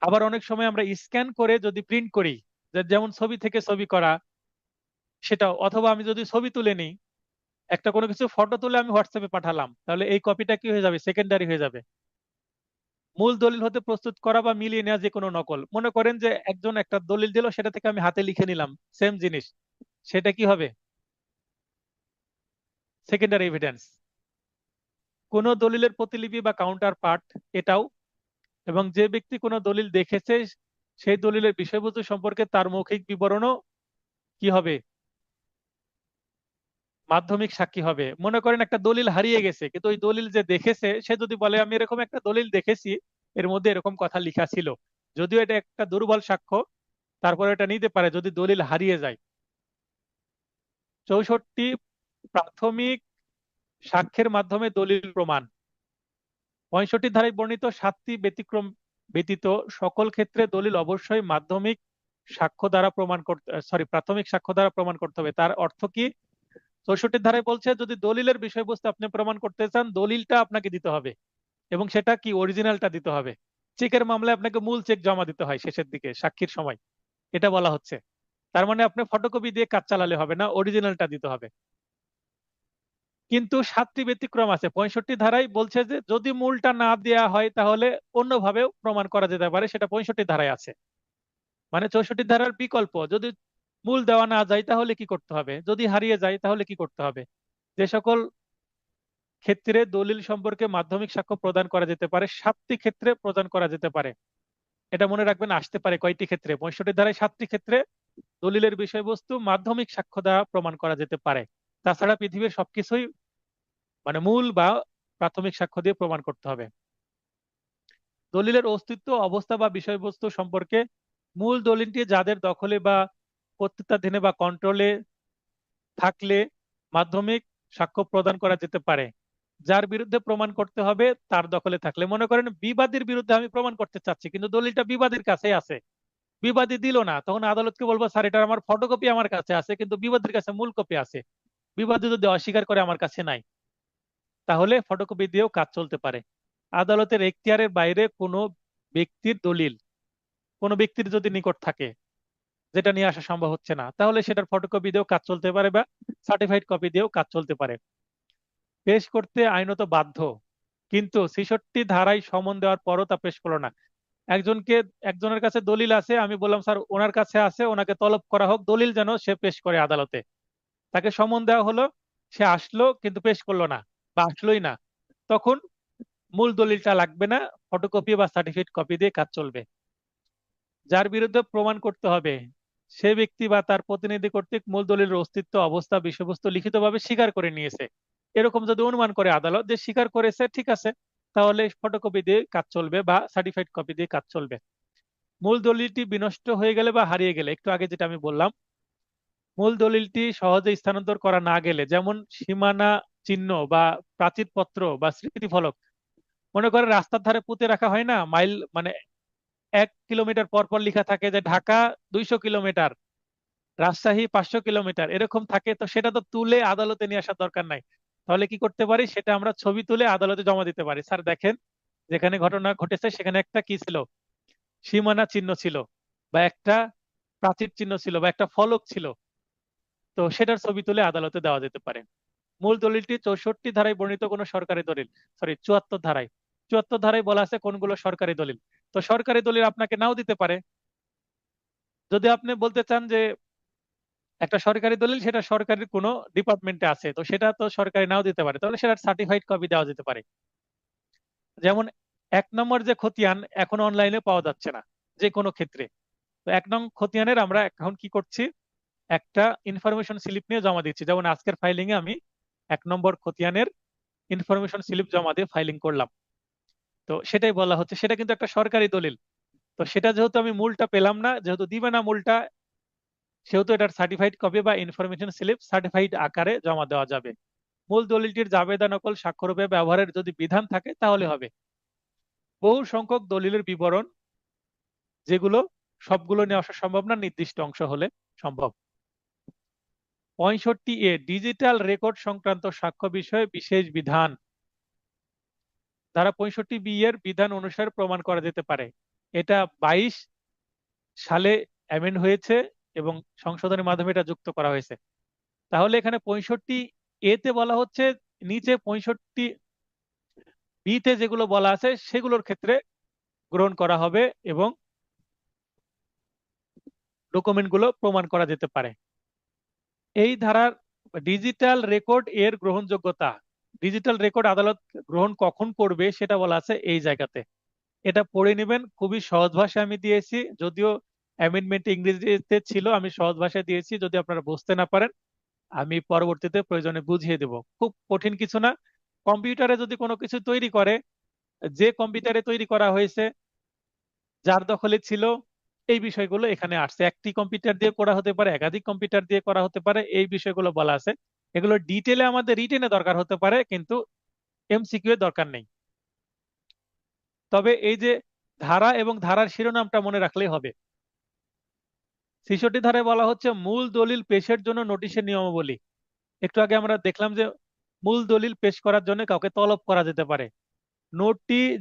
Speaker 1: আবার অনেক সময় আমরা স্ক্যান করে যদি প্রিন্ট করি, যেমন ছবি থেকে ছবি করা সেটা, অথবা আমি যদি ছবি তুলে নিই, একটা কোনো কিছু ফটো তুলে আমি হোয়াটসঅ্যাপে পাঠালাম, তাহলে এই কপিটা কি হয়ে যাবে, সেকেন্ডারি হয়ে যাবে। মূল দলিল হতে প্রস্তুত করা বা মিলিয়ে নেওয়া যে কোনো নকল, মনে করেন যে একজন একটা দলিল দিল, সেটা থেকে আমি হাতে লিখে নিলাম সেম জিনিস, সেটা কি হবে, সেকেন্ডারি এভিডেন্স। কোন দলিলের প্রতিলিপি বা কাউন্টার পার্ট, এটাও। এবং যে ব্যক্তি কোনো দলিল দেখেছে, সেই দলিলের বিষয়বস্তু সম্পর্কে তার মৌখিক বিবরণও কি হবে, মাধ্যমিক সাক্ষী হবে। মনে করেন একটা দলিল হারিয়ে গেছে, কিন্তু ওই দলিল যে দেখেছে সে যদি বলে আমি এরকম একটা দলিল দেখেছি, এর মধ্যে এরকম কথা লেখা ছিল, যদিও এটা একটা দুর্বল সাক্ষ্য, তারপরে এটা নিতে পারে যদি দলিল হারিয়ে যায়। 64, প্রাথমিক সাক্ষ্যের মাধ্যমে দলিল প্রমাণ। 65 ধারায় বর্ণিত 7টি ব্যতিক্রম ব্যতীত সকল ক্ষেত্রে দলিল অবশ্যই মাধ্যমিক সাক্ষ্য দ্বারা প্রমাণ করতে, প্রাথমিক সাক্ষ্য দ্বারা প্রমাণ করতে হবে। তার অর্থ কি? 64 ধারায় বলছে যদি দলিলের বিষয়বস্তু আপনি প্রমাণ করতে চান, দলিলটা আপনাকে দিতে হবে এবং সেটা কি অরিজিনালটা দিতে হবে। চেকের মামলায় আপনাকে মূল চেক জমা দিতে হয় শেষের দিকে সাক্ষীর সময়, এটা বলা হচ্ছে। তার মানে আপনি ফটোকপি দিয়ে কাজ চালালে হবে না, অরিজিনালটা দিতে হবে। কিন্তু 7টি ব্যতিক্রম আছে। 65 ধারায় বলছে যে যদি মূলটা না দেয়া হয় তাহলে অন্যভাবেও প্রমাণ করা যেতে পারে, সেটা 65 ধারায় আছে। মানে 64 ধারার বিকল্প, যদি মূল দেওয়া না যায় তাহলে কি করতে হবে, যদি হারিয়ে যায় তাহলে কি করতে হবে। যে সকল ক্ষেত্রে দলিল সম্পর্কে মাধ্যমিক সাক্ষ্য প্রদান করা যেতে পারে, 7টি ক্ষেত্রে প্রদান করা যেতে পারে। এটা মনে রাখবেন, আসতে পারে কয়টি ক্ষেত্রে, 65 ধারায় 7টি ক্ষেত্রে দলিলের বিষয়বস্তু মাধ্যমিক সাক্ষ্য দ্বারা প্রমাণ করা যেতে পারে। তাছাড়া পৃথিবীর সবকিছুই মানে মূল বা প্রাথমিক সাক্ষ্য দিয়ে প্রমাণ করতে হবে। দলিলের অস্তিত্ব, অবস্থা বা বিষয়বস্তু সম্পর্কে মূল দলিলটি যাদের দখলে বা কর্তৃত্বাধীনে বা কন্ট্রোলে থাকলে মাধ্যমিক সাক্ষ্য প্রদান করা যেতে পারে। যার বিরুদ্ধে প্রমাণ করতে হবে তার দখলে থাকলে, মনে করেন বিবাদীর বিরুদ্ধে আমি প্রমাণ করতে চাচ্ছি কিন্তু দলিলটা বিবাদীর কাছে আছে, বিবাদী দিল না, তখন আদালতকে বলবো স্যার এটা আমার ফটোকপি আমার কাছে আছে কিন্তু বিবাদীর কাছে মূল কপি আছে, বিবাদী যদি অস্বীকার করে আমার কাছে নাই, তাহলে ফটোকপি দিয়েও কাজ চলতে পারে। আদালতের এখতিয়ারের বাইরে কোনো ব্যক্তির দলিল কোনো ব্যক্তির যদি নিকট থাকে যেটা নিয়ে আসা সম্ভব হচ্ছে না, তাহলে সেটার ফটোকপি দিয়েও কাজ চলতে পারে বা সার্টিফাইড কপি দিয়েও কাজ চলতে পারে। পেশ করতে আইনত বাধ্য, কিন্তু 66 ধারায় সমন দেওয়ার পরও তা পেশ করলো না। একজনকে একজনের কাছে দলিল আছে, আমি বললাম স্যার ওনার কাছে আছে, ওনাকে তলব করা হোক দলিল যেন সে পেশ করে আদালতে। তাকে সমন দেওয়া হলো, সে আসলো কিন্তু পেশ করলো না বা আসলোই না, তখন মূল দলিলটা লাগবে না, ফটোকপি বা সার্টিফিকেট কপি দিয়ে কাজ চলবে। যার বিরুদ্ধে প্রমাণ করতে হবে সে ব্যক্তি বা তার প্রতিনিধি কর্তৃক মূল দলিলের অস্তিত্ব, অবস্থা, বিষয়বস্তু লিখিতভাবে স্বীকার করে নিয়েছে, এরকম যদি অনুমান করে আদালত যে স্বীকার করেছে, ঠিক আছে, তাহলে ফটোকপি দিয়ে কাজ চলবে বা সার্টিফাইড কপি দিয়ে কাজ চলবে। মূল দলিলটি বিনষ্ট হয়ে গেলে বা হারিয়ে গেলে, একটু আগে যেটা আমি বললাম, মূল দলিলটি সহজে স্থানান্তর করা না গেলে, যেমন সীমানা চিহ্ন বা প্রাচীরপত্র বা স্মৃতিফলক, মনে করে রাস্তার ধারে পুঁতে রাখা হয় না, মাইল মানে 1 কিলোমিটার পর পর লেখা থাকে যে ঢাকা 200 কিলোমিটার, রাজশাহী 500 কিলোমিটার, এরকম থাকে, তো সেটা তো তুলে আদালতে নিয়ে আসার দরকার নাই। তাহলে কি করতে পারি, সেটা আমরা ছবি তুলে আদালতে জমা দিতে পারি, স্যার দেখেন যেখানে ঘটনা ঘটেছে সেখানে একটা কি ছিল, সীমানা চিহ্ন ছিল বা একটা প্রাচীর চিহ্ন ছিল বা একটা ফলক ছিল, তো সেটার ছবি তুলে আদালতে দেওয়া যেতে পারে। মূল দলিলটি 64 ধারায় বর্ণিত কোনো সরকারি দলিল, সরি 74 ধারায়, 74 ধারায় বলা আছে কোনগুলো সরকারি দলিল। তো সরকারি দলিল আপনাকে নাও দিতে পারে, যদি আপনি বলতে চান যে একটা সরকারি দলিল সেটা সরকারি কোনো ডিপার্টমেন্টে আছে, তো সেটা তো সরকারি নাও দিতে পারে, তাহলে সেটা সার্টিফাইড কপি দেওয়া যেতে পারে। যেমন 1 নম্বর যে খতিয়ান এখন অনলাইনে পাওয়া যাচ্ছে না যে কোনো ক্ষেত্রে, তো 1 নং খতিয়ানের আমরা এখন কি করছি, একটা ইনফরমেশন স্লিপ নিয়ে জমা দিচ্ছি, যেমন আজকের ফাইলিং এ আমি 1 নম্বর খতিয়ানের ইনফরমেশন স্লিপ জমা দিয়ে ফাইলিং করলাম। তো সেটাই বলা হচ্ছে সেটা কিন্তু একটা সরকারি দলিল, তো সেটা যেহেতু আমি মূলটা পেলাম না, যেহেতু দিবে না মূলটা, সেহেতু এটার সার্টিফাইড কপি বা ইনফরমেশন স্লিপ সার্টিফাইড আকারে জমা দেওয়া যাবে। মূল দলিলটির জাবেদা নকল স্বাক্ষররূপে ব্যবহারের যদি বিধান থাকে তাহলে হবে। বহু সংখ্যক দলিলের বিবরণ, যেগুলো সবগুলো নিয়ে আসা সম্ভব না, নির্দিষ্ট অংশ হলে সম্ভব। 65A ডিজিটাল রেকর্ড সংক্রান্ত সাক্ষ্য বিষয়ে বিশেষ বিধান, ধারা 65B এর বিধান অনুসারে প্রমাণ করা যেতে পারে। এটা 22 সালে অ্যামেন্ড হয়েছে এবং সংশোধনের মাধ্যমে এটা যুক্ত করা হয়েছে। তাহলে এখানে 65A তে বলা হচ্ছে, নিচে 65B তে যেগুলো বলা আছে সেগুলোর ক্ষেত্রে গ্রহণ করা হবে এবং ডকুমেন্ট গুলো প্রমাণ করা যেতে পারে। এই ধারার ডিজিটাল রেকর্ড এর গ্রহণযোগ্যতা, ডিজিটাল রেকর্ড আদালত গ্রহণ কখন করবে সেটা বলা আছে এই জায়গাতে, এটা পড়ে নেবেন, খুবই সহজ ভাষায় আমি দিয়েছি, যদিও অ্যামেন্ডমেন্ট ইংরেজিতে ছিল, আমি সহজ ভাষায় দিয়েছি, যদি আপনারা বুঝতে না পারেন আমি পরবর্তীতে প্রয়োজনে বুঝিয়ে দেব, খুব কঠিন কিছু না। কম্পিউটারে যদি কোনো কিছু তৈরি করে, যে কম্পিউটারে তৈরি করা হয়েছে, যার দখলে ছিল, এই বিষয়গুলো এখানে আসছে, একটি কম্পিউটার দিয়ে করা হতে পারে, একাধিক কম্পিউটার দিয়ে করা হতে পারে, এই বিষয়গুলো বলা আছে। এগুলো ডিটেলে আমাদের রিটেনে দরকার হতে পারে কিন্তু এমসিকিউ এর দরকার নেই। তবে এই যে ধারা এবং ধারার শিরোনামটা মনে রাখলেই হবে। 66 ধারায় বলা হচ্ছে মূল দলিল পেশের জন্য নোটিশের নিয়মাবলী। একটু আগে আমরা দেখলাম যে মূল দলিল পেশ করার জন্য কাউকে তলব করা যেতে পারে।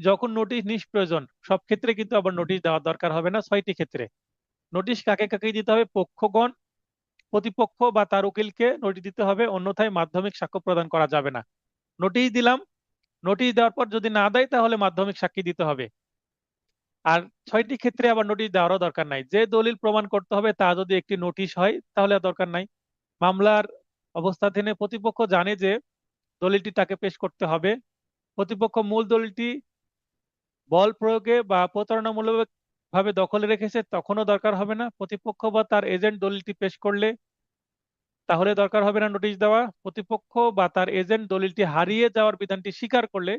Speaker 1: যখন নোটিশ নিষ্প্রয়োজন, সব ক্ষেত্রে কিন্তু আবার নোটিশ দেওয়ার দরকার হবে না, 6টি ক্ষেত্রে। নোটিশ কাকে কাকে দিতে হবে, পক্ষগণ, প্রতিপক্ষ বা তার উকিলকে নোটিশ দিতে হবে, অন্যথায় মাধ্যমিক সাক্ষ্য প্রদান করা যাবে না। নোটিশ দিলাম, নোটিশ দেওয়ার পর যদি না দেয় তাহলে মাধ্যমিক সাক্ষী দিতে হবে। আর 6টি ক্ষেত্রে আবার নোটিশ দেওয়ারও দরকার নাই। যে দলিল প্রমাণ করতে হবে তা যদি একটি নোটিশ হয় তাহলে আর দরকার নাই। মামলার অবস্থাধীনে প্রতিপক্ষ জানে যে দলিলটি তাকে পেশ করতে হবে। প্রতিপক্ষ মূল দলিলটি বল প্রয়োগে বা প্রতারণামূলক ভাবে দখলে রেখেছে তখনও দরকার হবে না। প্রতিপক্ষ বা তার এজেন্ট দলিলটি পেশ করলে তাহলে দরকার হবে না নোটিশ দেওয়া। প্রতিপক্ষ বা তার এজেন্ট দলিলটি হারিয়ে যাওয়ার বিধানটি স্বীকার করলে,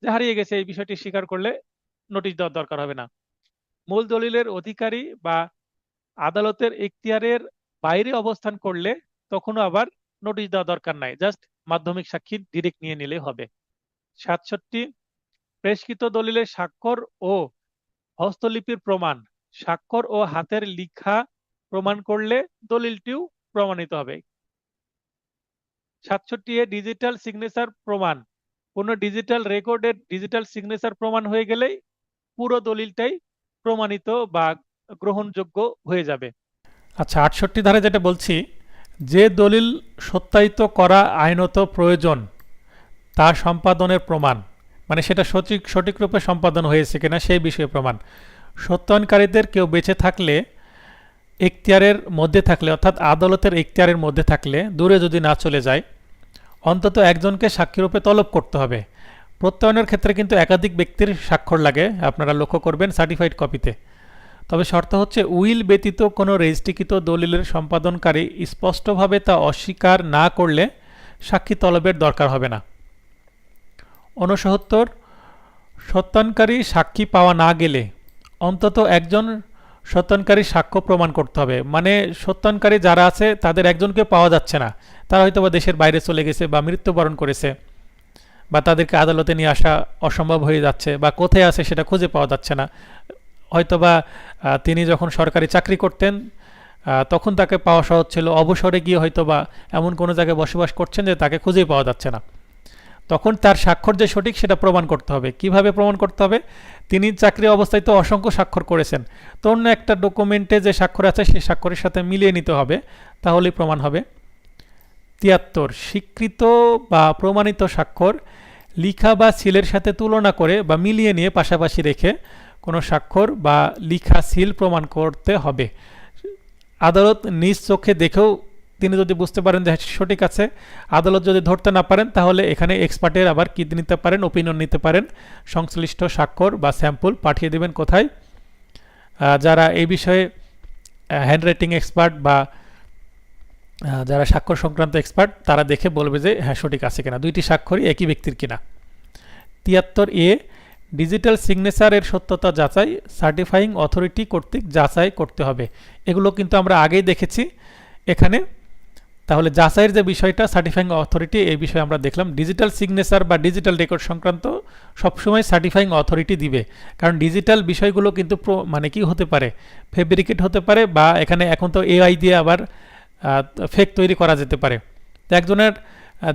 Speaker 1: যে হারিয়ে গেছে এই বিষয়টি স্বীকার করলে নোটিশ দেওয়ার দরকার হবে না। মূল দলিলের অধিকারী বা আদালতের এখতিয়ারের বাইরে অবস্থান করলে তখনও আবার নোটিশ দেওয়া দরকার নাই, জাস্ট মাধ্যমিক সাক্ষী ডিরেক্ট নিয়ে নিলে হবে। 67, পেশকৃত দলিলের স্বাক্ষর ও হস্তলিপির প্রমাণ। স্বাক্ষর ও হাতের লিখা প্রমাণ করলে দলিলটিও প্রমাণিত হবে। 67 ডিজিটাল সিগনেচার প্রমাণ। কোন ডিজিটাল রেকর্ডের ডিজিটাল সিগনেচার প্রমাণ হয়ে গেলেই পুরো দলিলটাই প্রমাণিত বা গ্রহণযোগ্য হয়ে যাবে। আচ্ছা, 68 ধারে যেটা বলছি, যে দলিল সত্যায়িত করা আইনত প্রয়োজন তার সম্পাদনের প্রমাণ, মানে সেটা সঠিক রূপে সম্পাদন হয়েছে কিনা সেই বিষয়ে প্রমাণ। সত্যায়নকারীদের কেউ বেঁচে থাকলে, এখতিয়ারের মধ্যে থাকলে, অর্থাৎ আদালতের এখতিয়ারের মধ্যে থাকলে, দূরে যদি না চলে যায়, অন্তত একজনকে সাক্ষীরূপে তলব করতে হবে। প্রত্যয়নের ক্ষেত্রে কিন্তু একাধিক ব্যক্তির স্বাক্ষর লাগে, আপনারা লক্ষ্য করবেন সার্টিফাইড কপিতে। তবে শর্ত হচ্ছে উইল ব্যতীত কোনো রেজিস্ট্রিকৃত দলিলের সম্পাদনকারী স্পষ্টভাবে তা অস্বীকার না করলে সাক্ষী তলবের দরকার হবে না। 69, সত্যায়নকারী সাক্ষী পাওয়া না গেলে অন্তত একজন সত্যায়নকারী সাক্ষ্য প্রমাণ করতে হবে। মানে সত্যায়নকারী যারা আছে তাদের একজনকে পাওয়া যাচ্ছে না, তারা হয়তো বা দেশের বাইরে চলে গেছে বা মৃত্যুবরণ করেছে, বা তাদেরকে আদালতে নিয়ে আসা অসম্ভব হয়ে যাচ্ছে, বা কোথায় আছে সেটা খুঁজে পাওয়া যাচ্ছে না। হয়তোবা তিনি যখন সরকারি চাকরি করতেন তখন তাকে পাওয়া সহজ ছিল, অবসরে গিয়ে হয়তোবা এমন কোনো জায়গায় বসবাস করছেন যে তাকে খুঁজেই পাওয়া যাচ্ছে না। তখন তার স্বাক্ষর যে সঠিক সেটা প্রমাণ করতে হবে। কিভাবে প্রমাণ করতে হবে? তিনি চাকরি অবস্থায় তো অসংখ্য স্বাক্ষর করেছেন, তো অন্য একটা ডকুমেন্টে যে স্বাক্ষর আছে সেই স্বাক্ষরের সাথে মিলিয়ে নিতে হবে, তাহলেই প্রমাণ হবে। 73, স্বীকৃত বা প্রমাণিত স্বাক্ষর লিখা বা সিলের সাথে তুলনা করে বা মিলিয়ে নিয়ে পাশাপাশি রেখে কোনো স্বাক্ষর বা লিখা সিল প্রমাণ করতে হবে। আদালত নিজ চোখে দেখেও তিনি যদি বুঝতে পারেন যে সঠিক আছে, আদালত যদি ধরতে না পারেন তাহলে এখানে এক্সপার্টের আবার কি নিতে পারেন, ওপিনিয়ন নিতে পারেন। সংশ্লিষ্ট স্বাক্ষর বা স্যাম্পল পাঠিয়ে দেবেন কোথায়? যারা এই বিষয়ে হ্যান্ডরাইটিং এক্সপার্ট বা যারা স্বাক্ষর সংক্রান্ত এক্সপার্ট, তারা দেখে বলবে যে হ্যাঁ সঠিক আছে কিনা, দুইটি স্বাক্ষরই একই ব্যক্তির কিনা। 73, ডিজিটাল সিগনেচারের সত্যতা যাচাই সার্টিফাইং অথরিটি কর্তৃক যাচাই করতে হবে। এগুলো কিন্তু আমরা আগেই দেখেছি এখানে। তাহলে যাচাইয়ের যে বিষয়টা, সার্টিফাইং অথরিটি, এই বিষয়ে আমরা দেখলাম। ডিজিটাল সিগনেচার বা ডিজিটাল রেকর্ড সংক্রান্ত সবসময় সার্টিফাইং অথরিটি দিবে, কারণ ডিজিটাল বিষয়গুলো কিন্তু মানে কি হতে পারে, ফেব্রিকেট হতে পারে, বা এখানে এখন তো এআই দিয়ে আবার ফেক তৈরি করা যেতে পারে। তো একজনের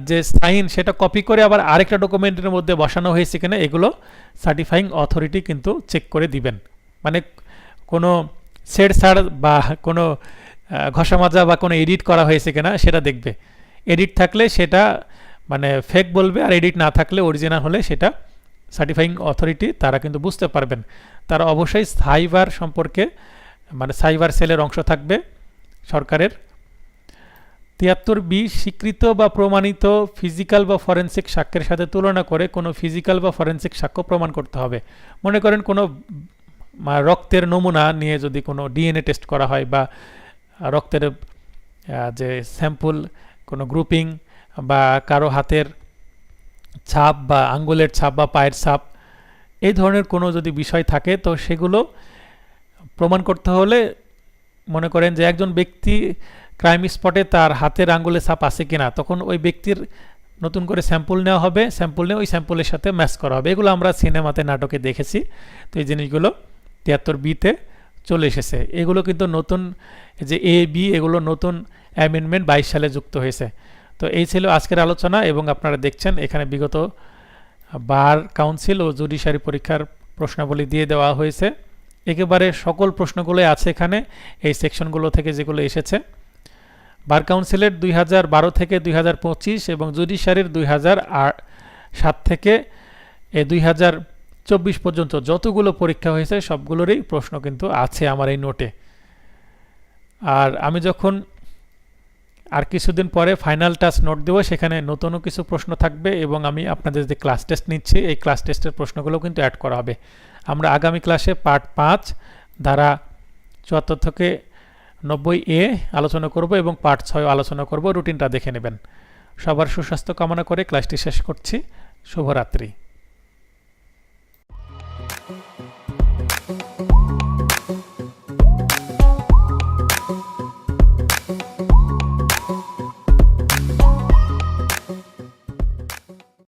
Speaker 1: যে সাইন সেটা কপি করে আবার আরেকটা ডকুমেন্টের মধ্যে বসানো হয়েছে কিনা, এগুলো সার্টিফাইং অথরিটি কিন্তু চেক করে দিবেন। মানে কোনো ছেড়ছাড় বা কোনো ঘষা মাজা বা কোনো এডিট করা হয়েছে কিনা সেটা দেখবে। এডিট থাকলে সেটা মানে ফেক বলবে, আর এডিট না থাকলে অরিজিনাল হলে সেটা সার্টিফাইং অথরিটি তারা কিন্তু বুঝতে পারবেন। তারা অবশ্যই সাইবার সম্পর্কে, মানে সাইবার সেলের অংশ থাকবে সরকারের। 73, স্বীকৃত বা প্রমাণিত ফিজিক্যাল বা ফরেন্সিক সাক্ষ্যের সাথে তুলনা করে কোনো ফিজিক্যাল বা ফরেন্সিক সাক্ষ্য প্রমাণ করতে হবে। মনে করেন কোনো রক্তের নমুনা নিয়ে যদি কোনো ডিএনএ টেস্ট করা হয়, বা রক্তের যে স্যাম্পল, কোনো গ্রুপিং, বা কারো হাতের ছাপ বা আঙ্গুলের ছাপ বা পায়ের ছাপ, এই ধরনের কোনো যদি বিষয় থাকে, তো সেগুলো প্রমাণ করতে হলে মনে করেন যে একজন ব্যক্তি ক্রাইম স্পটে তার হাতের আঙ্গুলের ছাপ আছে কিনা, তখন ওই ব্যক্তির নতুন করে স্যাম্পল নেওয়া হবে, স্যাম্পল নিয়ে ওই স্যাম্পলের সাথে ম্যাচ করা হবে। এগুলো আমরা সিনেমাতে, নাটকে দেখেছি। তো এই জিনিসগুলো 73B-তে চলে এসেছে। এগুলো কিন্তু নতুন, যে এ বি, এগুলো নতুন অ্যামেন্ডমেন্ট 22 সালে যুক্ত হয়েছে। তো এই ছিল আজকের আলোচনা, এবং আপনারা দেখছেন এখানে বিগত বার কাউন্সিল ও জুডিশিয়ারি পরীক্ষার প্রশ্নাবলী দিয়ে দেওয়া হয়েছে। একেবারে সকল প্রশ্নগুলোই আছে এখানে, এই সেকশনগুলো থেকে যেগুলো এসেছে। বার কাউন্সিলের 2012 থেকে 2025 এবং জুডিশিয়ারির 2007 থেকে 2000 24 পর্যন্ত যতগুলো পরীক্ষা হয়েছে সবগুলোরই প্রশ্ন কিন্তু আছে আমার এই নোটে। আর আমি যখন আর কিছুদিন পরে ফাইনাল টাচ নোট দেবো, সেখানে নতুনও কিছু প্রশ্ন থাকবে এবং আমি আপনাদের যে ক্লাস টেস্ট নিচ্ছি এই ক্লাস টেস্টের প্রশ্নগুলো কিন্তু অ্যাড করা হবে। আমরা আগামী ক্লাসে পার্ট 5 ধারা 74 থেকে 90A আলোচনা করব এবং পার্ট 6 আলোচনা করব। রুটিনটা দেখে নেবেন। সবার সুস্বাস্থ্য কামনা করে ক্লাসটি শেষ করছি। শুভরাত্রি।